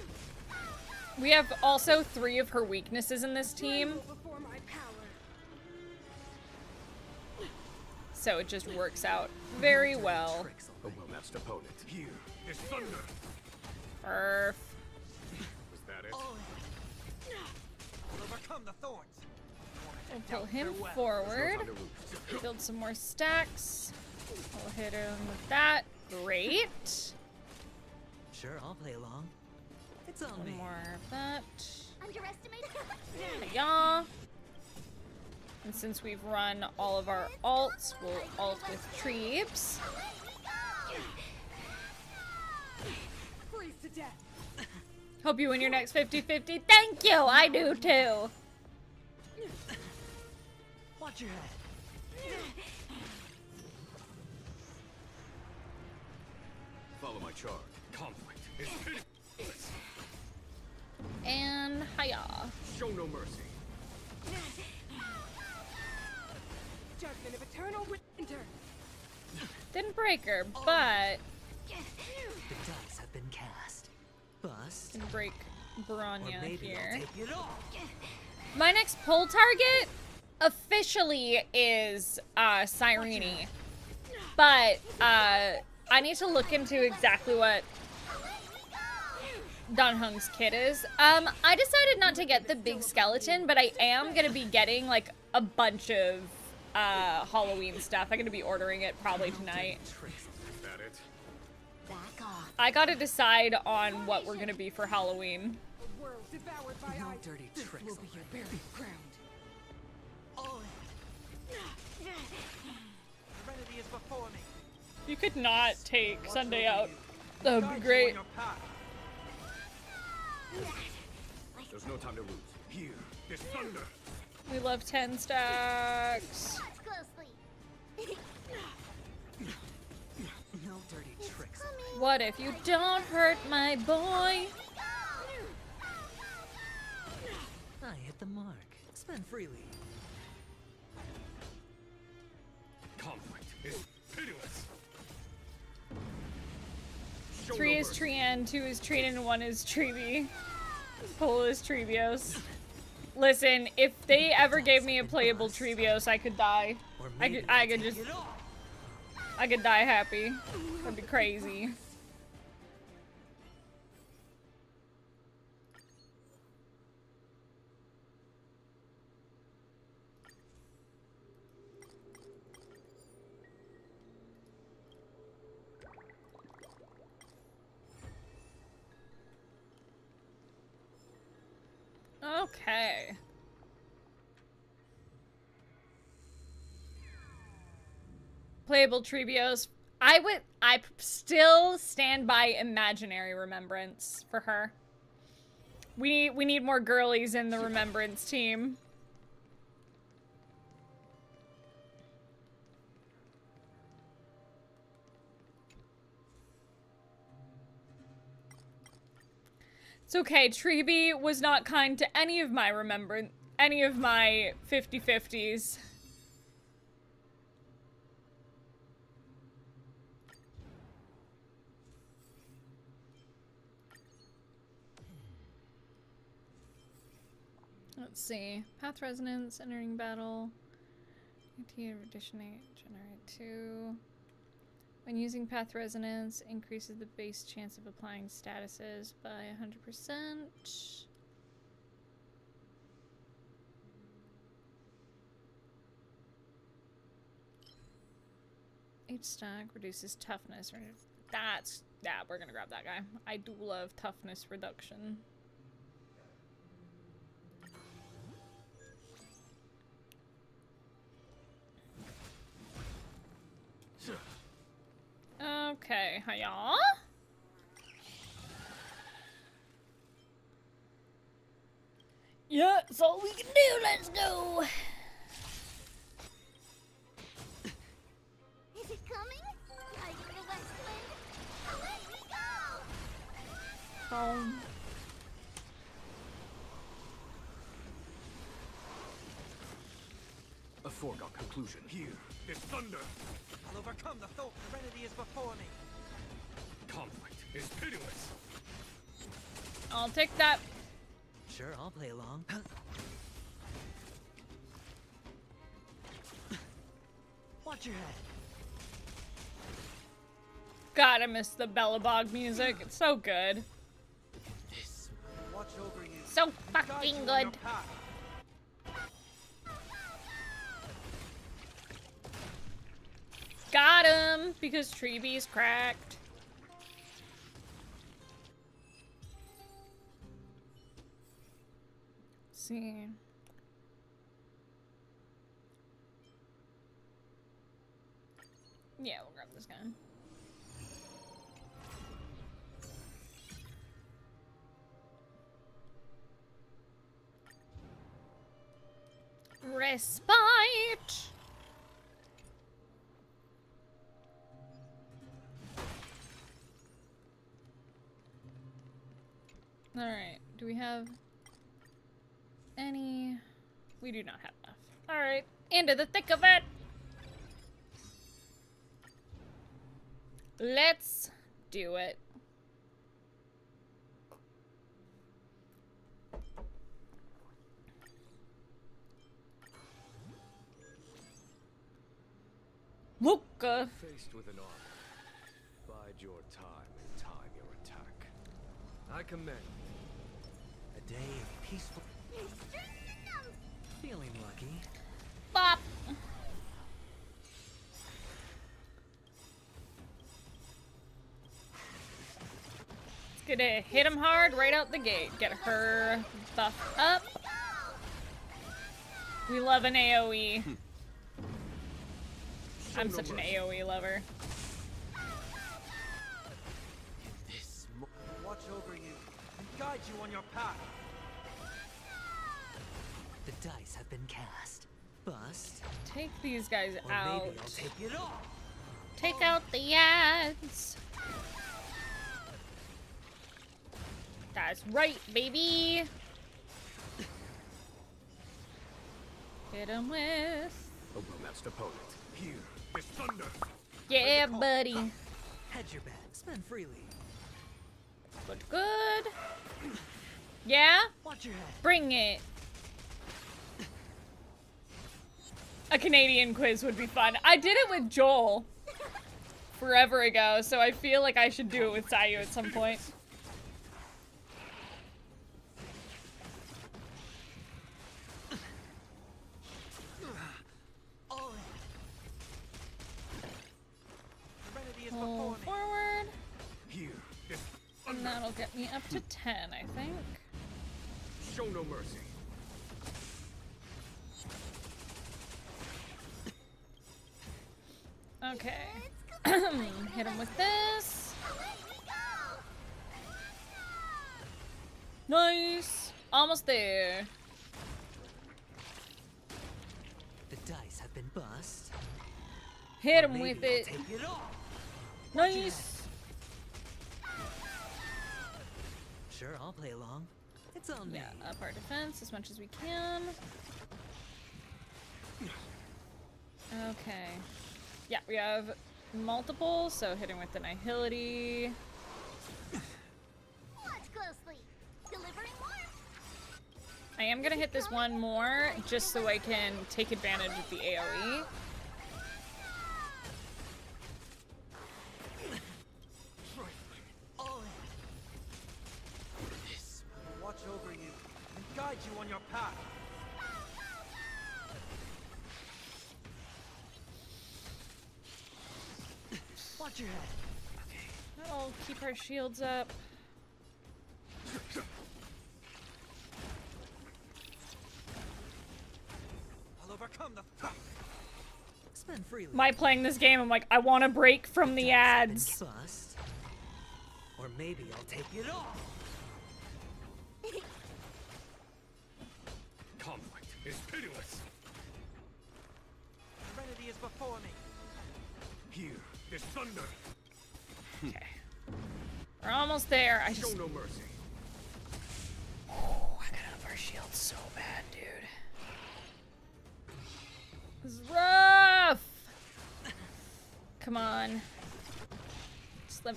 We have also 3 of her weaknesses in this team, Before my power. so it just works out very well. Tricks A away. well-matched opponent. Here is thunder. Perf. Was that it? Will overcome the thorns. We'll pull him No forward. time to lose. Build some more stacks. We'll hit him with that. Great. Sure, I'll play along. It's on One me. more of that. Underestimated. Yeah. And since we've run all of our alts, we'll alt with Treebs. Freeze to death. Hope you win your next 50-50. Thank you! I do too. Watch your head. Follow my charge. Conflict is pitiless. And hiya. Show no mercy. Judgment of eternal winter. Didn't break her, but The dice have been cast. Bust. can break Or Bronya maybe here. I'll take it all. My next pull target officially is Cyrene. But I need to look into exactly what Dan Heng's kit is. I decided not to get the big skeleton, but I am gonna be getting like a bunch of Halloween stuff. I'm gonna be ordering it probably tonight. Tricks. Is that it? Back off. I gotta decide on what we're gonna be for Halloween. A world devoured by No ice. dirty This tricks. will be your burial ground. Serenity is before me. You could not take Watch Sunday over out. you and That would guide be you great. on your path. There's no time to lose. Here is thunder. We love 10 stacks. Watch closely. No dirty tricks. What if you don't hurt my boy? I hit the mark. Spend freely. Conflict is pitiless. Show 3 no is mercy. Trian, 2 is Trina, and 1 is Treeby. Pull is Treebios. Listen, if they ever gave me a playable Treebios, I could die. Or I maybe could I'll take just, it all. I could die happy. That'd be crazy. Okay. Playable Treebios. I still stand by imaginary remembrance for her. We need more girlies in the remembrance team. It's okay. Treeby was not kind to any of my 50-50s. Let's see. Path resonance, entering battle. Addition 8, generate 2. When using path resonance, increases the base chance of applying statuses by 100%. Each stack reduces toughness. Yeah, we're gonna grab that guy. I do love toughness reduction. Okay, hiya. Yeah, that's all we can do. Let's go. Is it coming? Riding the west wind. Away we go! A foregone conclusion. Here, is thunder. I'll overcome the thought serenity is before me. Conflict is pitiless. I'll take that. Sure, I'll play along. Watch your head. God, I miss the Bellabog music. It's so good. Watch over you. So Guide fucking you on good. your path. Got him! Because Treeby's cracked. Let's see. Yeah, we'll grab this guy. Respite! Alright, do we have any? We do not have enough. Alright, into the thick of it! Let's do it. Luca! Faced with an armor, bide your time and time your attack. I commend. A day of peaceful. Feeling lucky. Bop! It's gonna hit him hard right out the gate. Get her buff up. We love an AoE. I'm such an AoE lover. Watch over you and guide you on your path. The dice have been cast. Bust. Take these guys Or out. maybe I'll take it all. Take out the ads. That's right, baby. Hit him with. A well-matched opponent. Here is thunder. Yeah, buddy. Hedge your bet. Spend freely. Good, good. Yeah? Watch your head. Bring it. A Canadian quiz would be fun. I did it with Joel forever ago, so I feel like I should do it with Sayu at some point. All in. Serenity is Pull before me. forward, Here is and thunder. that'll get me up to 10, I think. Show no mercy. Okay. Hit him with this. Nice. Almost there. The dice have been bust. Hit Or him with maybe I'll it. Take it all. Nice. Sure, I'll play along. It's on me. Yeah, up our defense as much as we can. Okay. Yeah, we have multiple, so hitting with the Nihility. Watch closely. Delivering more. I am gonna hit this one more, just so I can take advantage of the AoE. All in. This will watch over you and guide you on your path. Watch your head. That'll keep our shields up. I'll overcome the spend freely. My playing this game, I'm like, I want to break from the ads. Bust. Or maybe I'll take it off. Conflict is pitiless. Serenity is before me. Here is thunder. Okay. We're almost there. I Show just... no mercy. Oh, I gotta up our shields so bad, dude. This is rough! Come on. Just let...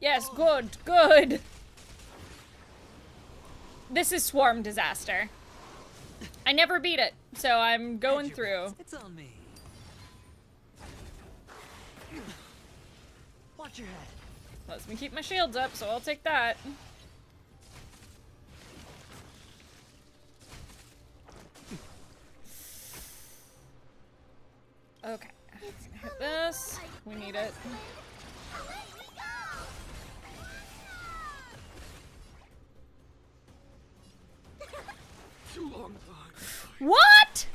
Yes, good, good! This is Swarm Disaster. I never beat it, so I'm going through. It's on me. Watch your head. Lets me keep my shields up, so I'll take that. Okay. Hit this. We need it. Too long. What?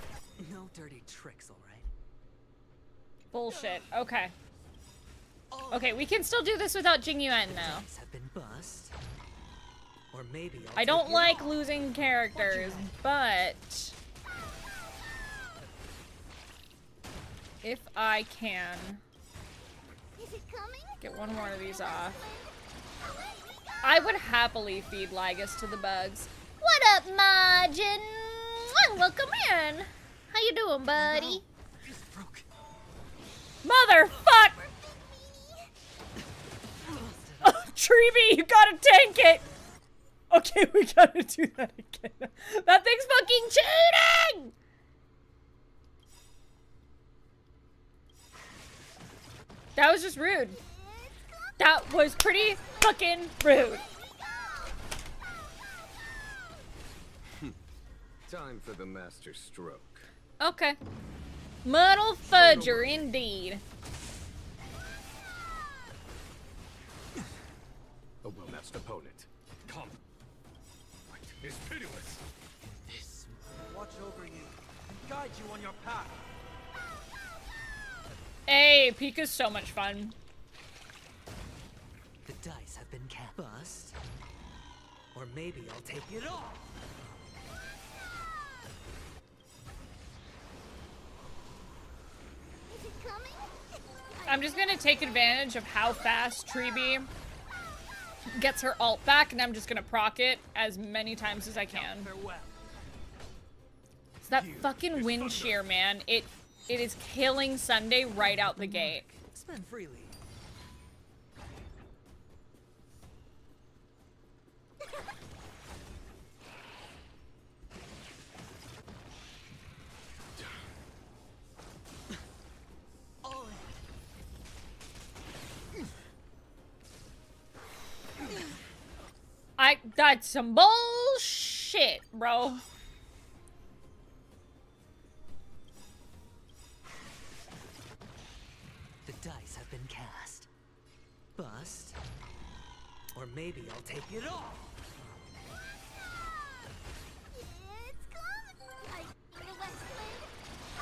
No dirty tricks, all right? Bullshit. Okay. Okay, we can still do this without Jing Yuan though. Dice have been bust. Or maybe I'll I don't take it like off. losing characters, but if I can Is it coming? get one more of these off, I would happily feed Lygus to the bugs. What up, Majin? Welcome in. How you doing, buddy? It's broken. Motherfuck! Oh, Treeby, you gotta tank it! Okay, we gotta do that again. That thing's fucking cheating! That was just rude. That was pretty fucking rude. Time for the master stroke. Okay. Muddle fudger indeed. A well-matched opponent. Come. Fight is pitiless. This will watch over you and guide you on your path. Hey, Pika's so much fun. The dice have been cast. Bust. Or maybe I'll take it off. Is it coming? I'm just gonna take advantage of how fast Treeby gets her ult back, and I'm just gonna proc it as many times as I can. Farewell. It's that fucking wind shear, man. It is killing Sunday right out the gate. Spend freely. All in. That's some bullshit, bro. The dice have been cast. Bust. Or maybe I'll take it off. It's coming. I see the West Wind.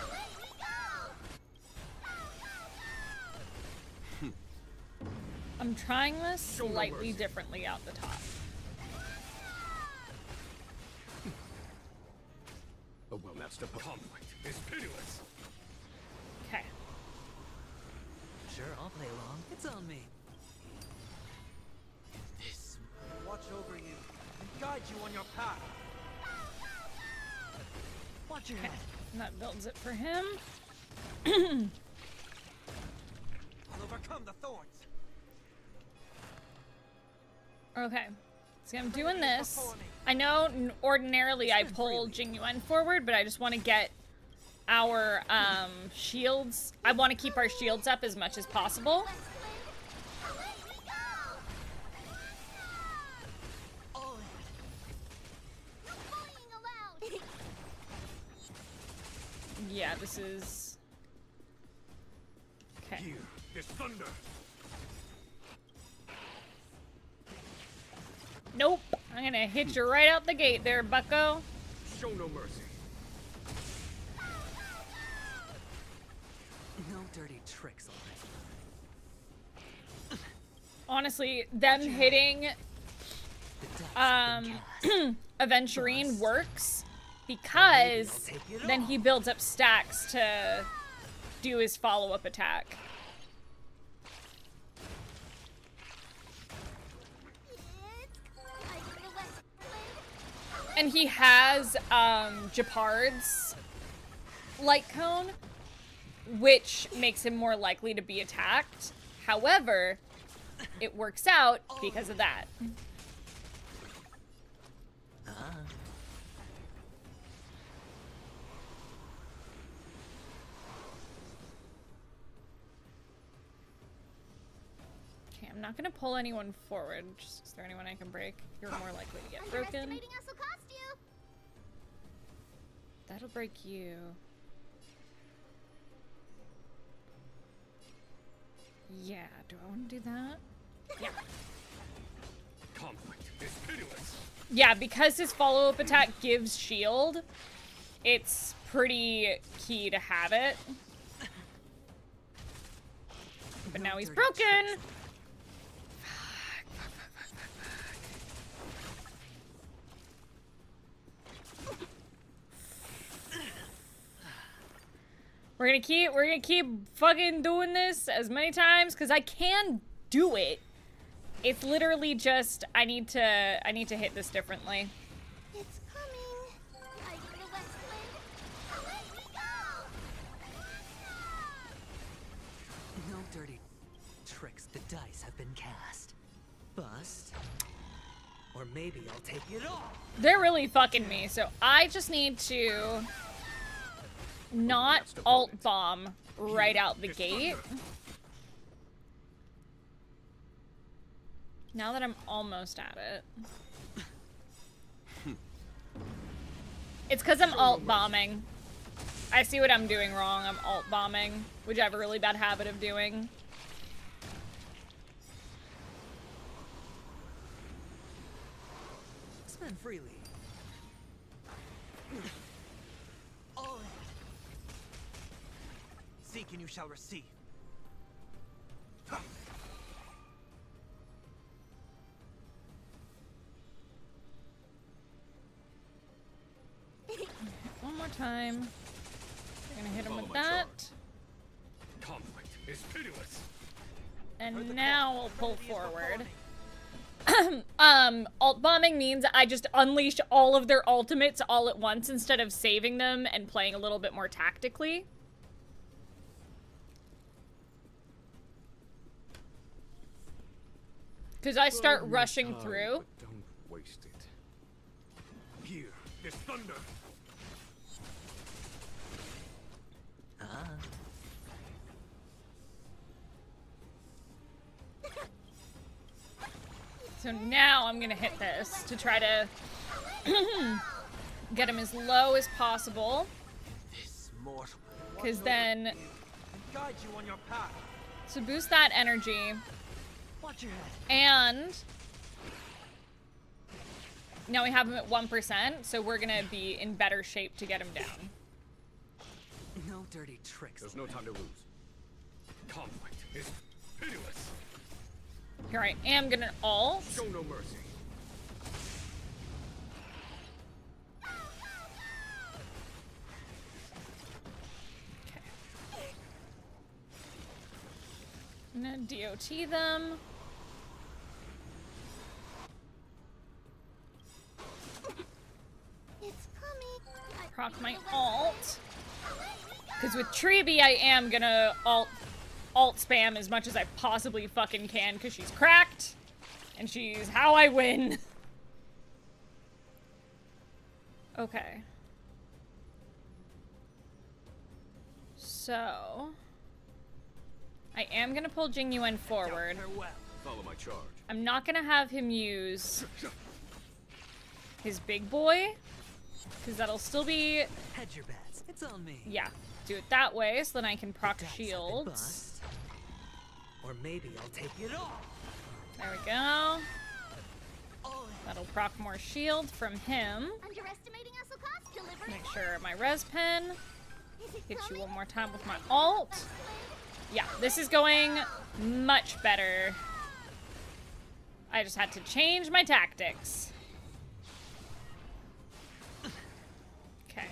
Away we go. I'm trying this Show no slightly mercy. differently out the top. A well-matched opponent. Conflict is pitiless. Okay. Sure, I'll play along. It's on me. This Guide you on your path. Watch your head. And that builds it for him. I'll overcome the thorns. Okay. See, I'm doing this. I know ordinarily I pull Jingyuan forward, but I just want to get our shields. I want to keep our shields up as much as possible. Yeah, this is... Okay. Here is thunder. Nope. I'm gonna hit you right out the gate there, bucko. Show no mercy. No dirty tricks, alright. Honestly, them hitting The dice have been cast. Aventurine works because then he builds up stacks to do his follow-up attack. And he has Japard's light cone, which makes him more likely to be attacked. However, it works out because of that. Okay, I'm not gonna pull anyone forward. Just, is there anyone I can break? You're more likely to get broken. Underestimating us will cost you. That'll break you. Yeah, do I want to do that? Yeah. Conflict is pitiless. Yeah, because his follow-up attack gives shield, it's pretty key to have it. But now he's broken! We're gonna keep fucking doing this as many times because I can do it. It's literally just I need to hit this differently. It's coming. Riding the west wind. Away we go. No dirty tricks. The dice have been cast. Bust. Or maybe I'll take it all. They're really fucking me, so I just need to not alt bomb right out the gate. Now that I'm almost at it. It's because I'm alt bombing. I see what I'm doing wrong. I'm alt bombing, which I have a really bad habit of doing. Spend freely. All in. Seek and you shall receive. One more time. We're gonna hit him Follow with my that. Conflict is pitiless. And now we'll pull forward. Alt bombing means I just unleash all of their ultimates all at once instead of saving them and playing a little bit more tactically. Because I start rushing through. But don't waste it. Here is thunder. So now I'm gonna hit this to try to get him as low as possible. This mortal. Because then, Guide you on your path. to boost that energy, Watch your head. and now we have him at 1%, so we're gonna be in better shape to get him down. No dirty tricks. There's no time to lose. Conflict is pitiless. Here I am gonna ult. Show no mercy. I'm gonna DOT them. with my alt. Because with Treeby, I am gonna alt spam as much as I possibly fucking can, because she's cracked. And she's how I win. Okay. So... I am gonna pull Jingyuan forward. Follow my charge. I'm not gonna have him use his big boy, because that'll still be... Hedge your bets. It's on me. Yeah, do it that way, so then I can proc Dice have been shields. bust. Or maybe I'll take it all. There we go. That'll proc more shield from him. Underestimating us will cost delivery. Make sure my res pen Is it hits you coming? one more time with my alt. Yeah, this is going much better. I just had to change my tactics. Okay.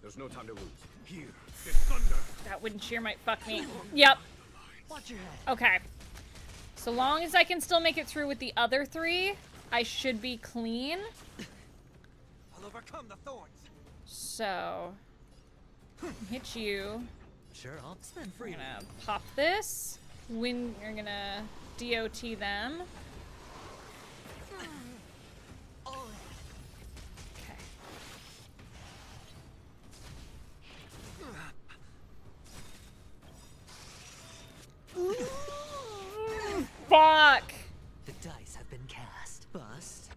There's no time to lose. Here, get thunder. That wind shear might fuck me. Yep. Watch your head. Okay. So long as I can still make it through with the other three, I should be clean. I'll overcome the thorns. So, hit you. Sure, I'll spend We're free. gonna pop this. You're gonna DOT them. Okay. Fuck! The dice have been cast. Bust.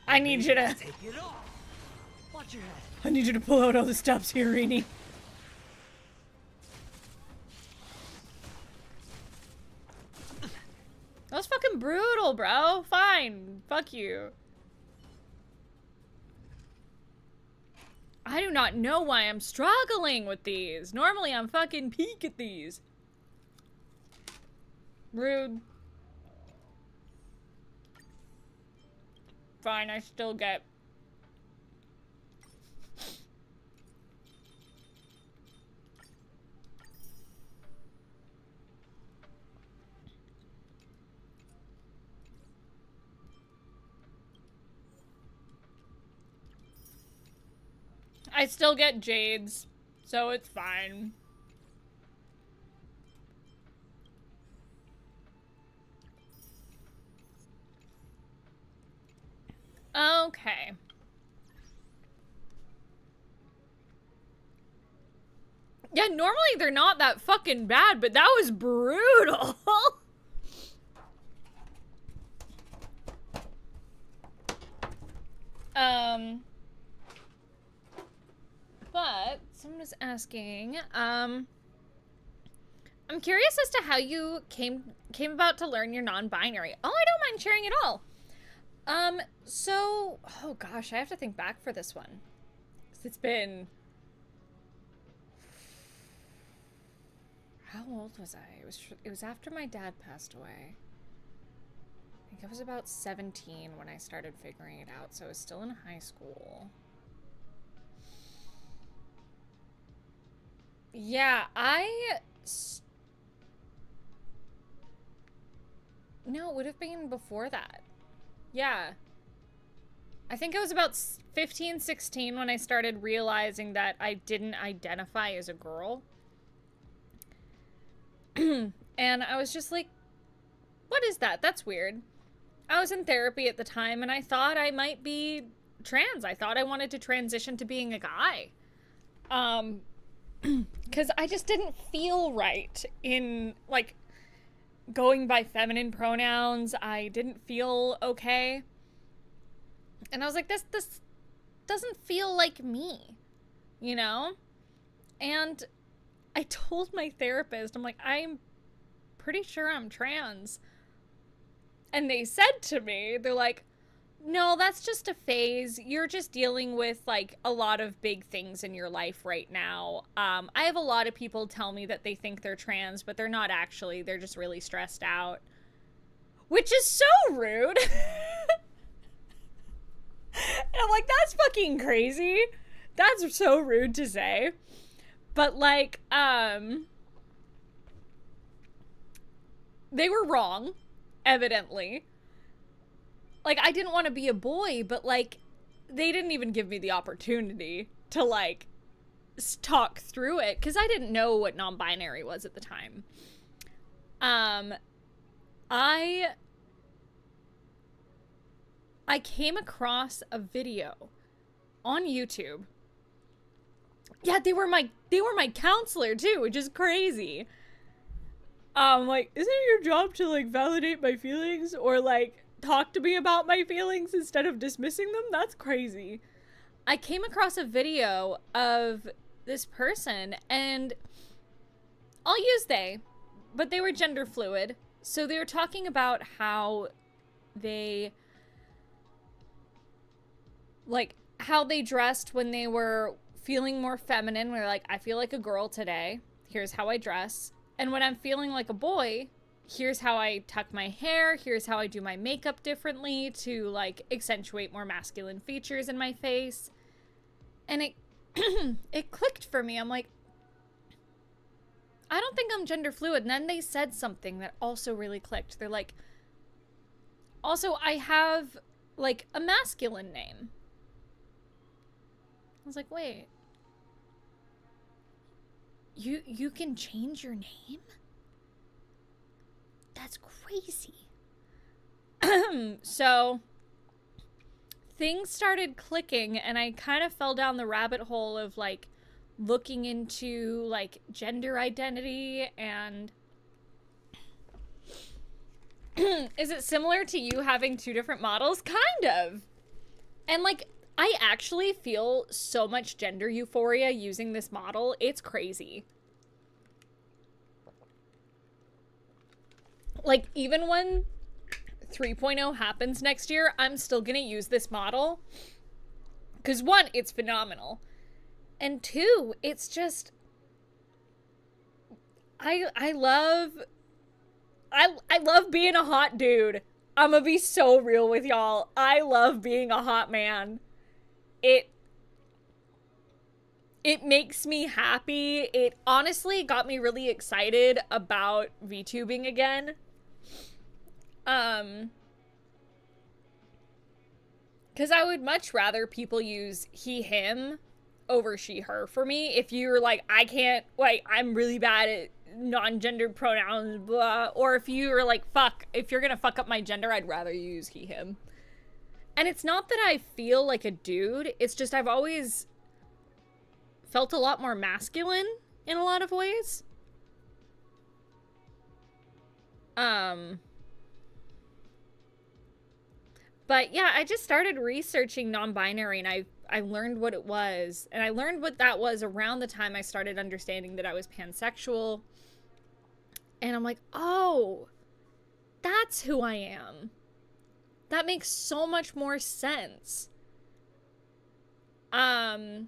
I need you to. Take it all. Watch your head. I need you to pull out all the stops here, Rini. That was fucking brutal, bro. Fine. Fuck you. I do not know why I'm struggling with these. Normally I'm fucking peak at these. Rude. Fine, I still get... I still get Jades, so it's fine. Okay. Yeah, normally they're not that fucking bad, but that was brutal. But someone was asking, I'm curious as to how you came about to learn your non-binary. Oh, I don't mind sharing at all. So, oh gosh, I have to think back for this one. 'Cause it's been... How old was I? It was after my dad passed away. I think I was about 17 when I started figuring it out, so I was still in high school. Yeah, No, it would have been before that. Yeah. I think I was about 15, 16 when I started realizing that I didn't identify as a girl. And I was just like, what is that? That's weird. I was in therapy at the time and I thought I might be trans. I thought I wanted to transition to being a guy. Because I just didn't feel right in, like, going by feminine pronouns. I didn't feel okay. And I was like, this doesn't feel like me, you know? And I told my therapist, I'm like, I'm pretty sure I'm trans. And they said to me, they're like, no, that's just a phase. You're just dealing with, like, a lot of big things in your life right now. I have a lot of people tell me that they think they're trans, but they're not actually. They're just really stressed out. Which is so rude. And I'm like, that's fucking crazy. That's so rude to say. But, like, they were wrong, evidently. like, I didn't want to be a boy, but, like, they didn't even give me the opportunity to, like, talk through it, because I didn't know what non-binary was at the time. I came across a video on YouTube. Yeah, they were my counselor too, which is crazy. Like, isn't it your job to, like, validate my feelings or, like, talk to me about my feelings instead of dismissing them? That's crazy. I came across a video of this person, and I'll use they, but they were gender fluid. So they were talking about how they, like, how they dressed when they were feeling more feminine. They're like, I feel like a girl today. Here's how I dress. And when I'm feeling like a boy, here's how I tuck my hair. Here's how I do my makeup differently to, like, accentuate more masculine features in my face. And it it clicked for me. I'm like, I don't think I'm gender fluid. And then they said something that also really clicked. They're like, also, I have, like, a masculine name. I was like, wait. You can change your name? That's crazy. So things started clicking, and I kind of fell down the rabbit hole of, like, looking into, like, gender identity. And is it similar to you having two different models? Kind of. And, like, I actually feel so much gender euphoria using this model. It's crazy. Like, even when 3.0 happens next year, I'm still gonna use this model. Because, one, it's phenomenal. And two, it's just, I love being a hot dude. I'm gonna be so real with y'all. I love being a hot man. It makes me happy. It honestly got me really excited about VTubing again. Because I would much rather people use he, him over she, her for me. If you're like, I can't, like, I'm really bad at non-gendered pronouns, blah. Or if you're like, fuck, if you're gonna fuck up my gender, I'd rather you use he, him. And it's not that I feel like a dude. It's just I've always felt a lot more masculine in a lot of ways. But yeah, I just started researching non-binary, and I learned what it was. And I learned what that was around the time I started understanding that I was pansexual. And I'm like, oh, that's who I am. That makes so much more sense. But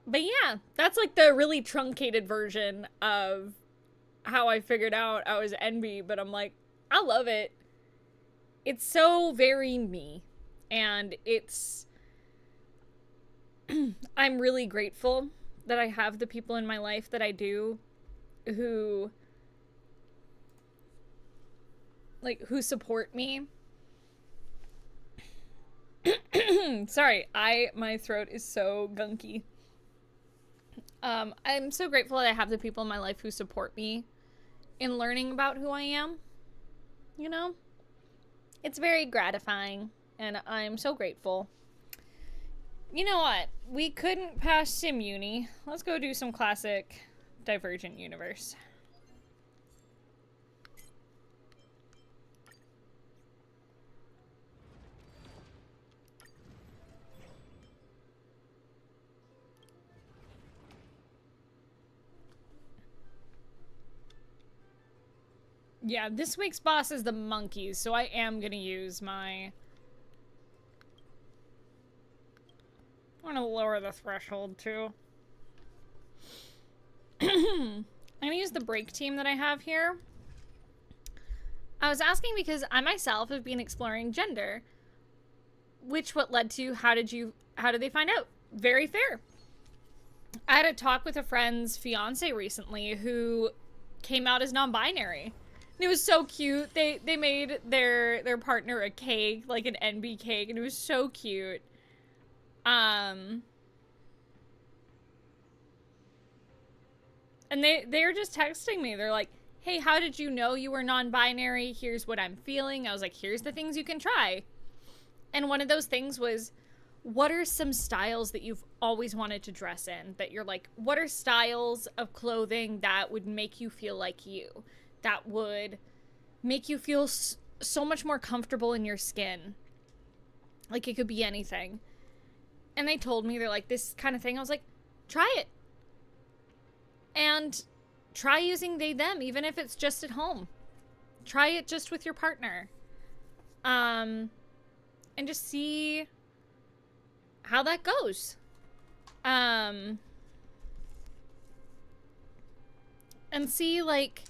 yeah, that's like the really truncated version of how I figured out I was NB, but I'm like, I love it. It's so very me. And it's, I'm really grateful that I have the people in my life that I do who, like, who support me. Sorry, my throat is so gunky. I'm so grateful that I have the people in my life who support me in learning about who I am. You know? It's very gratifying, and I'm so grateful. You know what? We couldn't pass Sim Uni. Let's go do some classic Divergent Universe. Yeah, this week's boss is the monkeys, so I am gonna use my... I'm gonna lower the threshold, too. I'm gonna use the break team that I have here. I was asking because I myself have been exploring gender. What led to, how did they find out? Very fair. I had a talk with a friend's fiance recently who came out as non-binary. And it was so cute. They made their partner a cake, like an NB cake, and it was so cute. And they were just texting me. They're like, hey, how did you know you were non-binary? Here's what I'm feeling. I was like, here's the things you can try. And one of those things was, what are some styles that you've always wanted to dress in? That you're like, what are styles of clothing that would make you feel like you? That would make you feel so much more comfortable in your skin. Like, it could be anything. And they told me, they're like, this kind of thing. I was like, try it. And try using they, them, even if it's just at home. Try it just with your partner. And just see how that goes. And see, like,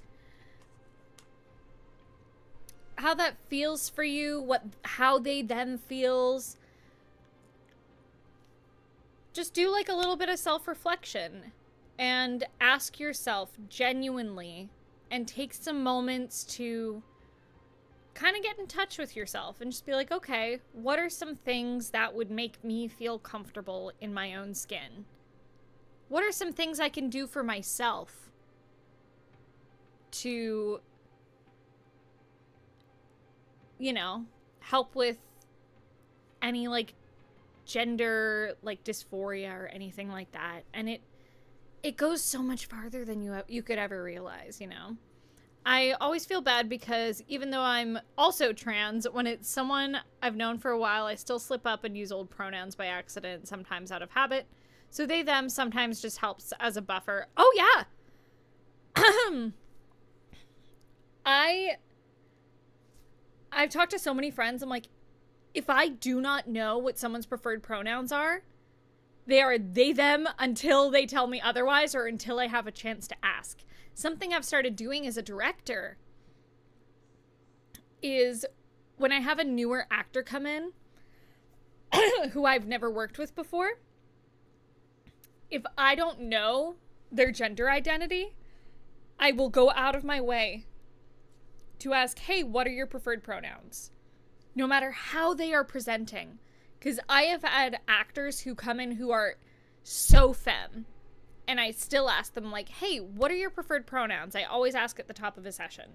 how that feels for you, how they, them feels. Just do, like, a little bit of self-reflection. And ask yourself genuinely, and take some moments to kind of get in touch with yourself and just be like, okay, what are some things that would make me feel comfortable in my own skin? What are some things I can do for myself to, you know, help with any, like, gender, like, dysphoria or anything like that? And it goes so much farther than you could ever realize, you know? I always feel bad because even though I'm also trans, when it's someone I've known for a while, I still slip up and use old pronouns by accident, sometimes out of habit. So they, them sometimes just helps as a buffer. Oh, yeah! I've talked to so many friends, I'm like, if I do not know what someone's preferred pronouns are, they are they, them until they tell me otherwise or until I have a chance to ask. Something I've started doing as a director is when I have a newer actor come in who I've never worked with before, if I don't know their gender identity, I will go out of my way to ask, hey, what are your preferred pronouns? No matter how they are presenting. Because I have had actors who come in who are so femme, and I still ask them, like, hey, what are your preferred pronouns? I always ask at the top of a session.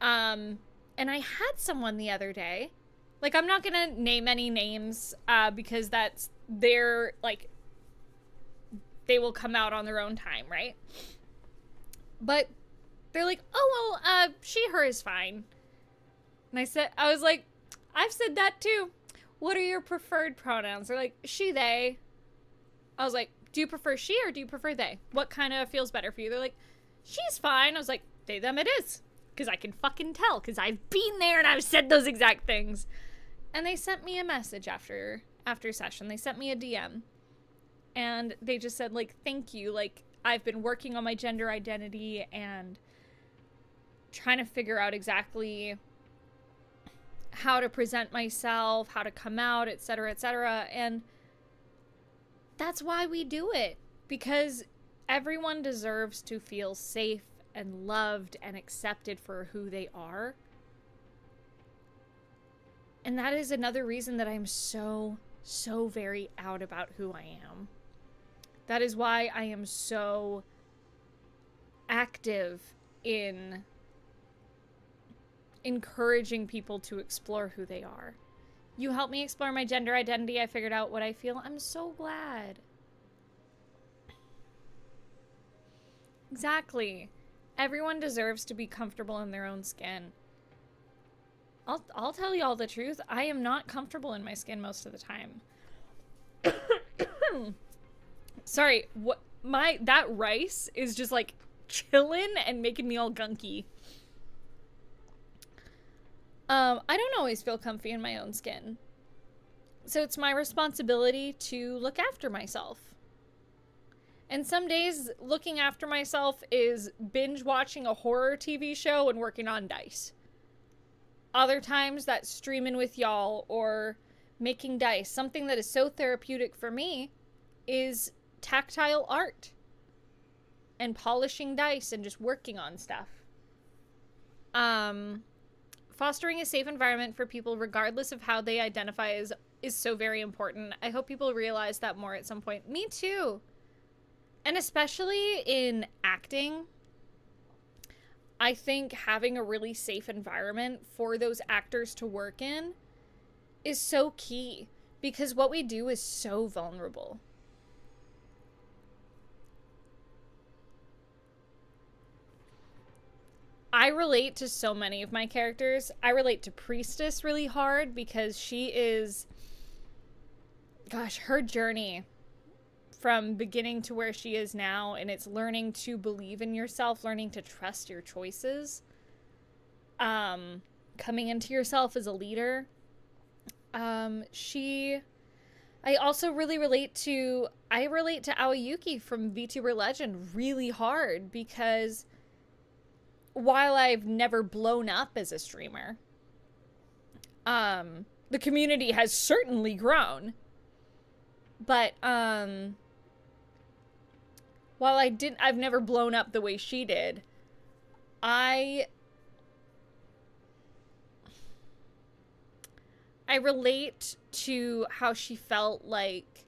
And I had someone the other day, like, I'm not gonna name any names, because that's their, like, they will come out on their own time, right? But they're like, oh, well, she, her is fine. And I was like, I've said that too. What are your preferred pronouns? They're like, she, they. I was like, do you prefer she or do you prefer they? What kind of feels better for you? They're like, she's fine. I was like, they, them it is. Because I can fucking tell. Because I've been there and I've said those exact things. And they sent me a message after session. They sent me a DM. And they just said, like, thank you. Like, I've been working on my gender identity and trying to figure out exactly how to present myself, how to come out, etc., etc. And that's why we do it. Because everyone deserves to feel safe and loved and accepted for who they are. And that is another reason that I'm so very out about who I am. That is why I am so active in encouraging people to explore who they are. You helped me explore my gender identity. I figured out what I feel. I'm so glad. Exactly. Everyone deserves to be comfortable in their own skin. I'll tell y'all the truth. I am not comfortable in my skin most of the time. Sorry, that rice is just like chilling and making me all gunky. I don't always feel comfy in my own skin. So it's my responsibility to look after myself. And some days looking after myself is binge watching a horror TV show and working on dice. Other times that's streaming with y'all or making dice. Something that is so therapeutic for me is tactile art and polishing dice and just working on stuff. Fostering a safe environment for people regardless of how they identify is so very important. I hope people realize that more at some point. Me too. And especially in acting, I think having a really safe environment for those actors to work in is so key, because what we do is so vulnerable. I relate to so many of my characters. I relate to Priestess really hard because she is, gosh, her journey from beginning to where she is now, and it's learning to believe in yourself, learning to trust your choices, coming into yourself as a leader. I also really relate to Aoyuki from VTuber Legend really hard, because while I've never blown up as a streamer, the community has certainly grown. But while I've never blown up the way she did, I relate to how she felt like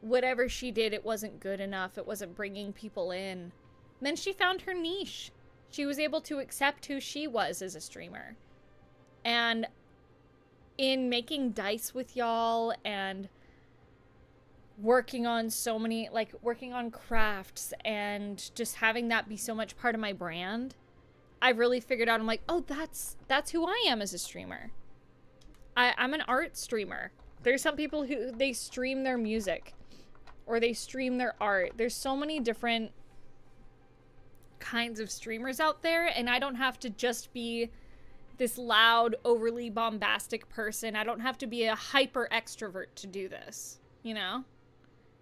whatever she did, it wasn't good enough. It wasn't bringing people in. And then she found her niche. She was able to accept who she was as a streamer. And in making dice with y'all and working on so many, like working on crafts and just having that be so much part of my brand, I really figured out, I'm like, oh, that's who I am as a streamer. I'm an art streamer. There's some people who, they stream their music or they stream their art. There's so many different kinds of streamers out there, and I don't have to just be this loud, overly bombastic person. I don't have to be a hyper extrovert to do this, you know?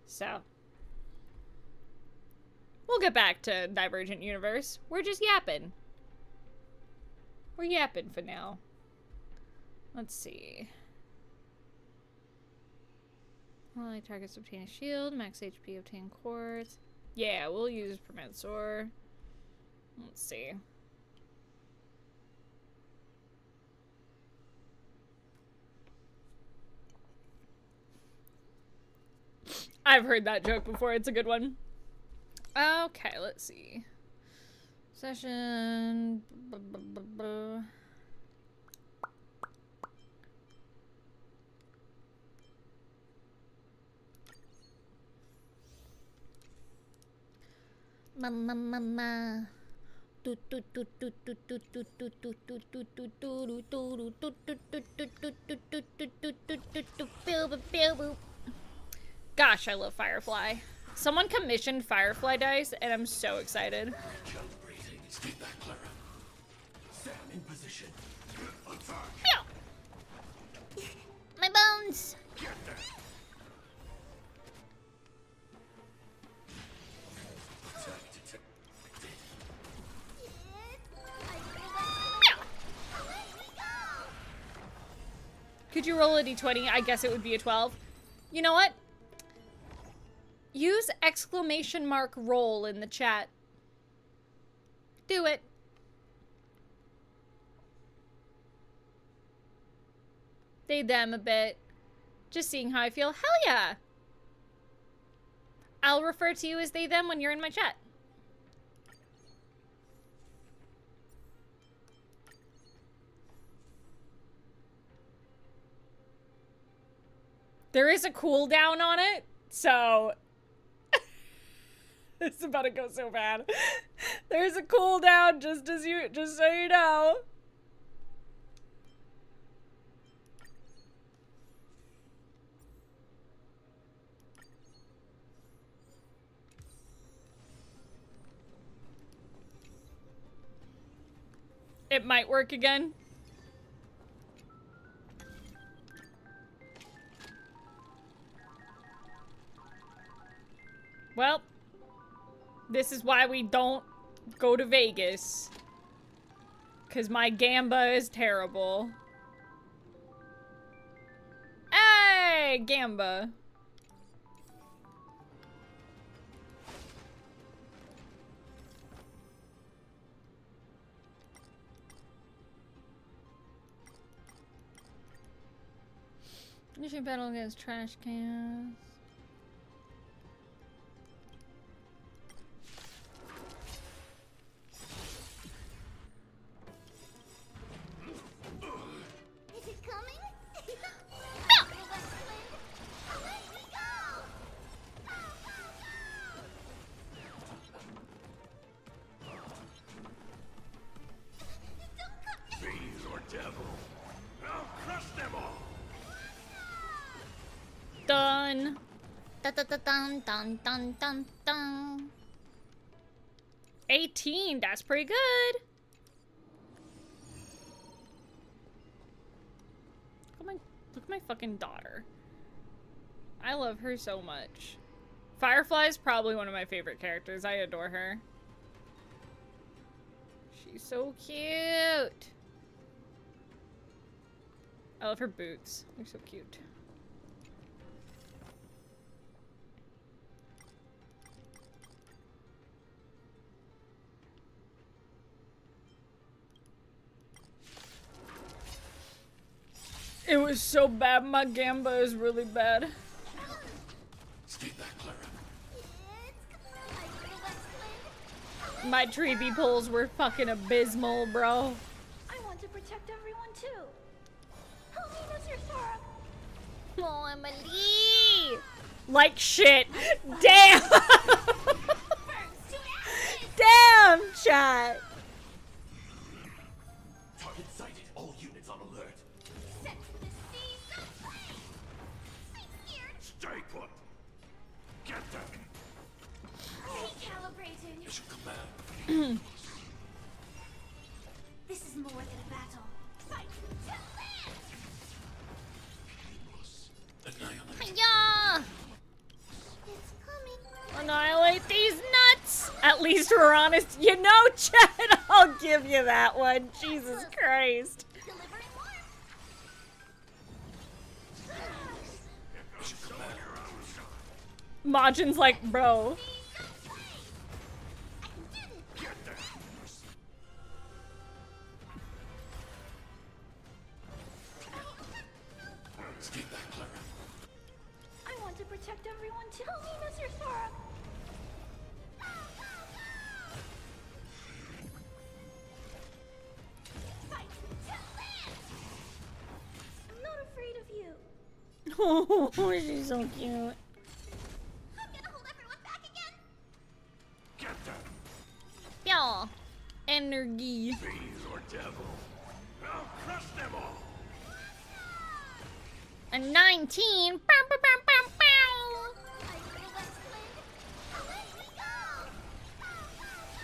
So we'll get back to Divergent Universe. We're just yapping. We're yapping for now. Let's see. Well, targets obtain a shield, max HP obtain quartz. Yeah, we'll use Promensor. Let's see. I've heard that joke before. It's a good one. Okay, let's see. Session. Mama. Gosh, I love Firefly. Someone commissioned Firefly dice, and I'm so excited. My bones. Could you roll a d20? I guess it would be a 12. You know what? Use !roll in the chat. Do it. They them a bit. Just seeing how I feel. Hell yeah! I'll refer to you as they them when you're in my chat. There is a cooldown on it, so it's about to go so bad. There's a cooldown, just so you know. It might work again. Well, this is why we don't go to Vegas. 'Cause my gamba is terrible. Hey, gamba. Initiate battle against trash cans. Is it coming? Fiend or devil, I'll crush them all. Done. Dun dun dun dun dun dun dun. 18. That's pretty good. Look at my fucking daughter. I love her so much. Firefly is probably one of my favorite characters. I adore her. She's so cute. I love her boots. They're so cute. It was so bad. My Gamba is really bad. Stay back, Clara. My tree pulls were fucking abysmal, bro. I want to protect everyone too. Help me, Mr. Sora. Oh, Emily. Like shit. Damn. Damn, chat. Target sighted. All units on alert. Set to the seas of flame. I'm scared. Stay put. Get them. Recalibrating. Mission command. This is more than a battle. Fight to land. Annihilate. Yeah. It's coming. Annihilate these nuts. At least we're honest. You know, chat. I'll give you that one. Jesus Christ. Delivering warmth. Mission command. Majin's like, bro. Get them. Stay back, Clara. I want to protect everyone too. Help me, Mr. Sora. Fight to land. I'm not afraid of you. Oh, she's so cute. I'm gonna hold everyone back again. Get them. Yeah. Energy. Fiend or devil, I'll crush them all. A 19. Bow, bow, bow, bow, bow.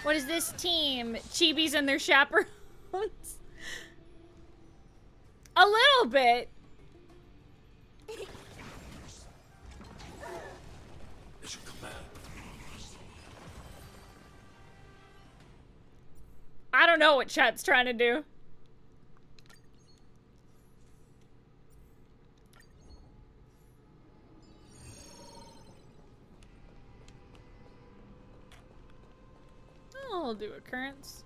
What is this team? Chibis and their chaperones? A little bit. Mission command. I don't know what chat's trying to do. I'll do occurrence.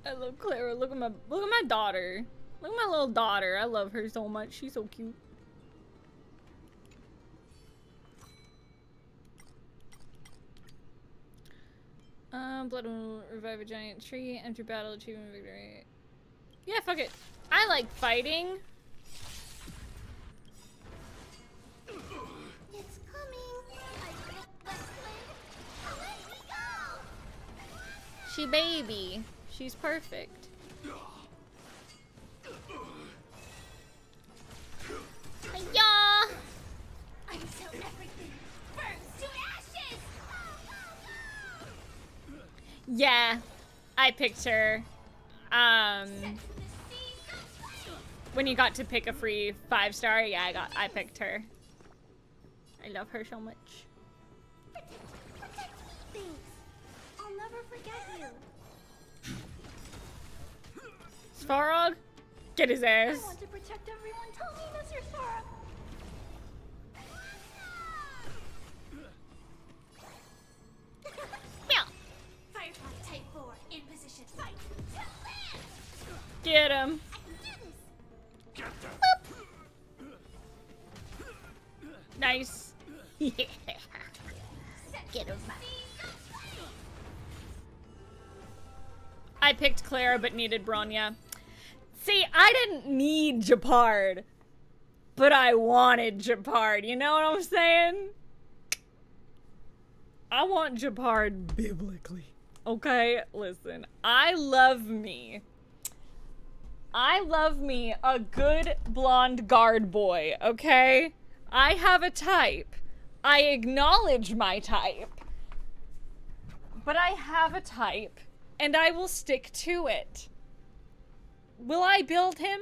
I love Clara. Look at my daughter. Look at my little daughter. I love her so much. She's so cute. Blood will revive a giant tree. Enter battle, achievement victory. Yeah, fuck it. I like fighting. It's coming. Away we go. She baby. She's perfect. Hiya! Until everything burns to ashes. Yeah, I picked her. When you got to pick a free 5-star, yeah, I picked her. I love her so much. Thanks. I'll never forget you. Svarog, get his I ass. want to protect everyone. Tell me, Mr. Sora. Yeah. Get him. Nice. Yeah. Get him. I picked Clara but needed Bronya. See, I didn't need Gepard, but I wanted Gepard. You know what I'm saying? I want Gepard biblically. Okay, listen. I love me a good blonde guard boy, okay? I have a type. I acknowledge my type. But I have a type, and I will stick to it. Will I build him?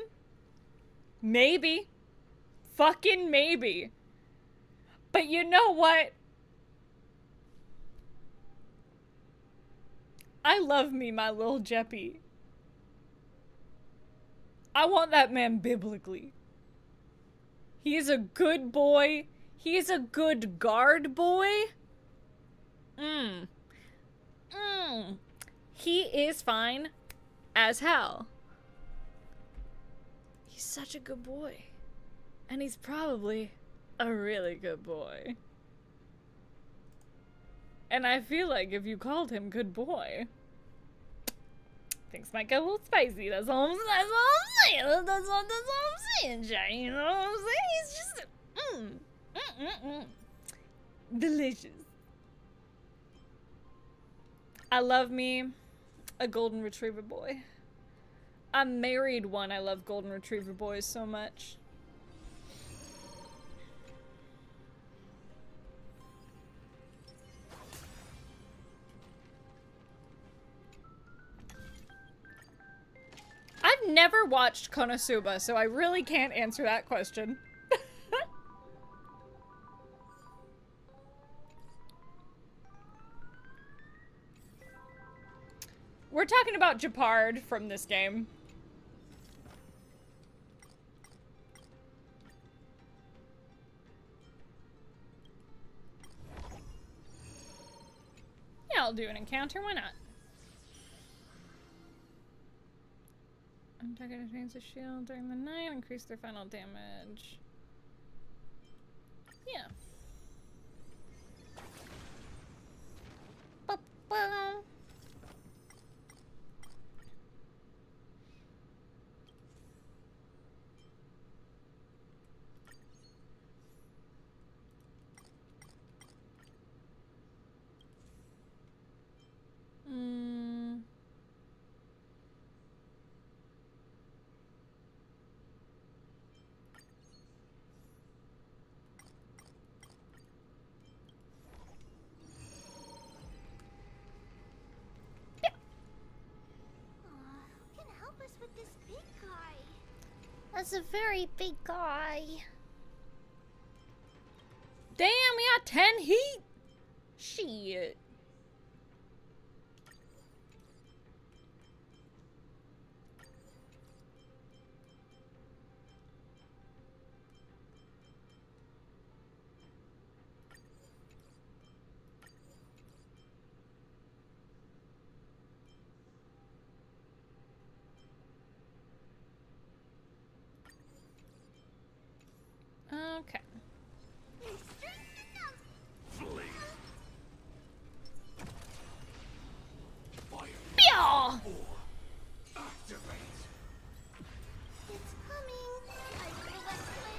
Maybe. Fucking maybe. But you know what? I love me my little Jeppy. I want that man biblically. He is a good boy. He is a good guard boy. He is fine as hell. He's such a good boy. And he's probably a really good boy. And I feel like if you called him good boy, things might get a little spicy. That's all I'm saying. That's all I'm saying, Jay. You know what I'm saying? He's just delicious. I love me a golden retriever boy. I married one. I love golden retriever boys so much. I've never watched Konosuba, so I really can't answer that question. We're talking about Gepard from this game. Yeah, I'll do an encounter, why not? Target retains a shield during the night, increase their final damage. Yeah. Ba-ba. That's a very big guy. Damn, we got 10 heat. Shit. Okay. Pyaw! It's coming. I feel like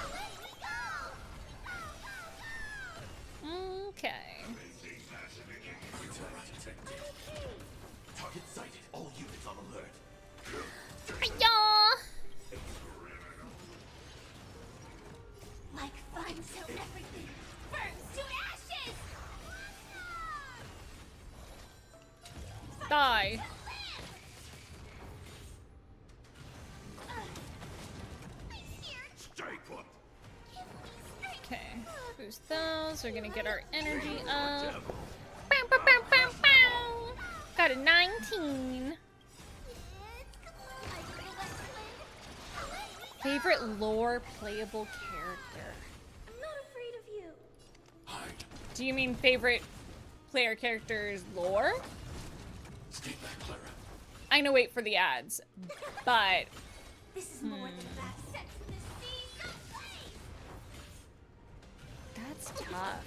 away we go. Okay. Target sighted. All units on alert. Pyaw! Like fun till everything burns to ashes. Die. Stay put. Okay. Boost those. We're gonna get our energy up. Bow, bow, bow, bow, bow. Got a 19. Favorite lore playable character? I'm not afraid of you. Hide. Do you mean favorite player character's lore? Stay back, Clara. I'm gonna wait for the ads, but This is more than that. Sex in the sea. So please. that's tough.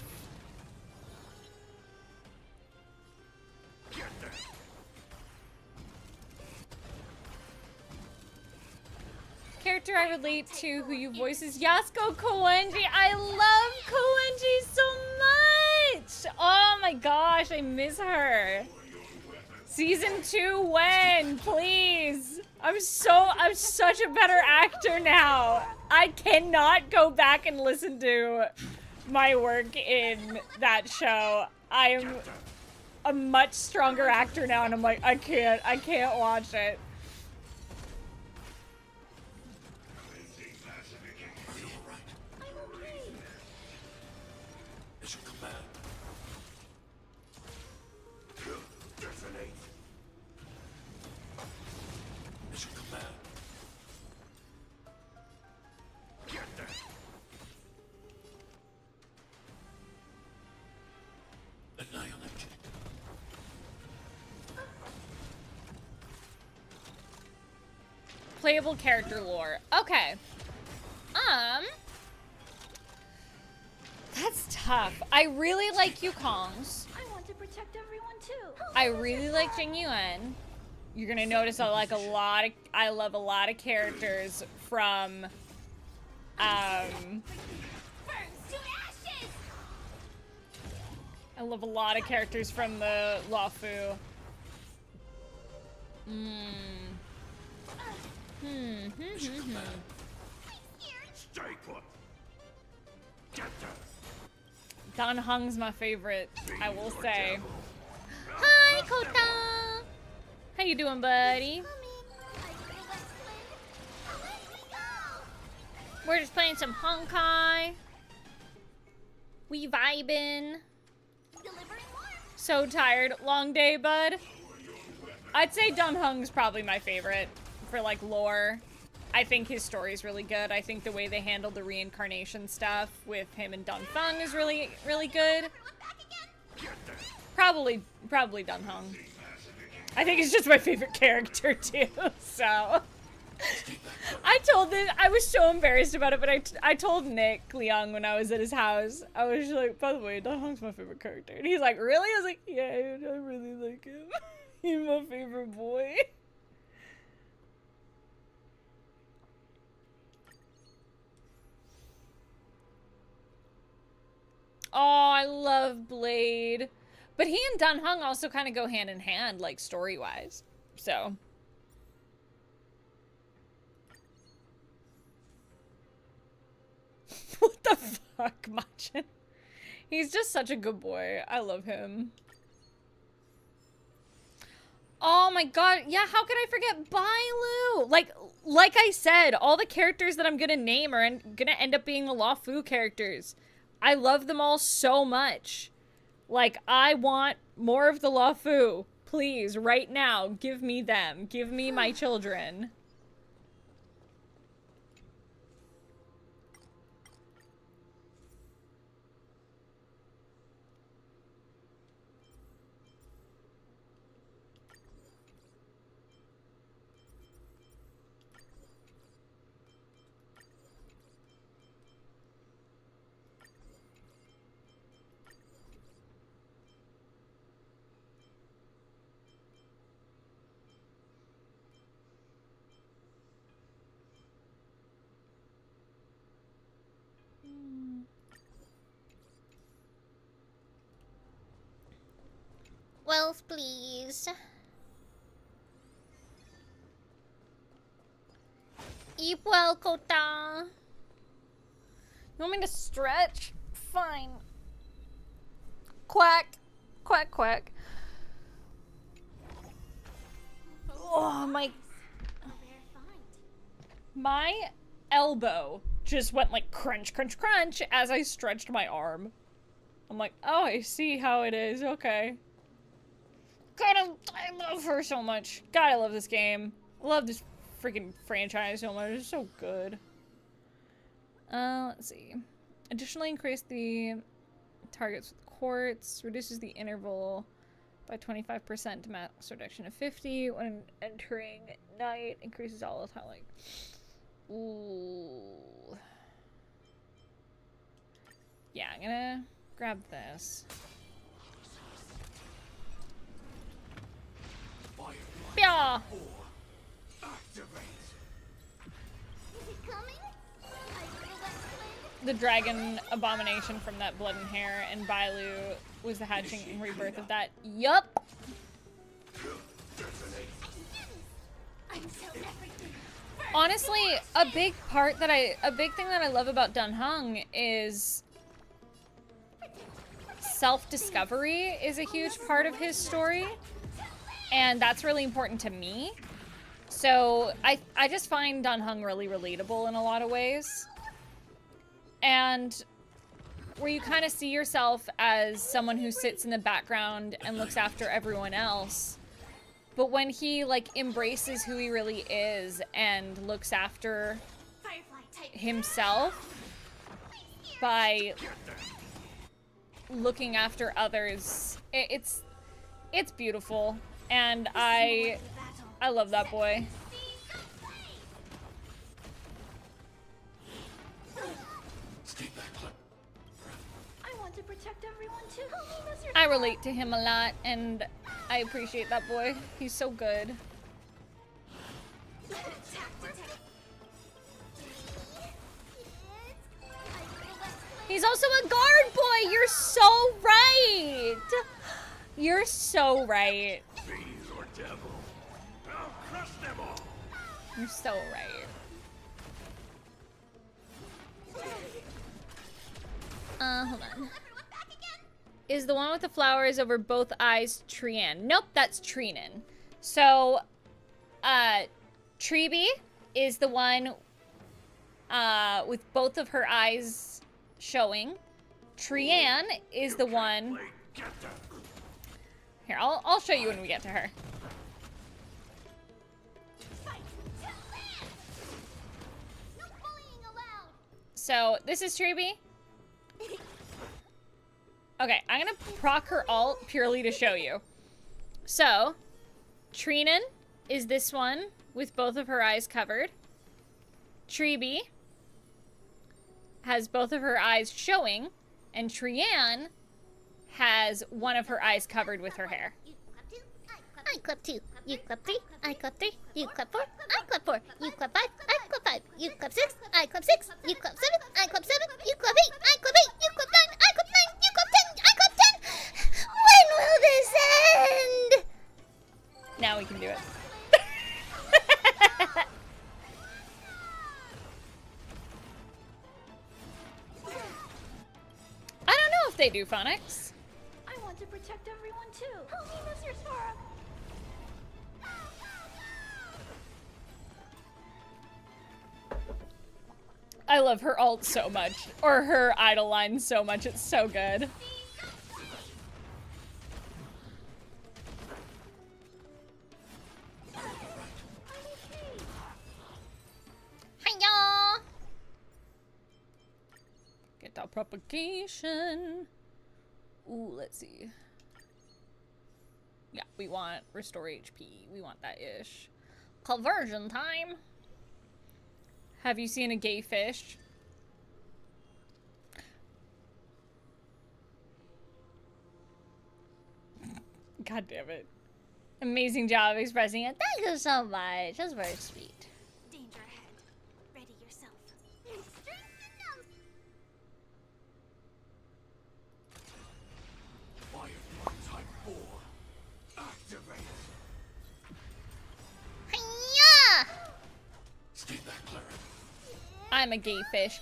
Character I relate to who you voice is Yasuko Koenji. I love Koenji so much. Oh my gosh, I miss her. Season 2 when, please. I'm such a better actor now. I cannot go back and listen to my work in that show. I am a much stronger actor now, and I'm like, I can't watch it. Mission command. Detonate. Mission command. Get there. Annihilate. Playable character lore. Okay. That's tough. I really like Yukongs. I want to protect everyone too. I really like Jing Yuan. You're gonna notice I love a lot of characters from Burns to ashes. I love a lot of characters from the Luofu. Stay put. Get there. Dan Heng's my favorite, I will say. Hi, Kota! How you doing, buddy? We're just playing some Honkai. We vibin'. So tired. Long day, bud. I'd say Dan Heng's probably my favorite for like lore. I think his story is really good. I think the way they handled the reincarnation stuff with him and Dan Feng is really, really good. Probably Dan Heng. I think he's just my favorite character too. So I was so embarrassed about it, but I told Nick Liang when I was at his house. I was just like, by the way, Dan Heng's my favorite character, and he's like, really? I was like, yeah, I really like him. He's my favorite boy. Oh, I love Blade. But he and Dan Heng also kind of go hand in hand, like, story-wise. So. What the fuck, Machin? He's just such a good boy. I love him. Oh my god, yeah, how could I forget Bailu? Like I said, all the characters that I'm gonna name are gonna end up being the Luofu characters. I love them all so much. Like, I want more of the Luofu. Please, right now, give me them. Give me my children. Wealth, please. Eat well, Kota. You want me to stretch? Fine. Quack. Quack, quack. Oh, my elbow just went like crunch, crunch, crunch as I stretched my arm. I'm like, oh, I see how it is. Okay. God, I love her so much. God, I love this game. I love this freaking franchise so much. It's so good. Let's see. Additionally, increase the targets with quartz. Reduces the interval by 25% to max reduction of 50 when entering night, increases all the time. Like, ooh. Yeah, I'm gonna grab this. Yeah. The dragon abomination from that Blood and Hair, and Bailu was the hatching and rebirth of that. Yup. Honestly, a big thing that I love about Dan Heng is self-discovery is a huge part of his story, and that's really important to me. So I just find Dan Heng really relatable in a lot of ways. And where you kind of see yourself as someone who sits in the background and looks after everyone else. But when he, like, embraces who he really is and looks after himself by looking after others, it's beautiful. And I love that boy. I relate to him a lot, and I appreciate that boy. He's so good. He's also a guard boy! You're so right! You're so right. You're so right. Hold on. Is the one with the flowers over both eyes Trian? Nope, that's Treenan. So, Treeby is the one with both of her eyes showing. Trian is the one... Here, I'll show you when we get to her. So, this is Treeby. Okay, I'm gonna proc her alt purely to show you. So, Treenan is this one with both of her eyes covered. Treeby has both of her eyes showing, and Trian has one of her eyes covered with her hair. I clap 2, you clap 3, I clap 3, you clap 4, I clap 4, you clap 5, I clap 5, you clap 6, I clap 6, you clap 7, I clap 7, you clap 8, I clap 8, you clap 9, I clap 9, you clap 10, I clap 10! When will this end? Now we can do it. I don't know if they do phonics. I want to protect everyone too. Help me, Mr. Sora. I love her alt so much, or her idol line so much. It's so good. Hiya! Get that propagation. Ooh, let's see. Yeah, we want restore HP. We want that ish. Conversion time. Have you seen a gay fish? God damn it. Amazing job expressing it. Thank you so much. That's very sweet. Danger ahead. Ready yourself. Firefly Type 4. Activate. Hiya! Stay back, Clara. I'm a gay fish.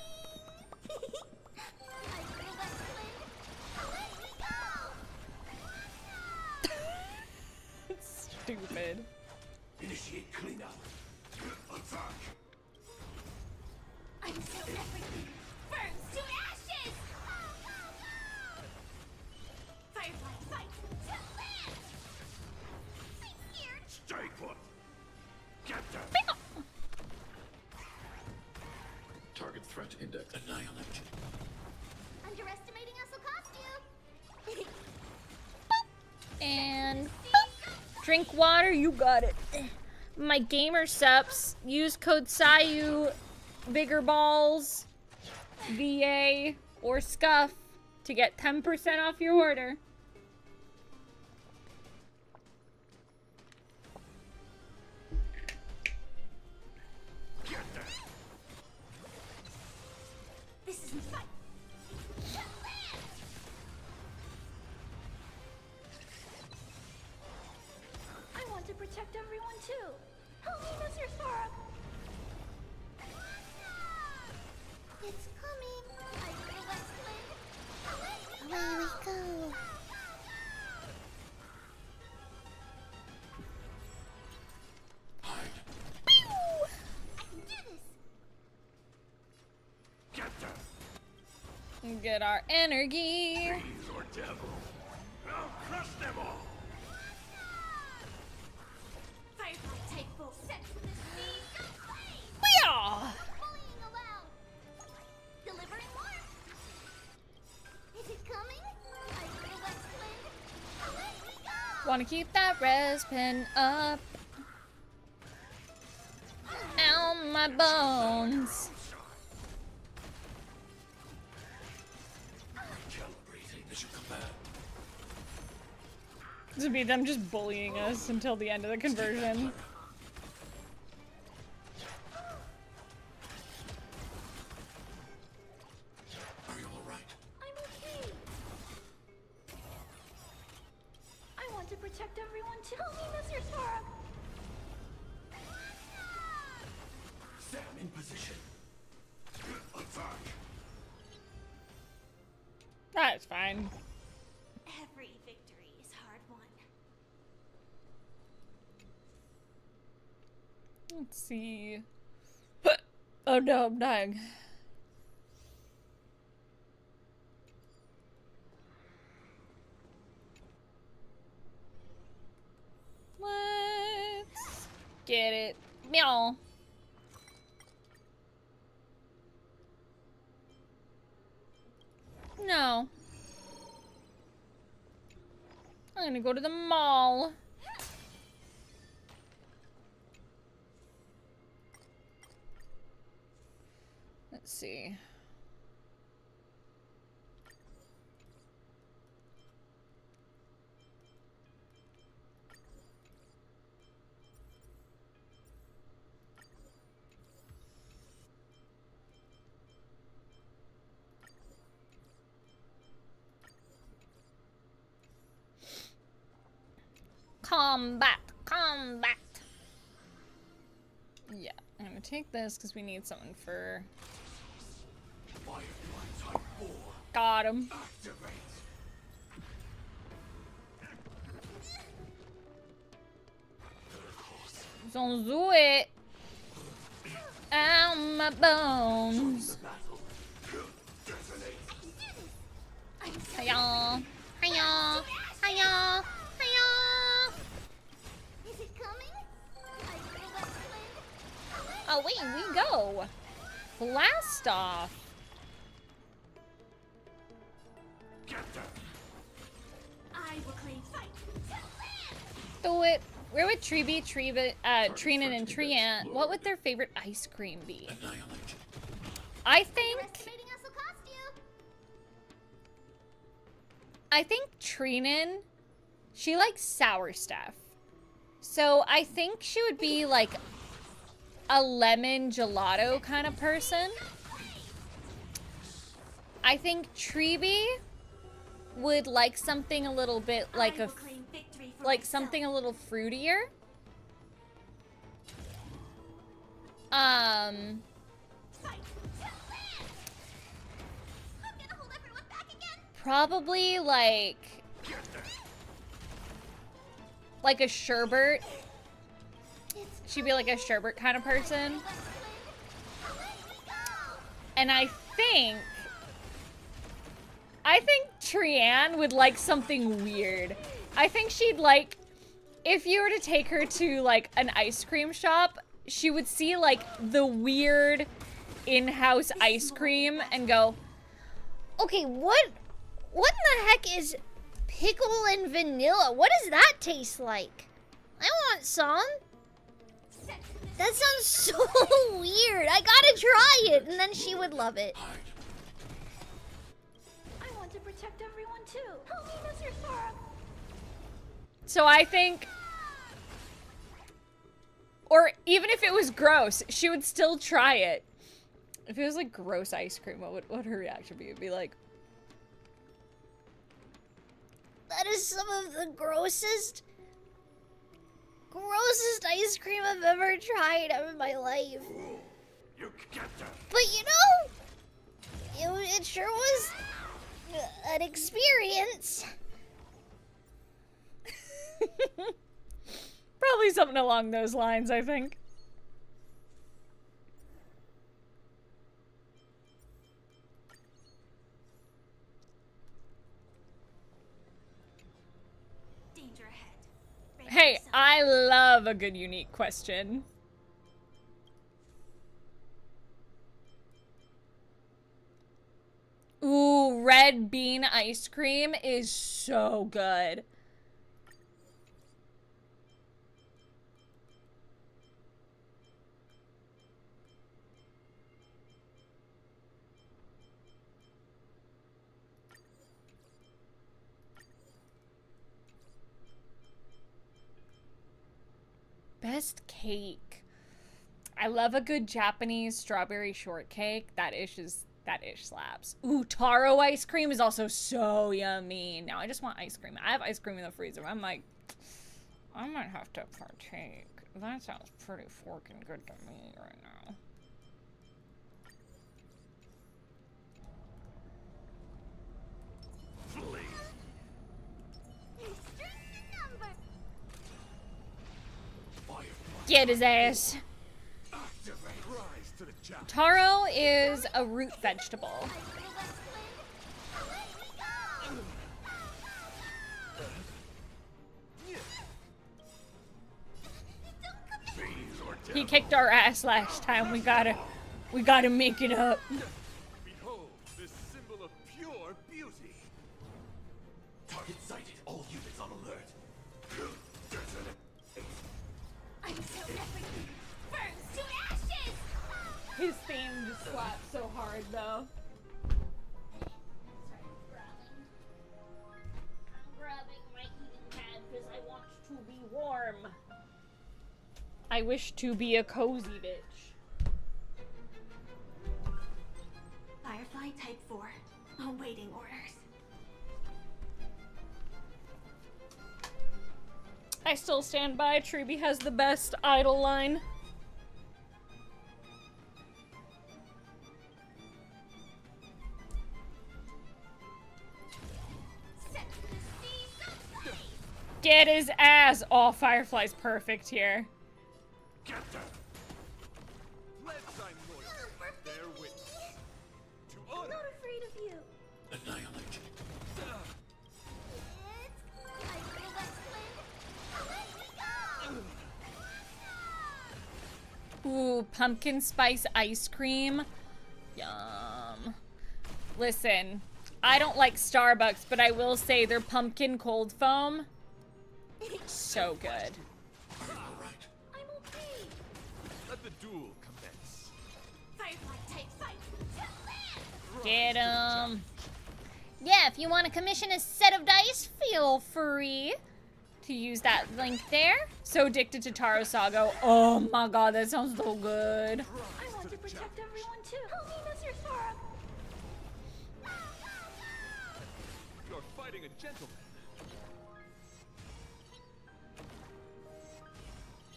Stupid. Initiate cleanup. Attack. I'm so everything burns to ashes. Firefly fight to land. I'm scared. Stay put. Get them. Target threat index annihilate. Underestimating us will cost you. And drink water, you got it. My gamer subs, use code SAYU, bigger balls, VA, or SCUFF to get 10% off your order. This isn't fun. I want to protect everyone too. Help me, Mr. Sora. It's coming. Away we go. Get our energy. Or devil. I'll crush them all. Firefly, take full set with this speed. Yeah. Bullying allowed. Delivering more. Is it coming? I feel west wind. Away we go. Want to keep that res pin up. Ow, my bones. Calibrating mission command. This would be them just bullying us until the end of the conversion. Are you alright? I'm okay. I want to protect everyone too. Help me, Mr. Sora. Sam in position. Attack. That's fine. Every victory is hard won. Let's see. Oh no, I'm dying. Let's get it. Meow. No. I'm gonna go to the mall. Let's see. Combat! Combat! Yeah, I'm gonna take this because we need something for... Firefly type 4. Got him. Activate. Don't do it! Ow, my bones! Battle. Detonate. Hiya! Hiya! Hiya! Hiya! Is it coming? I feel west wind. Oh, wait, we go! Blast off! Get them. I will claim fight. Do it! Where would Treeby, Treenan, and Treant, what would their favorite ice cream be? Annihilate. I think Estimating us will cost you. Treenan, she likes sour stuff. So I think she would be like a lemon gelato kind of person. I think Treeby would like something a little bit like I a will claim victory for like myself. something a little fruitier. Fight. I'm gonna hold everyone back again. Probably like a sherbet. She'd be like a sherbet kind of person. And I think Treant would like something weird. I think she'd like, if you were to take her to like an ice cream shop, she would see like the weird in-house ice cream and go, Okay, what in the heck is pickle and vanilla? What does that taste like? I want some. That sounds so weird. I gotta try it, and then she would love it. I want to protect everyone too. Help me, Mr. Sora. So I think, or even if it was gross, she would still try it. If it was like gross ice cream, what would her reaction be? It'd be like, That is some of the grossest ice cream I've ever tried in my life. You get them. But you know, it sure was an experience. probably something along those lines, I think. Danger ahead. Brace Hey, yourself. I love a good unique question. Ooh, red bean ice cream is so good. Best cake. I love a good Japanese strawberry shortcake. That ish slaps. Ooh, taro ice cream is also so yummy. Now I just want ice cream. I have ice cream in the freezer. I'm like, I might have to partake. That sounds pretty forking good to me right now. Get his ass. Rise to the challenge. Taro is a root vegetable. He kicked our ass last time. We gotta make it up. Behold, this symbol of pure beauty. Target sighted. All units on alert. I'm so everything burns to ashes. His theme just slaps so hard though. I'm grabbing my heating pad because I want to be Warm. I wish to be a cozy bitch. Firefly Type 4. Awaiting orders. I still stand by. Truby has the best idol line. Set to the sea sunshine. Get his ass. Oh, Firefly's perfect here. Get them. Let's sign loyal. Bear witness. To honor. Not afraid of you. Annihilate. Ooh, pumpkin spice ice cream. Yum. Listen, I don't like Starbucks, but I will say their pumpkin cold foam, so good. I'm okay. Let the duel commence. Firefly Type 5. To land. Get 'em. Yeah, if you want to commission a set of dice, Feel free to use that link there. So addicted to Taro Sago. Oh my god, that sounds so good. I want to protect everyone too. Help me, Mr. Sora. You're fighting a gentleman.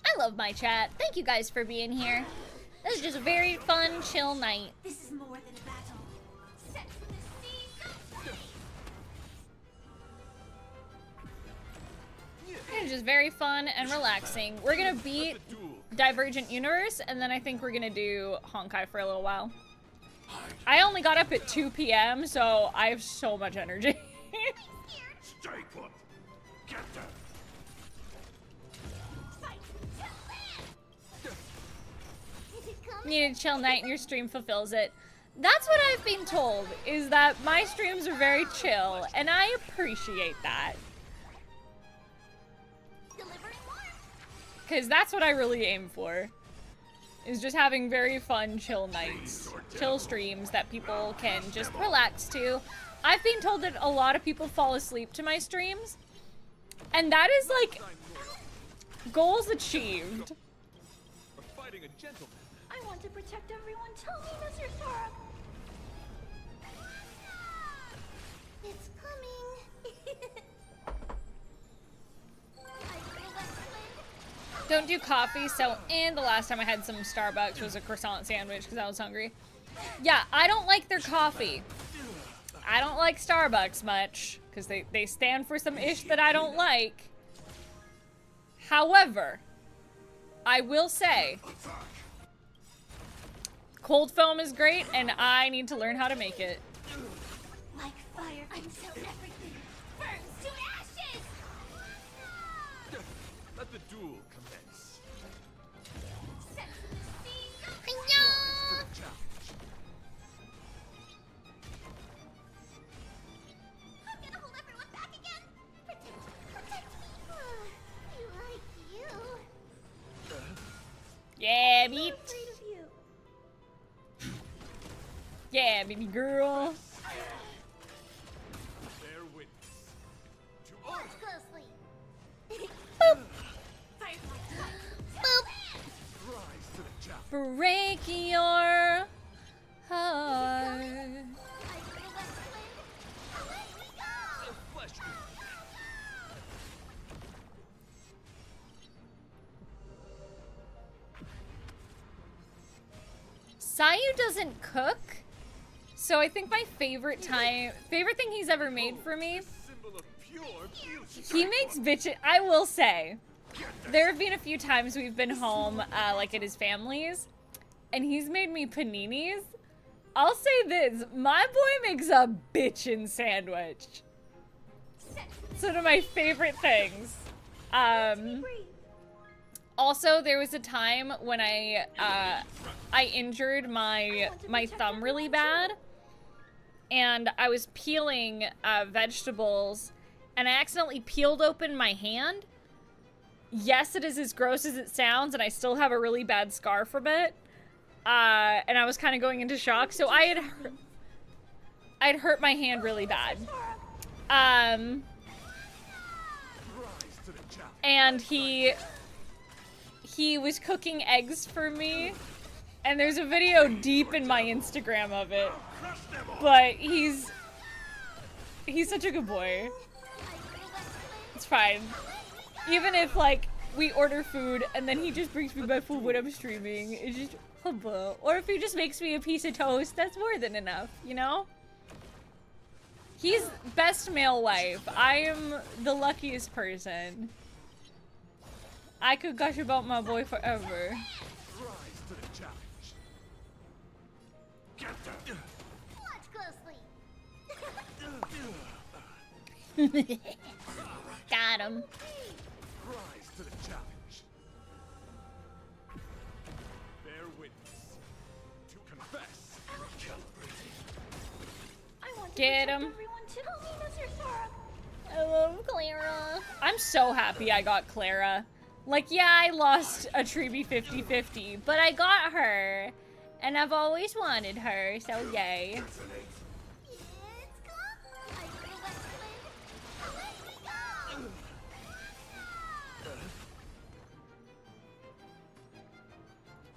I love my chat. Thank you guys for being here. This is just a very fun, chill night. This is more than a battle. Set to the sea sunshine. It's just very fun and relaxing. We're gonna beat The duel. Divergent Universe, and then I think we're gonna do Honkai for a little while. I only got up at 2 p.m., so I have so much energy. Stay put. Get them. Fight to land. is it coming? Need a chill night and your stream fulfills it. That's what I've been told, is that my streams are very chill, and I appreciate that. Delivering warmth. because that's what I really aim for. Is just having very fun, chill nights, chill streams that people can just relax to. I've been told that a lot of people fall asleep to my streams, and that is like goals achieved. Or fighting a gentleman. I want to protect everyone. Tell me, Mr. Sora. It's coming. Don't do coffee, so and the last time I had some Starbucks was a croissant sandwich because I was hungry. Yeah, I don't like their coffee. I don't like Starbucks much because they stand for some ish that I don't like. However, I will say cold foam is great and I need to learn how to make it. Like fire until everything burns to ashes. Let the duel commence. Set to the sea. Hi-ya! Challenge. I'm gonna hold everyone back again. Protect me. You like you. Yeah, beat. Afraid of you. Yeah, baby girl. Bear witness. To Watch honor. closely. Boop. Rise to the challenge. Break your heart. Away we go. Flesh wound. Sayu doesn't cook, so I think my favorite thing he's ever made for me, Symbol of pure beauty. he makes bitchin'. I will say, there have been a few times we've been home, like at his family's, and he's made me paninis. I'll say this, my boy makes a bitchin' sandwich. It's one of my favorite things. Also, there was a time when I injured my thumb really bad, and I was peeling vegetables, and I accidentally peeled open my hand. Yes, it is as gross as it sounds, and I still have a really bad scar from it. And I was kind of going into shock, so I'd hurt my hand really bad. Rise to the challenge. And he was cooking eggs for me, and there's a video deep in my Instagram of it, but he's such a good boy. It's fine. Even if like we order food and then he just brings me my food when I'm streaming, it's just hubba. Or if he just makes me a piece of toast, that's more than enough, you know? He's best male wife. I am the luckiest person. I could gush about my boy forever. Rise to the challenge. Get down. Watch closely. Got him. Rise to the challenge. Bear witness. To confess. I want to Get protect him. everyone. Tell me, Mr. Sora. I love Clara. I'm so happy I got Clara. Like, yeah, I lost a Treeby 50-50, but I got her. And I've always wanted her, so yay. It's coming. Away we go.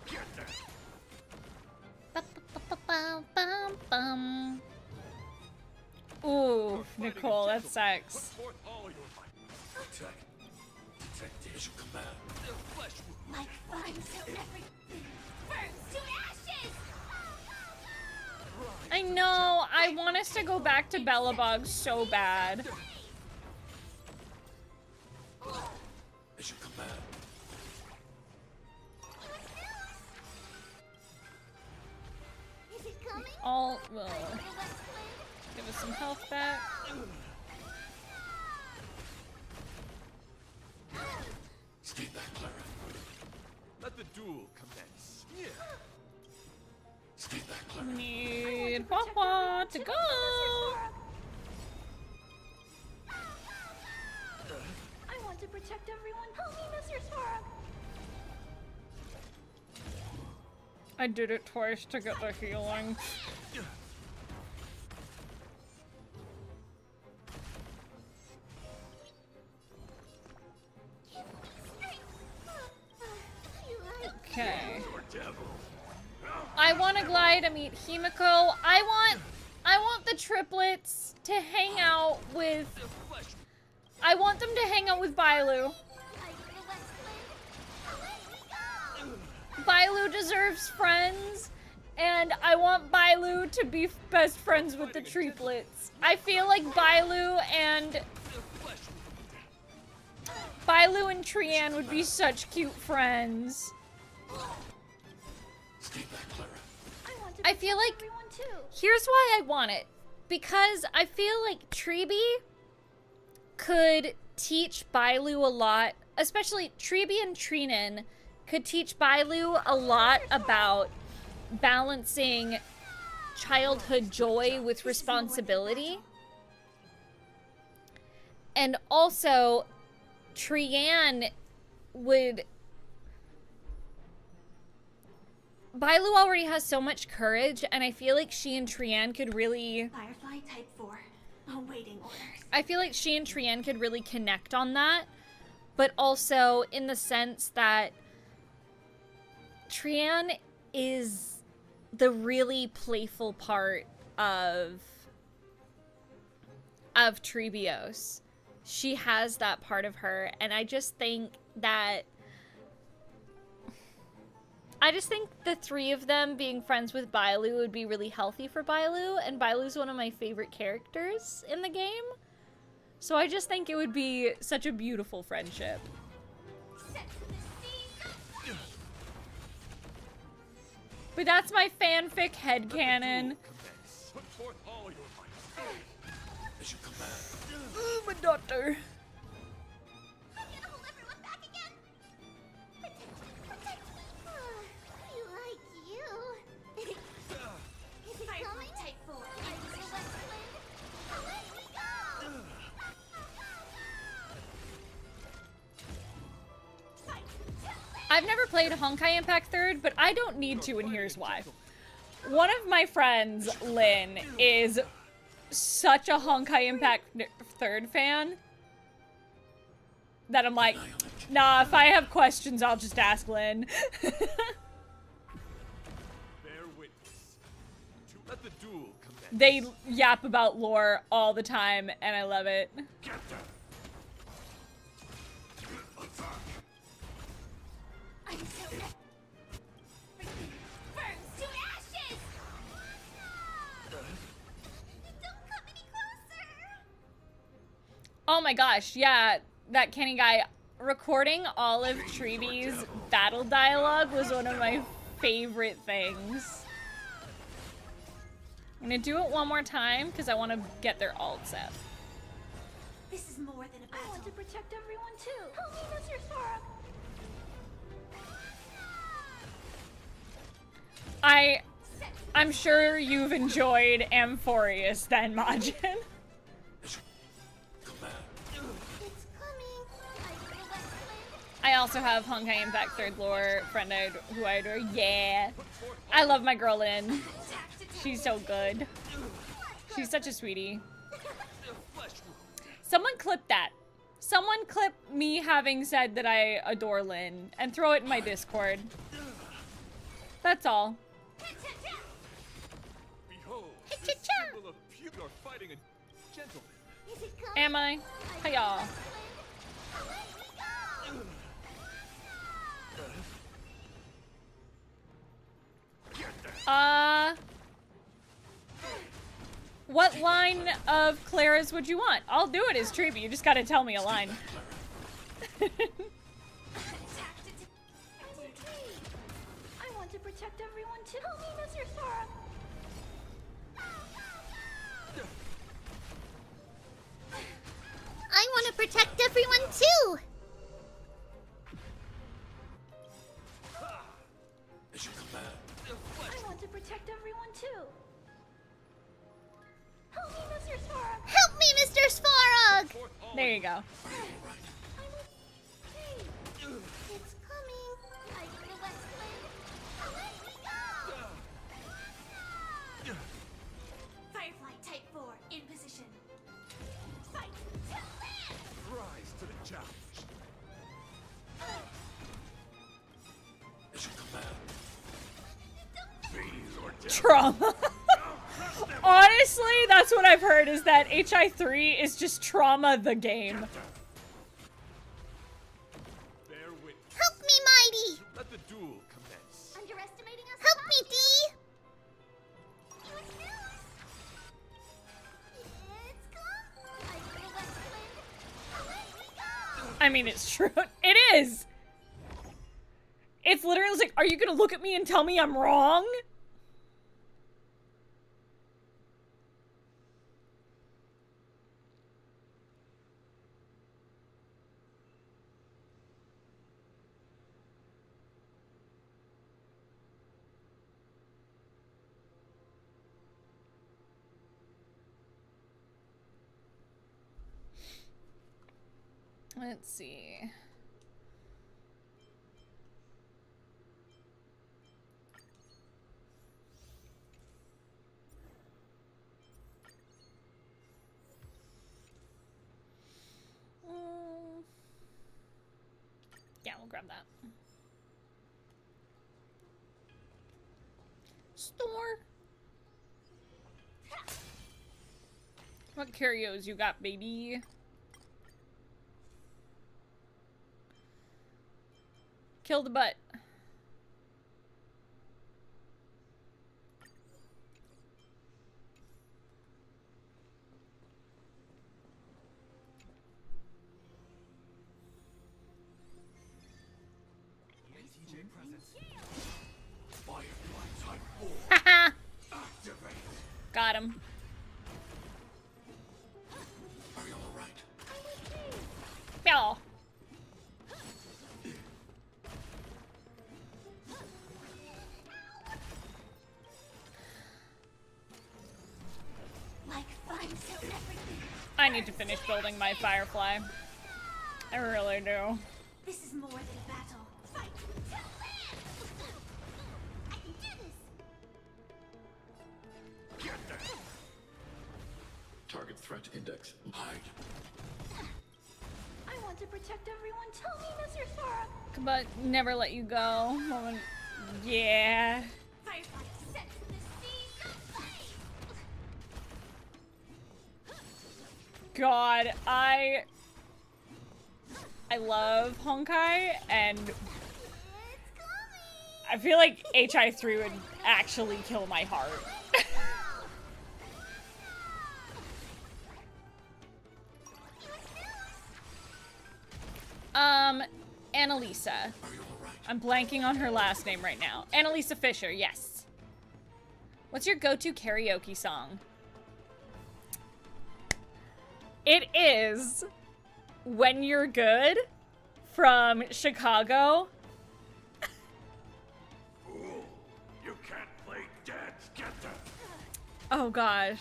Get down. Ba-ba-ba-ba-bum-bum. Ooh, Nicole, that sucks. Put forth all your might. Protect. Detectation command. Flesh wound. Like fire until everything burns to ashes. I know, I want us to go back to Bellabog so bad. Mission command. Is it coming? All, give us some health back. Stay back, Clara. Let the duel commence. Yeah. Stay back, Clara. Need Papa to go. I want to protect everyone. Help me, Mr. Sora. I did it twice to get the healing. Okay. I want to glide to meet Himiko. I want the triplets to hang out with. I want them to hang out with Bailu. Bailu deserves friends, and I want Bailu to be best friends with the triplets. I feel like Bailu and Trian would be such cute friends. I feel like here's why I want it. Because I feel like Tribi could teach Bailu a lot, especially Tribi and Trinan could teach Bailu a lot about balancing childhood joy with responsibility. And also, Trian would... Bailu already has so much courage, and I feel like she and Trian could really... Firefly Type 4. Awaiting orders. I feel like she and Trian could really connect on that, but also in the sense that Trian is the really playful part of Trebios. She has that part of her, and I just think the three of them being friends with Bailu would be really healthy for Bailu, and Bailu's one of my favorite characters in the game. So I just think it would be such a beautiful friendship. But that's my fanfic headcanon. Put forth all your might. As you command. Oh, my daughter. I'm gonna hold everyone back again. Protect. I like you. Is it coming? Type 4. I just let Away we go. I've never played Honkai Impact 3rd, but I don't need to, and here's why. One of my friends, Lynn, is such a Honkai Impact 3rd fan that I'm like, nah, if I have questions, I'll just ask Lynn. Bear witness. To let the duel commence. They yap about lore all the time, and I love it. Get them. Attack. I'm so burns to ashes. Don't come any closer. Oh my gosh, yeah, that Kenny guy recording all of Tribi's battle dialogue was one of my favorite things. I'm gonna do it one more time because I want to get their alts up. This is more than a battle. I want to protect everyone too. Help me, Mr. Sora. I'm sure you've enjoyed Amphorius then, Majin. Command. It's coming. I also have Honkai Impact 3rd lore friend who I adore. Yeah. I love my girl Lynn. She's so good. She's such a sweetie. Someone clip that. Someone clip me having said that I adore Lynn and throw it in my Discord. That's all. Behold, the Cha-cha-cha. symbol of pure. You're fighting a gentleman. Is it coming? Am I? Hi y'all. What line of Clara's would you want? I'll do it as Tribi. You just gotta tell me a line. I want to protect everyone too. Help me, Mr. Sora. I want to protect everyone too. As you command. I want to protect everyone too. Help me, Mr. Sora. Help me, Mr. Svarog. Forth all There you go. I'm okay. It's coming. I will explain. Away we go. Trauma. Honestly, that's what I've heard, is that HI3 is just Trauma the game. Bear witness. Help me, Mighty! Let the duel commence. Underestimating us? Help me, Dee! It's gone. I feel West Wind. Away we go. I mean, it's true. It is! It's literally like, are you gonna look at me and tell me I'm wrong? Let's see. Yeah, we'll grab that. Store. What curios you got, baby? Kill the butt. TJ presence. Firefly type 4. Haha! Activate. Got him. Are you alright? Bill. Like fun, so everything. I need to finish building my Firefly. I really do. This is more than battle. Fight to the I can do this. Get there. Target threat index. Hide. I want to protect everyone. Tell me, Mr. Sora. But never let you go. Woman. Yeah. Firefly set to the sea. Fight. God, I love Honkai, and It's coming. I feel like HI3 would actually kill my heart. Annalisa. Are you alright? I'm blanking on her last name right now. Annalisa Fisher, yes. What's your go-to karaoke song? It is When You're Good from Chicago. Fool. You can't play dead. Get there. Oh gosh.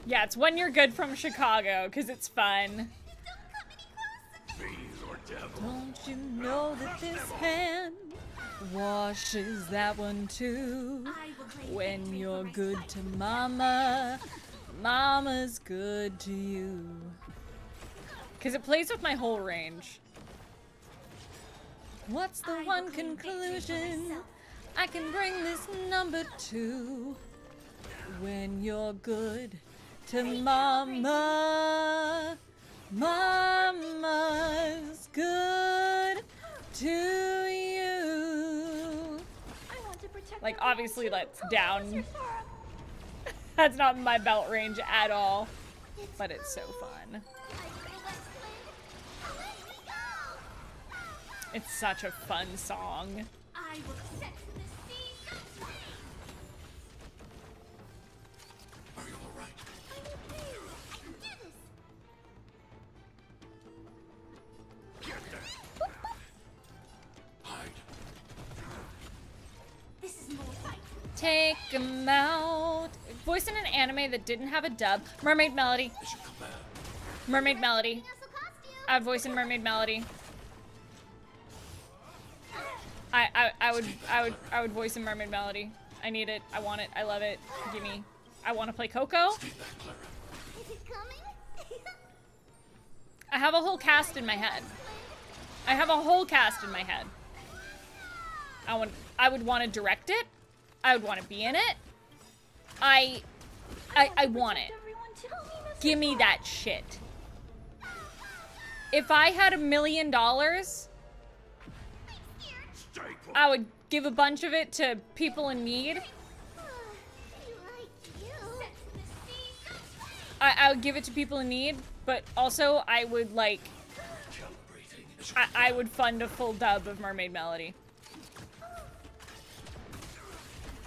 Yeah, it's When You're Good from Chicago, because it's fun. Fiend or devil. Don't you know that this hand washes that one too? I will play When victory you're for my good sight. to mama, mama's good to you. Because it plays with my whole range. What's the I will one claim victory for conclusion myself. I can bring this number to? When you're good to mama, mama's good to you. I want to protect Like, everyone obviously too. that's Tell me, down. Mr. Sora. That's not in my belt range at all, but it's so fun. I feel West Wind. Away we go. It's such a fun song. I will set to the sea. Are you alright? Get there. Hide. This is more fight. Take 'em out. Voiced in an anime that didn't have a dub. Mermaid Melody. Mission command. Mermaid Melody. I voice in Mermaid Melody. I would voice in Mermaid Melody. I need it. I want it. I love it. Give me. I want to play Coco. Speed that, Clara. Is it coming? I have a whole cast in my head. I have a whole cast in my head. I would want to direct it. I would want to be in it. I want it. Give me that shit. If I had $1 million, I would give a bunch of it to people in need. I would give it to people in need, but also I would like, I would fund a full dub of Mermaid Melody.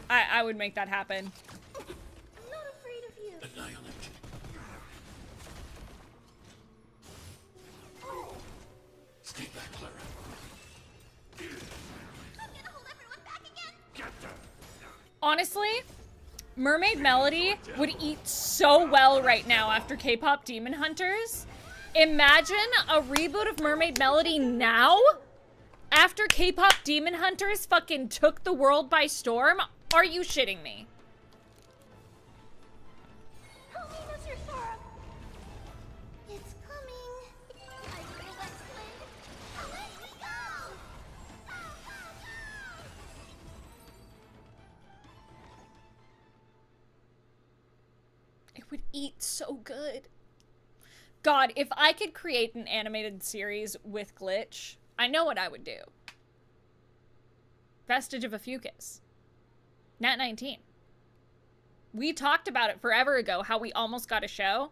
I would make that happen. I'm not afraid of you. Annihilate. Stay back, Clara. I'm gonna hold everyone back again. Get them. Honestly, Mermaid Melody would eat so well right now after K-pop Demon Hunters. Imagine a reboot of Mermaid Melody now? After K-pop Demon Hunters fucking took the world by storm? Are you shitting me? Help me, Mr. Sora. It's coming. I feel that swing. Away we go. It would eat so good. God, if I could create an animated series with Glitch, I know what I would do. Vestige of a Fucus. Nat 19. We talked about it forever ago, how we almost got a show.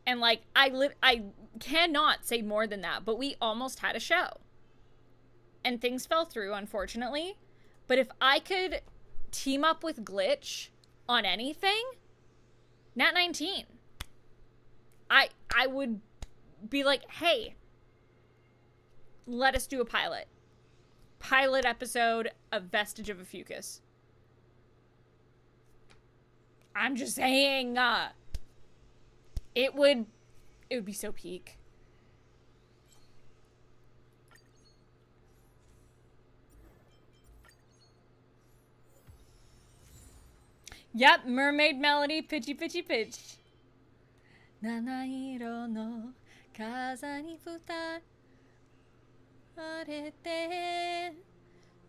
And like, I cannot say more than that, but we almost had a show. And things fell through, unfortunately. But if I could team up with Glitch on anything, Nat 19. I would be like, hey, let us do a pilot. Pilot episode of Vestige of a Fucus. I'm just saying, it would be so peak. Yep, Mermaid Melody, pitchy pitchy pitch. 七色の風に吹かれて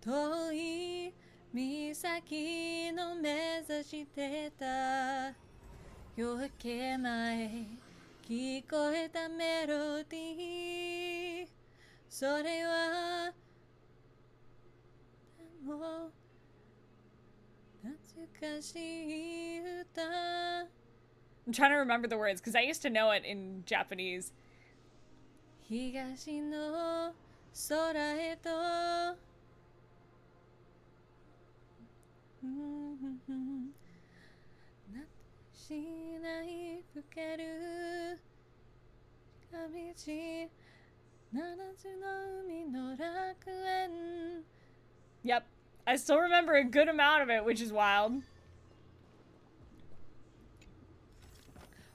遠い岬の目指してた夜明け前聞こえたメロディーそれはでも懐かしい歌I'm trying to remember the words because I used to know it in Japanese. 東の空へとしない吹ける近道七つの海の楽園 Yep, I still remember a good amount of it, which is wild.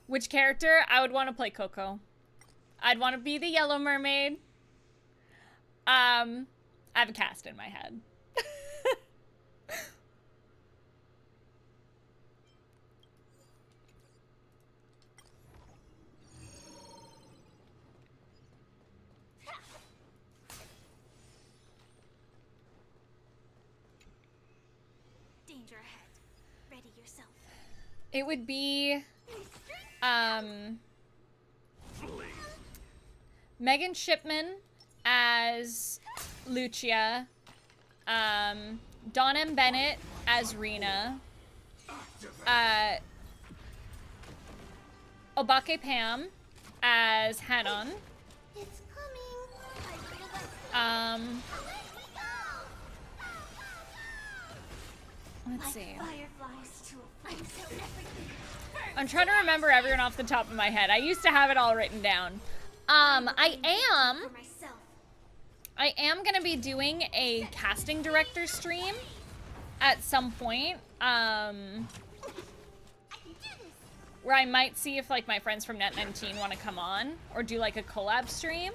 Which character? I would want to play Coco. I'd want to be the Yellow Mermaid. I have a cast in my head. Danger ahead. Ready yourself. It would be Megan Shipman as Lucia, Dawn M. Bennett as Rena, Obake Pam as Hanon, It's coming. I feel that swing. Away we go. let's see. Fireflies to a flame so everything. I'm trying to remember everyone off the top of my head. I used to have it all written down. I am gonna be doing a casting director stream at some point, where I might see if like my friends from Net19 want to come on or do like a collab stream,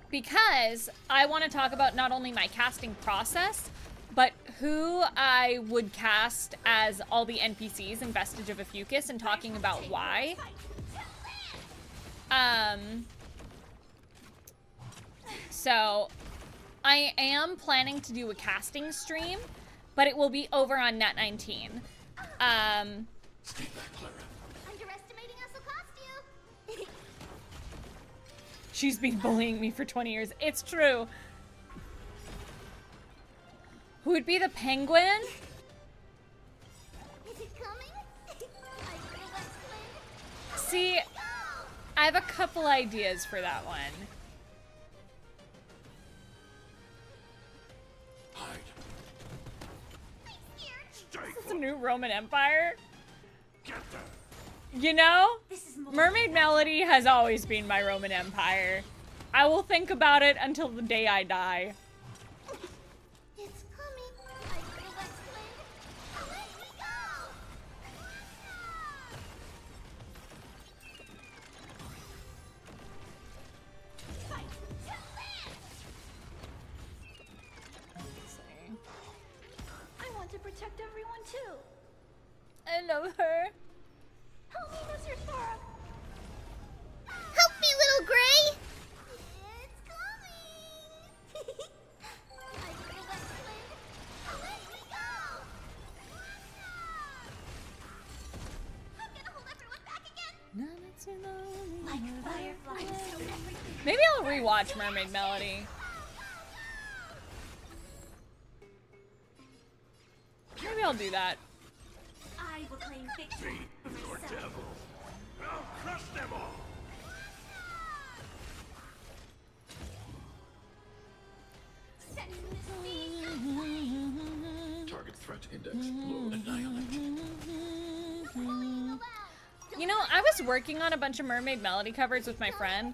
because I want to talk about not only my casting process, but who I would cast as all the NPCs in Vestige of a Fucus and talking about why. So I am planning to do a casting stream, but it will be over on Net19. Skate back, Clara. Underestimating us will cost you. She's been bullying me for 20 years. It's true. Who would be the penguin? Is it coming? I feel that swing. See, I have a couple ideas for that one. Hide. Stay It's a new Roman Empire. Get them. You know, This is more Mermaid Melody has always been my Roman Empire. I will think about it until the day I die. It's coming. I feel that swing. Away we go. Fight to land. I want to protect everyone too. I love her. Help me, Mr. Sora. Help me, little Gray. It's coming. I feel that swing. Away we go. I'm gonna hold everyone back again. Like fireflies from everything. Maybe I'll rewatch Mermaid Melody. Maybe I'll do that. I will claim victory. Feed your devil. I'll crush them all. Setting this speed. Target threat index low annihilate. You know, I was working on a bunch of Mermaid Melody covers with my friend.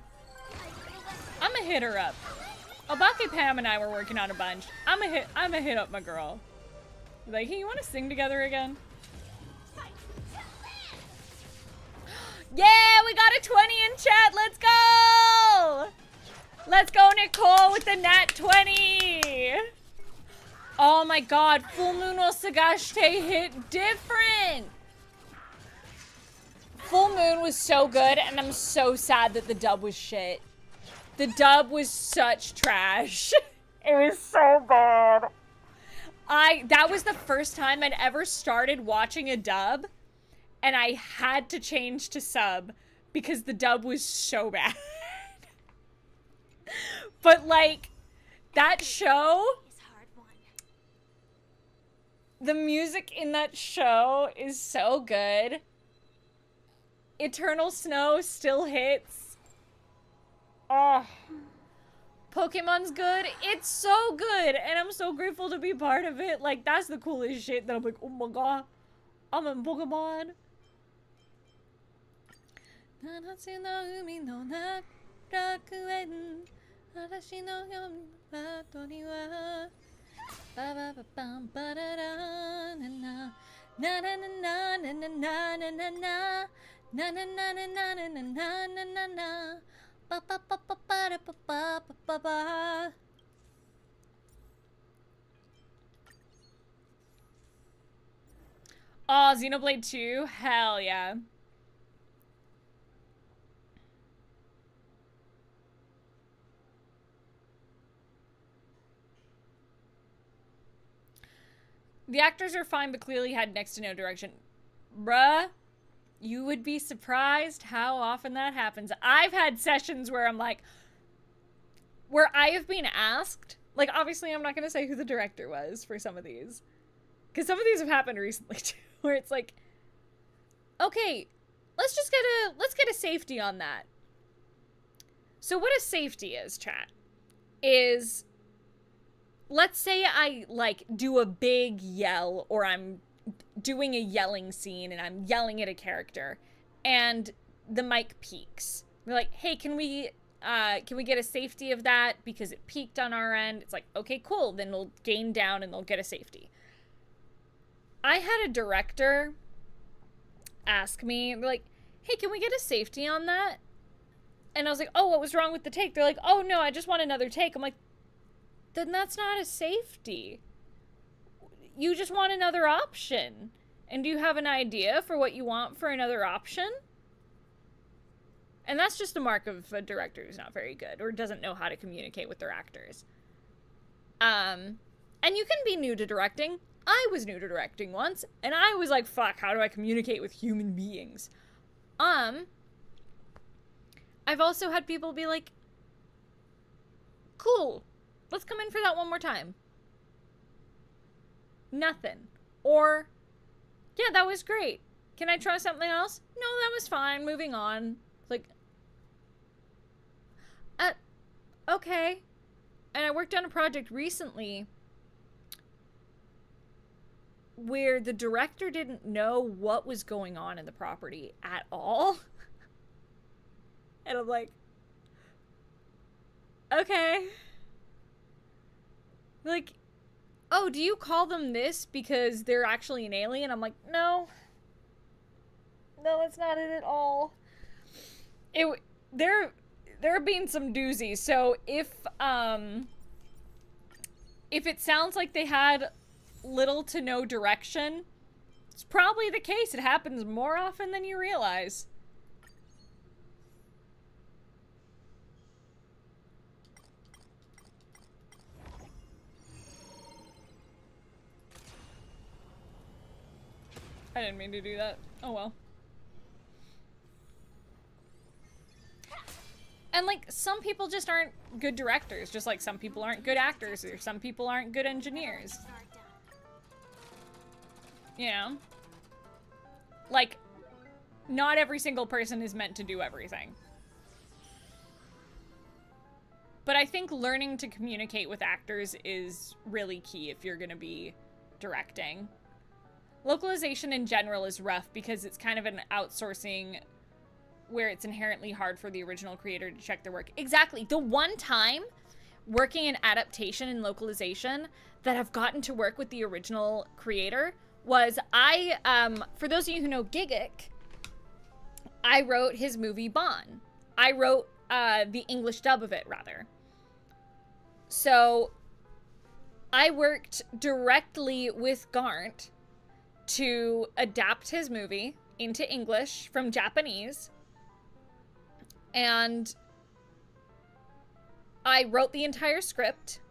I'm gonna hit her up. Obake Pam and I were working on a bunch. I'm gonna hit up my girl. Like, hey, you want to sing together again? Yeah, we got a 20 in chat. Let's go. Let's go, Nicole, with the nat 20. Oh my God, Full Moon no Sagashite hit different. Full Moon was so good, and I'm so sad that the dub was shit. The dub was such trash. It was so bad. That was the first time I'd ever started watching a dub, and I had to change to sub because the dub was so bad. But like, that show, the music in that show is so good. Eternal Snow still hits. Oh. Pokemon's good. It's so good, and I'm so grateful to be part of it. Like, that's the coolest shit that I'm like, oh my God, I'm in Pokemon. Oh, Xenoblade 2? Hell yeah. The actors are fine, but clearly had next to no direction. Bruh, you would be surprised how often that happens. I've had sessions where I'm like, where I have been asked, like, obviously I'm not going to say who the director was for some of these, because some of these have happened recently too, where it's like, okay, let's get a safety on that. So what a safety is, chat, is, let's say I, like, do a big yell, or I'm doing a yelling scene, and I'm yelling at a character, and the mic peaks. We're like, hey, can we get a safety of that, because it peaked on our end? It's like, okay, cool, then they'll gain down, and they'll get a safety. I had a director ask me, they're like, hey, can we get a safety on that? And I was like, oh, what was wrong with the take? They're like, oh, no, I just want another take. I'm like, then that's not a safety. You just want another option. And do you have an idea for what you want for another option? And that's just a mark of a director who's not very good or doesn't know how to communicate with their actors. And you can be new to directing. I was new to directing once, and I was like, fuck, how do I communicate with human beings? I've also had people be like, cool, let's come in for that one more time. Nothing. Or, yeah, that was great. Can I try something else? No, that was fine. Moving on. Like, okay. And I worked on a project recently where the director didn't know what was going on in the property at all. And I'm like, okay. Like, oh, do you call them this because they're actually an alien? I'm like, no. No, that's not it at all. There have been some doozies. So if it sounds like they had little to no direction, it's probably the case. It happens more often than you realize. I didn't mean to do that. Oh well. And like, some people just aren't good directors, just like some people aren't good actors, or some people aren't good engineers. You know? Like, not every single person is meant to do everything. But I think learning to communicate with actors is really key if you're gonna be directing. Localization in general is rough because it's kind of an outsourcing where it's inherently hard for the original creator to check their work. Exactly. The one time working in adaptation and localization that I've gotten to work with the original creator was for those of you who know Gigguk, I wrote his movie Bon. I wrote the English dub of it, rather. So I worked directly with Garnt to adapt his movie into English from Japanese. And I wrote the entire script,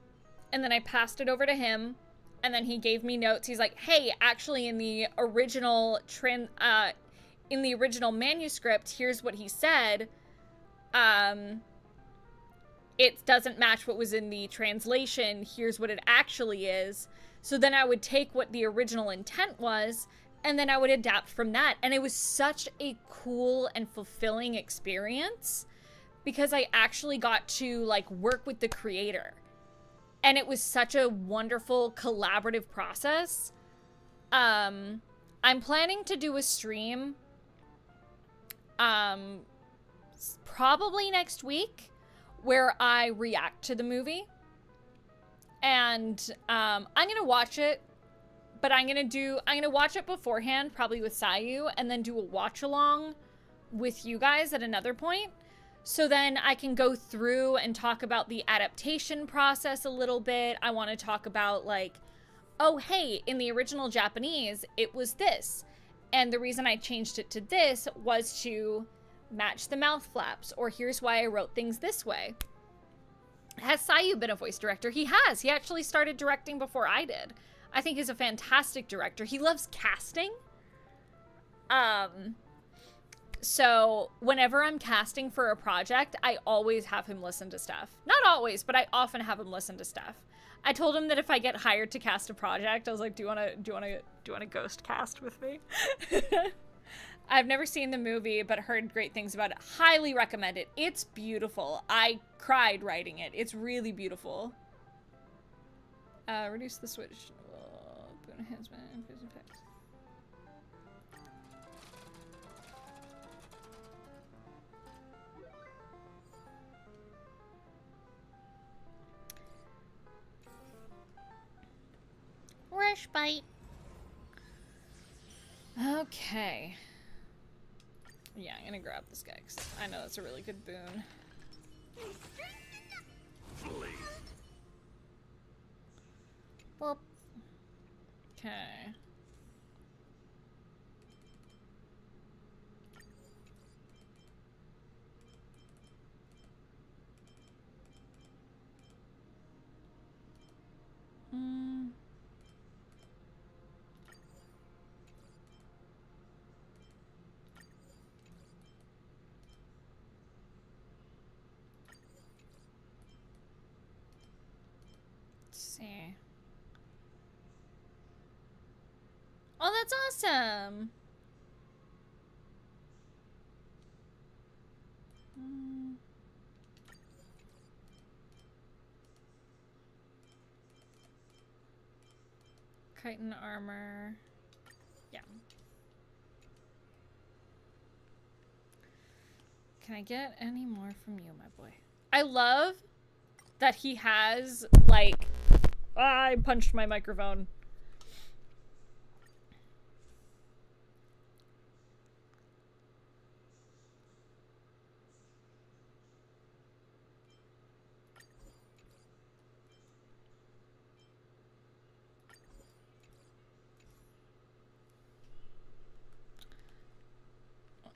and then I passed it over to him, and then he gave me notes. He's like, hey, actually in the original manuscript, here's what he said. It doesn't match what was in the translation. Here's what it actually is. So then I would take what the original intent was, and then I would adapt from that. And it was such a cool and fulfilling experience because I actually got to like work with the creator. And it was such a wonderful collaborative process. I'm planning to do a stream probably next week where I react to the movie. And I'm gonna watch it, but I'm gonna watch it beforehand, probably with Sayu, and then do a watch along with you guys at another point. So then I can go through and talk about the adaptation process a little bit. I want to talk about like, oh, hey, in the original Japanese, it was this. And the reason I changed it to this was to match the mouth flaps, or here's why I wrote things this way. Has Sayu been a voice director? He has. He actually started directing before I did. I think he's a fantastic director. He loves casting. So whenever I'm casting for a project, I always have him listen to stuff. Not always, but I often have him listen to stuff. I told him that if I get hired to cast a project, I was like, do you want to ghost cast with me? I've never seen the movie, but heard great things about it. Highly recommend it. It's beautiful. I cried writing it. It's really beautiful. Reduce the switch. Boon enhancement. Effects. Rush bite. Okay. Yeah, I'm gonna grab this guy because I know that's a really good boon. Well, Okay. that's awesome. Chitin armor. Yeah. Can I get any more from you, my boy? I love that he has, like... I punched my microphone.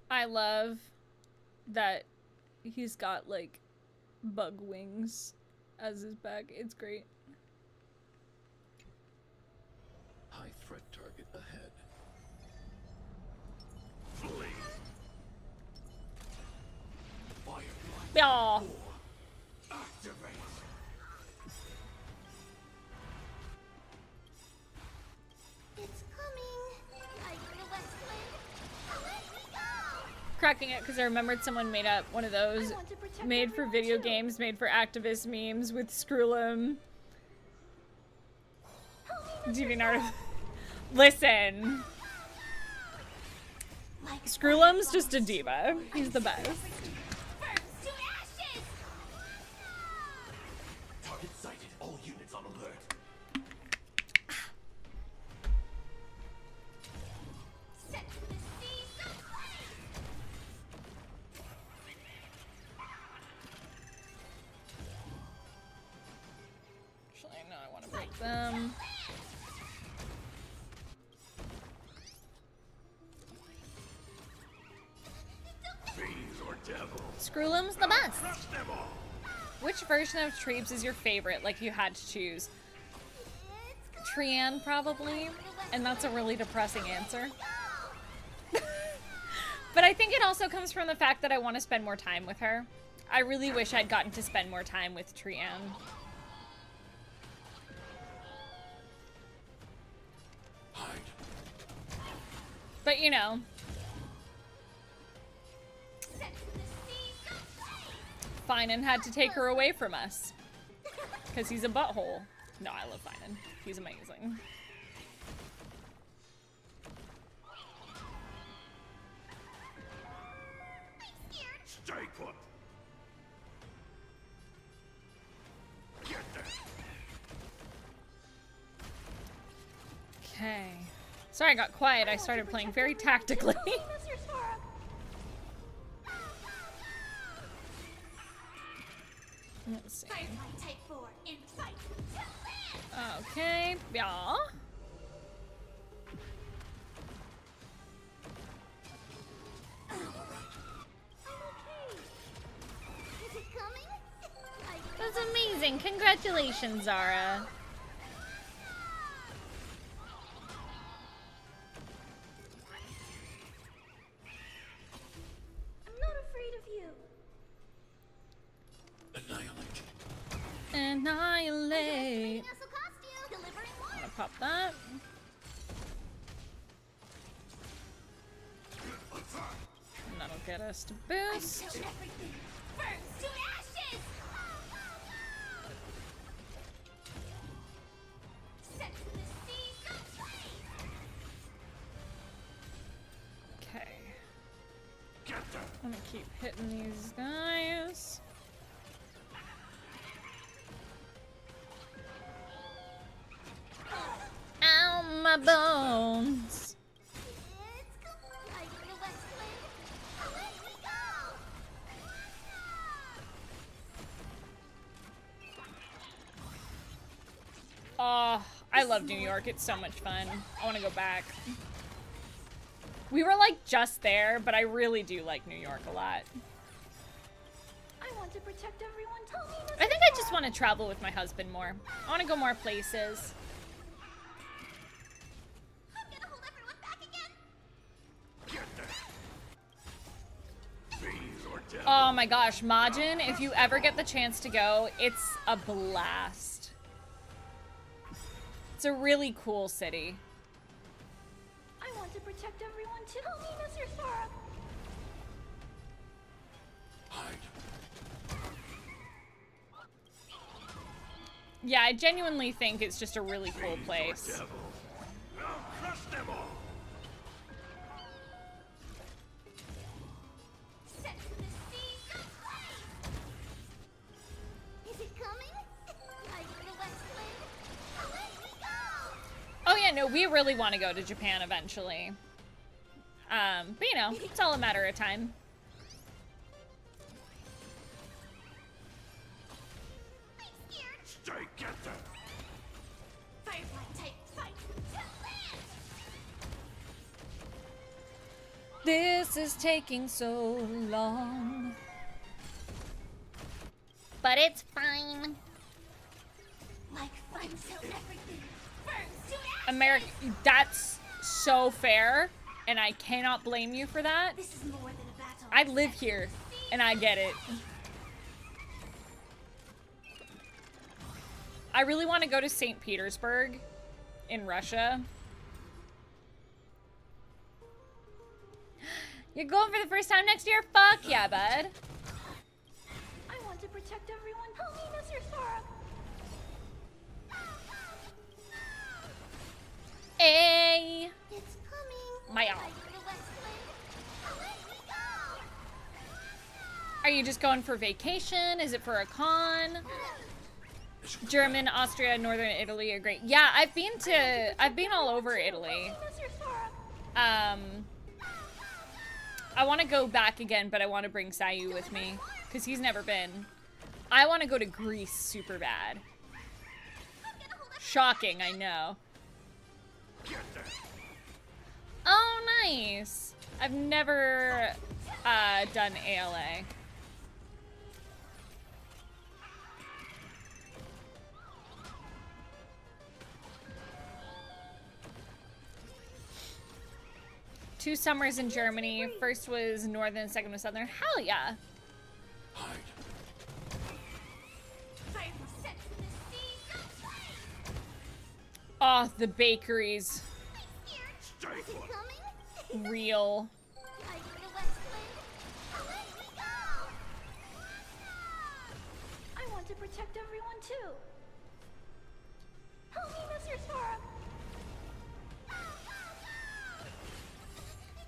I love that he's got, like, bug wings as his back. It's great. High threat target ahead. Flee. Firefly. Aw. Activate. It's coming. I feel that flame. Away we go. Cracking it because I remembered someone made up one of those I want to protect made for everyone video too. games, made for activist memes with Skrullum. DeviantArt. Listen. Like Skrullum's just a diva. He's the best. burns to ashes. Target sighted. All units on alert. Set to the seas of flame. Actually, no, I want to break them. Fiends or devils. Skrullum's the best. Crush them all. Which version of Treebs is your favorite? Like you had to choose. Trian probably, and that's a really depressing answer. But I think it also comes from the fact that I want to spend more time with her. I really wish I'd gotten to spend more time with Trian. Hide. But you know, Set to the seas of flame. Finan had to take her away from us. Because he's a butthole. No, I love Finan. He's amazing. Stay put. Get there. Okay. Sorry I got quiet. I started playing very tactically. Miss your Sora. Let's see. Firefly Type 4 in fight to live. Okay, yeah. Is it coming? I That's amazing. Congratulations, Zara. I'm not afraid of you. Annihilate. Annihilate. Nestle costume. Delivering I'm one. gonna pop that. And that'll get us to boost. Kill everything. Burns to ashes. Set to the seas of flame. Okay. Get them. I'm gonna keep hitting these guys. Ow, my bones. It's coming. I feel that flame. Away we go. Oh, I love New York. It's so much fun. I want to go back. We were like just there, but I really do like New York a lot. I want to protect everyone. Tell me, Miss I think I just want to travel with my husband more. I want to go more places. I'm gonna hold everyone back again. Get them. Fiends or devils. Oh my gosh, Majin, if you ever get the chance to go, it's a blast. It's a really cool city. I protect everyone too. Help me, Mr. Sora. Hide. Yeah, I genuinely think it's just a really cool place. Devil. I'll crush them all. Set to the sea, so play. Is it coming? Light of the West Wind. Away we go. Oh yeah, no, we really want to go to Japan eventually. But you know, it's all a matter of time. I'm scared. Stay, get them. Firefly type fight to land. This is taking so long. But it's fine. Like fun till everything burns to ash. America, that's so fair, and I cannot blame you for that. This is more than a battle. I live here, and I get it. I really want to go to St. Petersburg in Russia. You're going for the first time next year? Fuck yeah, bud. I want to protect everyone. Help me, Mr. Sora. Hey, It's coming. my Light of the West Wind. Away we go. Are you just going for vacation? Is it for a con? German, Austria, Northern Italy are great. Yeah, I've been all over Italy. Mr. Sora. I want to go back again, but I want to bring Sayu with me because he's never been. I want to go to Greece super bad. Shocking, I know. Oh, nice. I've never done ALA. Two summers in Germany. First was northern, second was southern. Hell yeah. Hide. Firefly set to the sea, so play. Oh, the bakeries. Stay Is it put. coming? Real. Light of the West Wind. Away we go. I want to protect everyone too. Help me, Mr. Sora.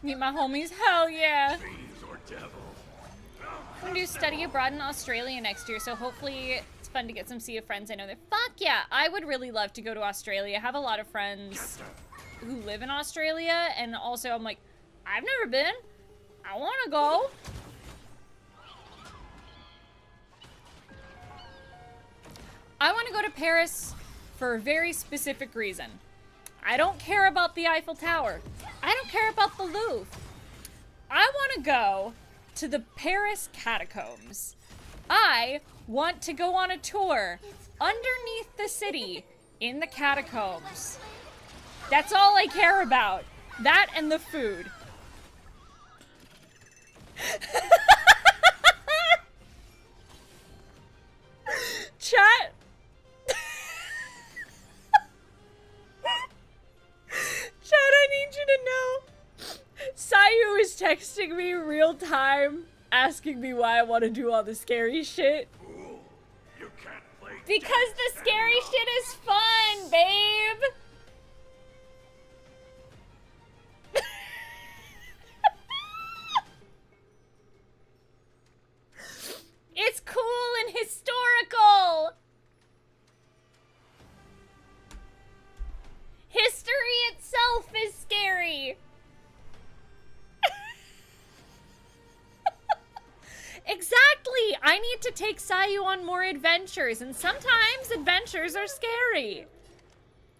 Meet my homies. Hell yeah. Fiends or devil. I'm gonna do study abroad in Australia next year, so hopefully it's fun to get some sea of friends I know there. Fuck yeah, I would really love to go to Australia. I have a lot of friends who live in Australia, and also I'm like, I've never been. I wanna go. I wanna go to Paris for a very specific reason. I don't care about the Eiffel Tower. I don't care about the Louvre. I wanna go to the Paris catacombs. I want to go on a tour underneath the city in the catacombs. That's all I care about. That and the food. Chat. Chat, I need you to know. Sayu is texting me real time, asking me why I want to do all the scary shit. Fool. You can't play. Because the scary shit is fun, babe. It's cool and historical. History itself is scary. Exactly. I need to take Sayu on more adventures, and sometimes adventures are scary.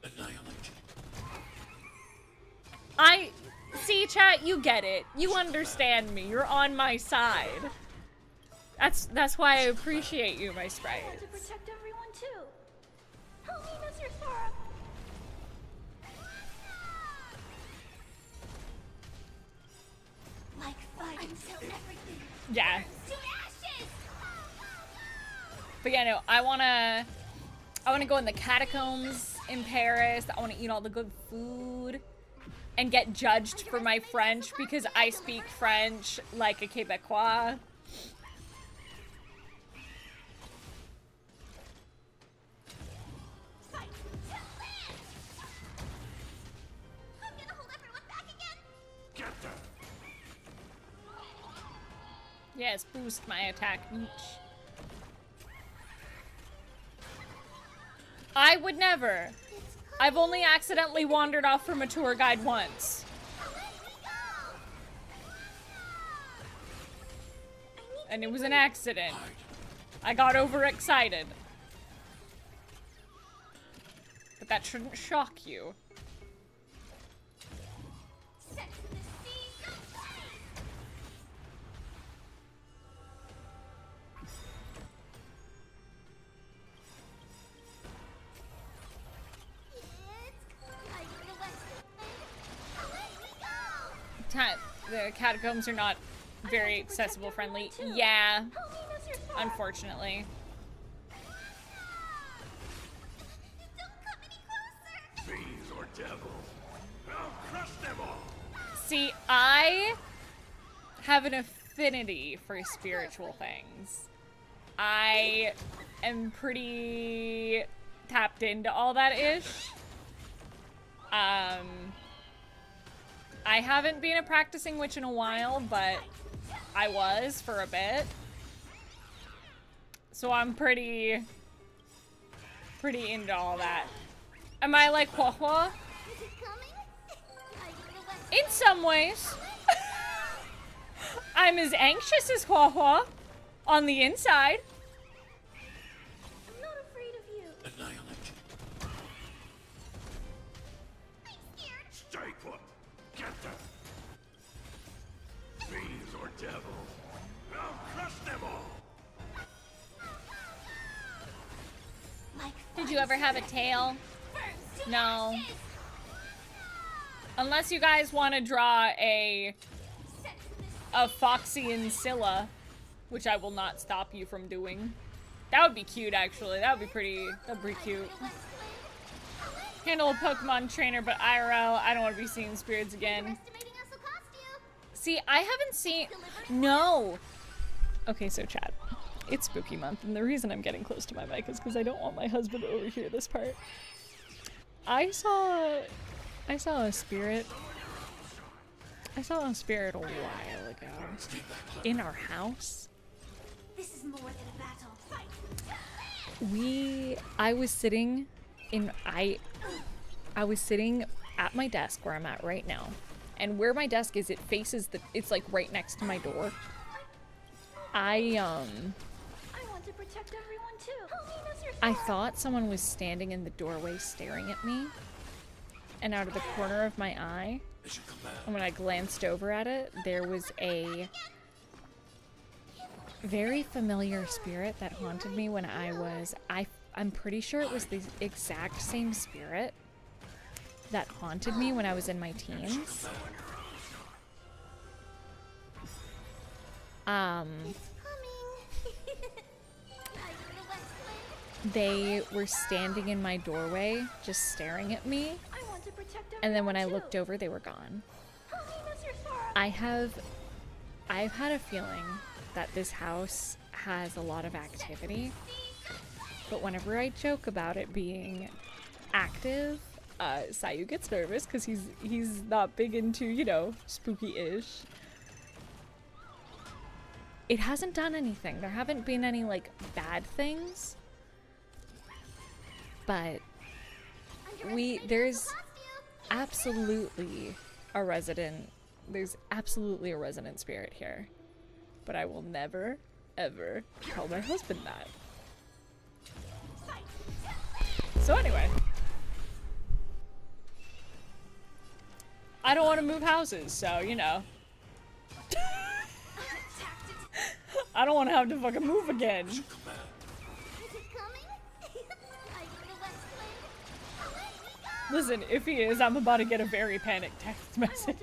Annihilate. I see, chat, you get it. You understand me. You're on my side. That's why I appreciate you, my I want sprite. to protect everyone too. Help me, Mr. Sora. Like fire until everything Yeah. burns to ashes. But yeah, no, I wanna go in the catacombs in Paris. I wanna eat all the good food. and get judged for my French because I speak French like a Quebecois. Fight to live! I'm gonna hold everyone back again! Get them! Yes, boost my attack reach. I would never. I've only accidentally wandered off from a tour guide once. And it was an accident. I got overexcited. But that shouldn't shock you. Set to the seas of play! The catacombs are not very accessible friendly. Yeah, unfortunately. Don't come any closer! Fiends or devils. I'll crush them all. See, I have an affinity for spiritual things. I am pretty tapped into all that ish. I haven't been a practicing witch in a while, but I was for a bit. So I'm pretty into all that. Am I like Huahua? Is it coming? In some ways. I'm as anxious as Huahua on the inside. I'm not afraid of you. Annihilate. I'm scared. Stay put. Get them. Fiends or devils. I'll crush them all. Did you ever have a tail? No. Unless you guys want to draw a Foxy and Scylla, which I will not stop you from doing. That would be cute, actually. That'd be pretty cute. Handle a Pokemon trainer, but IRL, I don't want to be seeing spirits again. Estimating us will cost you. See, I haven't seen... No! Okay, so chat. It's spooky month, and the reason I'm getting close to my mic is because I don't want my husband to overhear this part. I saw a spirit. I saw a spirit a while ago. In our house. This is more than a battle. Fight. I was sitting at my desk where I'm at right now. And where my desk is, it's like right next to my door. I want to protect everyone too. Help me, Mr. I thought someone was standing in the doorway staring at me. And out of the corner of my eye, and when I glanced over at it, there was a very familiar spirit that haunted me when I'm pretty sure it was the exact same spirit that haunted me when I was in my teens. They were standing in my doorway, just staring at me, and then when I looked over, they were gone. I've had a feeling that this house has a lot of activity, but whenever I joke about it being active, Sayu gets nervous because he's not big into, you know, spooky-ish. It hasn't done anything. There haven't been any, like, bad things. But there's absolutely a resident spirit here. But I will never, ever tell my husband that. So anyway. I don't want to move houses, so, you know. I don't want to have to fucking move again. Listen, if he is, I'm about to get a very panicked text message.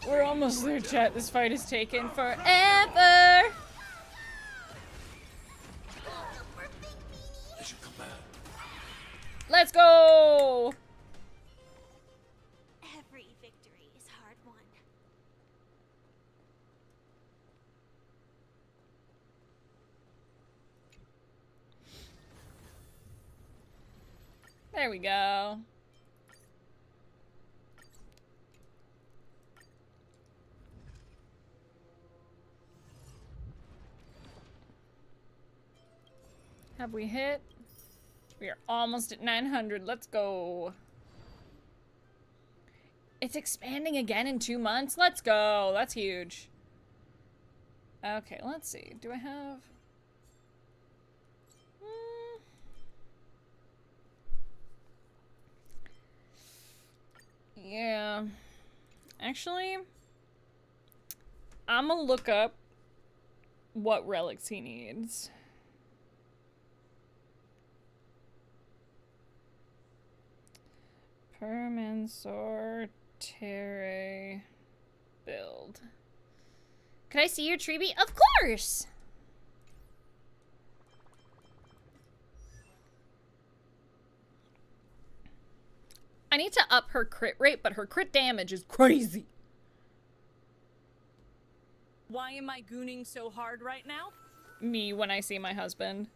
We're almost there, chat. This fight is taking forever. There we go. Have we hit? We are almost at 900. Let's go. It's expanding again in 2 months. Let's go. That's huge. Okay, let's see. Do I have... Yeah. Actually, I'm gonna look up what relics he needs. Permansor Terre build. Can I see your Treebee? Of course! I need to up her crit rate, but her crit damage is crazy. Why am I gooning so hard right now? Me when I see my husband.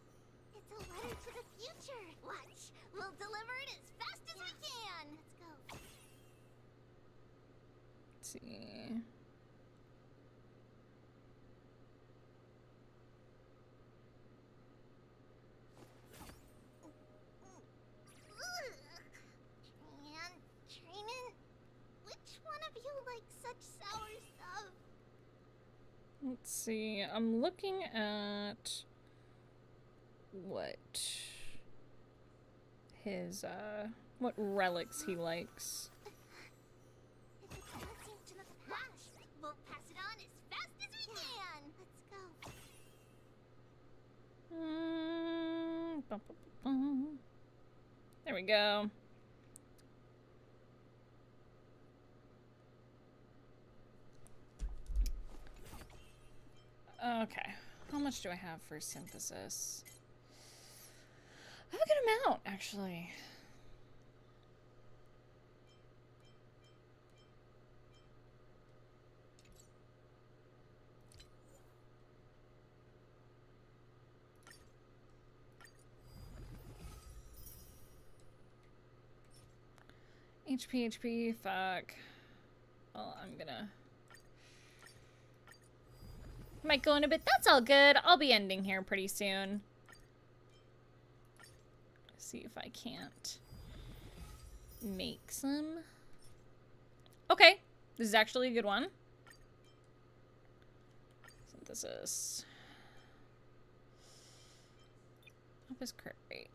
It's a letter to the future. Watch. We'll deliver it as fast as we can. Let's go. Let's see. Trayman, which one of you likes such sour stuff? Let's see. I'm looking at what his what relics he likes. It's a blessing to the past. We'll pass it on as fast as we can. Let's go. Bum, bum, bum. There we go. Okay, how much do I have for synthesis? I have a good amount, actually. HP, fuck. Well, I'm gonna... Might go in a bit. That's all good. I'll be ending here pretty soon. See if I can't make some. Okay. This is actually a good one. Synthesis. Up his crit rate.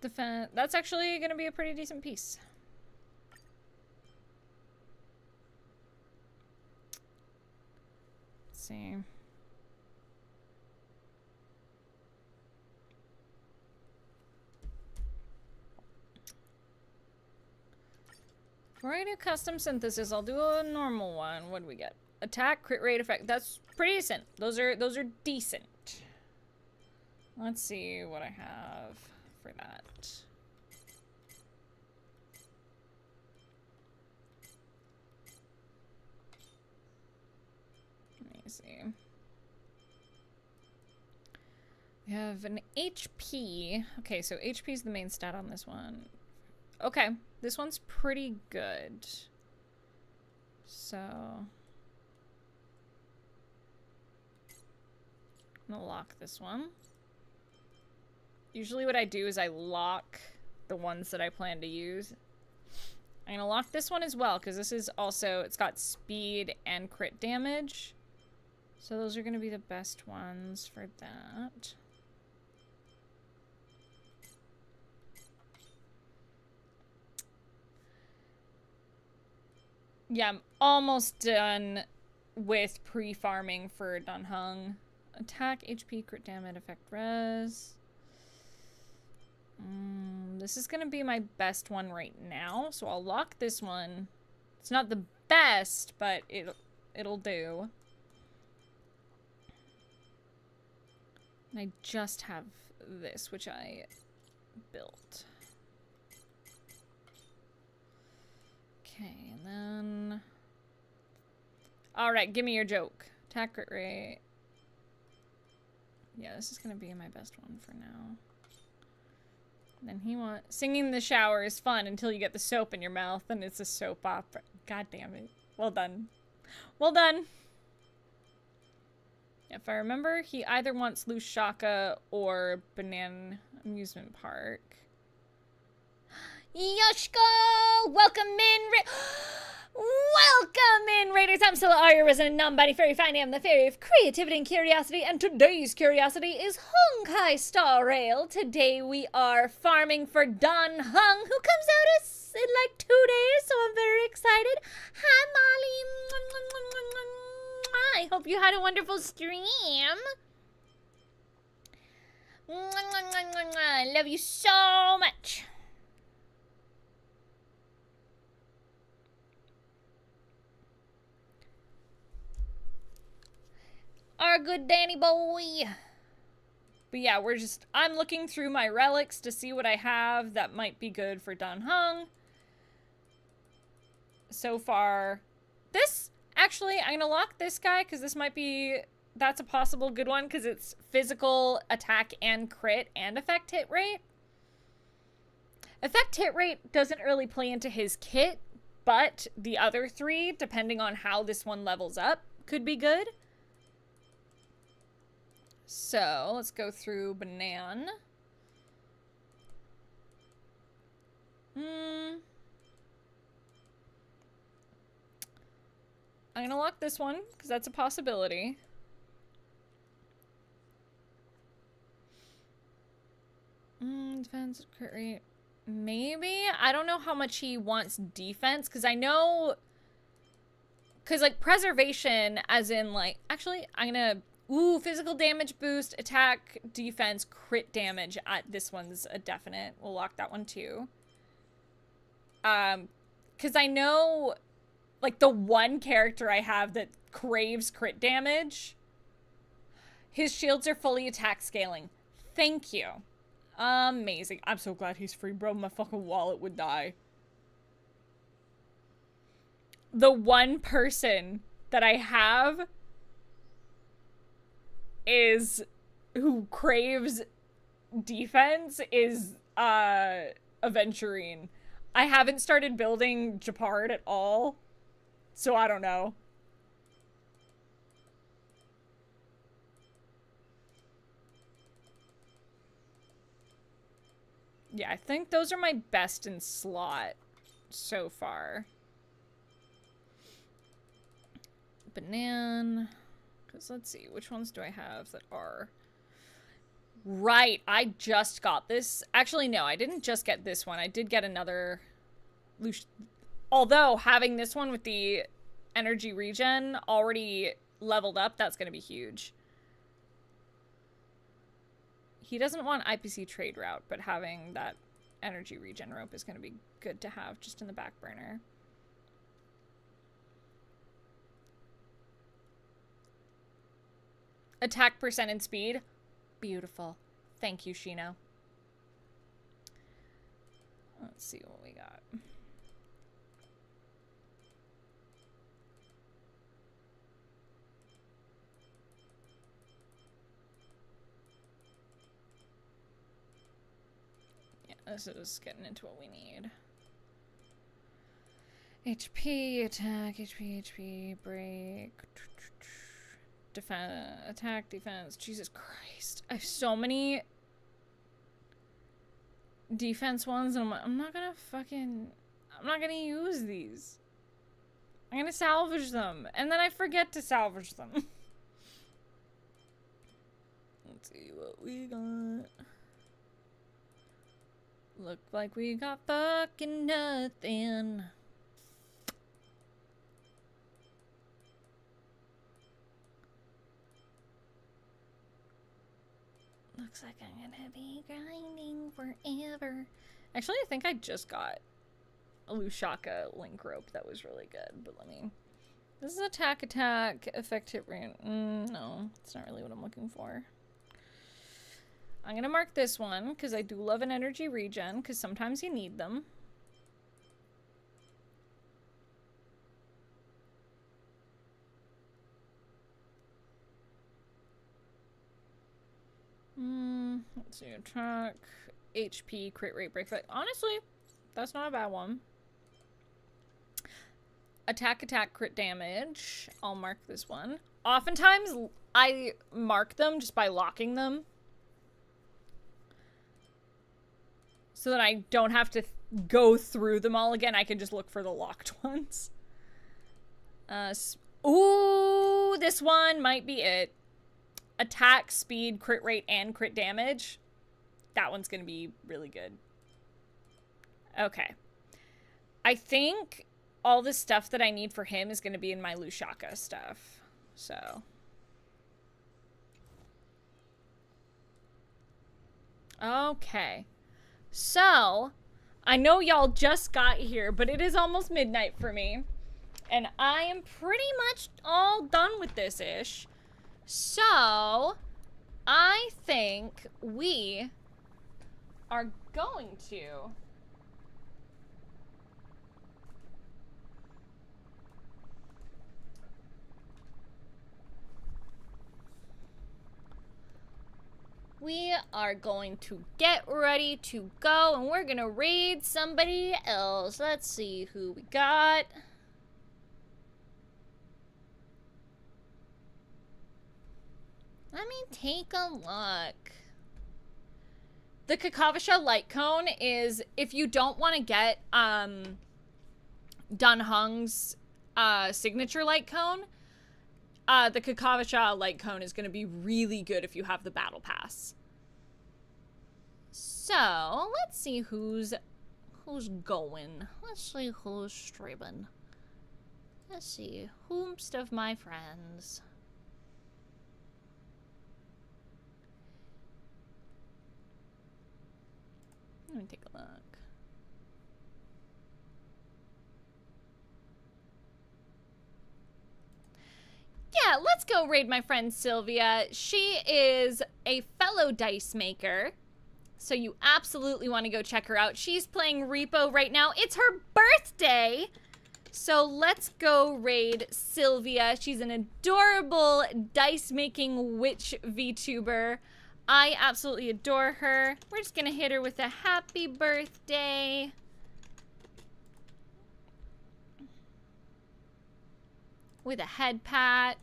Defense. That's actually going to be a pretty decent piece. Let's see. Before I do custom synthesis, I'll do a normal one. What do we get? Attack, crit rate, effect. That's pretty decent. Those are decent. Let's see what I have for that. Let me see. We have an HP. Okay, so HP is the main stat on this one. Okay, this one's pretty good. So I'm gonna lock this one. Usually what I do is I lock the ones that I plan to use. I'm gonna lock this one as well, because this is also, it's got speed and crit damage. So those are gonna be the best ones for that. Yeah, I'm almost done with pre-farming for Dunhung. Attack, HP, crit damage, effect res. This is gonna be my best one right now, so I'll lock this one. It's not the best, but it'll do. And I just have this, which I built. Okay, and then... Alright, give me your joke. Attack crit rate. Yeah, this is gonna be my best one for now. Then he wants... Singing in the shower is fun until you get the soap in your mouth and it's a soap opera. God damn it. Well done. Well done. If I remember, he either wants Lusaka or Banana Amusement Park. Yoshiko! Welcome in, welcome in, Raiders. I'm Scylla, your resident non-body fairy. I am the fairy of creativity and curiosity, and today's curiosity is Honkai Star Rail. Today we are farming for Dan Heng, who comes out in like 2 days, so I'm very excited. Hi, Molly. I hope you had a wonderful stream. I love you so much. Our good Danny boy. But yeah, I'm looking through my relics to see what I have that might be good for Dan Heng. So far, actually, I'm gonna lock this guy because that's a possible good one because it's physical, attack, and crit, and effect hit rate. Effect hit rate doesn't really play into his kit, but the other three, depending on how this one levels up, could be good. So, let's go through Banan. I'm gonna lock this one, because that's a possibility. Defense, crit rate. Maybe? I don't know how much he wants defense, because I know... Because, like, preservation, as in, like... Actually, I'm gonna... Ooh, physical damage boost, attack, defense, crit damage. This one's a definite. We'll lock that one too. Because I know, like, the one character I have that craves crit damage, his shields are fully attack scaling. Thank you. Amazing. I'm so glad he's free, bro. My fucking wallet would die. The one person that I have who craves defense is Aventurine. I haven't started building Japard at all, so I don't know. Yeah, I think those are my best in slot so far. Banan. Because let's see, which ones do I have that are... Right, I just got this. Actually, no, I didn't just get this one. I did get another... Although, having this one with the energy regen already leveled up, that's going to be huge. He doesn't want IPC trade route, but having that energy regen rope is going to be good to have just in the back burner. Attack percent and speed. Beautiful. Thank you, Shino. Let's see what we got. Yeah, this is getting into what we need. HP, attack, HP, break. Defense, attack, defense. Jesus Christ. I have so many defense ones, and I'm not gonna use these. I'm gonna salvage them, and then I forget to salvage them. Let's see what we got. Look like we got fucking nothing. Looks like I'm gonna be grinding forever. Actually, I think I just got a Lusaka link rope that was really good, but let me... This is attack, effect hit rate. No, it's not really what I'm looking for. I'm gonna mark this one, because I do love an energy regen, because sometimes you need them. Let's see, attack, HP, crit rate, break fight. Honestly, that's not a bad one. Attack, crit damage. I'll mark this one. Oftentimes, I mark them just by locking them. So that I don't have to go through them all again. I can just look for the locked ones. Ooh, this one might be it. Attack, speed, crit rate, and crit damage. That one's going to be really good. Okay. I think all the stuff that I need for him is going to be in my Lushaka stuff. So. Okay. So, I know y'all just got here, but it is almost midnight for me. And I am pretty much all done with this-ish. So, I think we are going to... We are going to get ready to go, and we're gonna raid somebody else. Let's see who we got. Let me take a look. The Kakavasha Light Cone is, if you don't want to get Dunhung's signature Light Cone, the Kakavasha Light Cone is going to be really good if you have the Battle Pass. So, let's see who's going. Let's see who's streaming. Let's see. Whomst of my friends. Let me take a look. Yeah, let's go raid my friend Sylvia. She is a fellow dice maker, so you absolutely want to go check her out. She's playing Repo right now. It's her birthday, so let's go raid Sylvia. She's an adorable dice-making witch VTuber. I absolutely adore her. We're just gonna hit her with a happy birthday. With a head pat.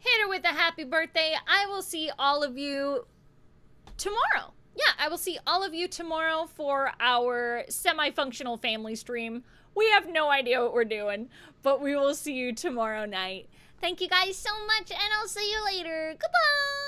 Hit her with a happy birthday. I will see all of you tomorrow. Yeah, I will see all of you tomorrow for our semi-functional family stream. We have no idea what we're doing, but we will see you tomorrow night. Thank you guys so much, and I'll see you later. Goodbye!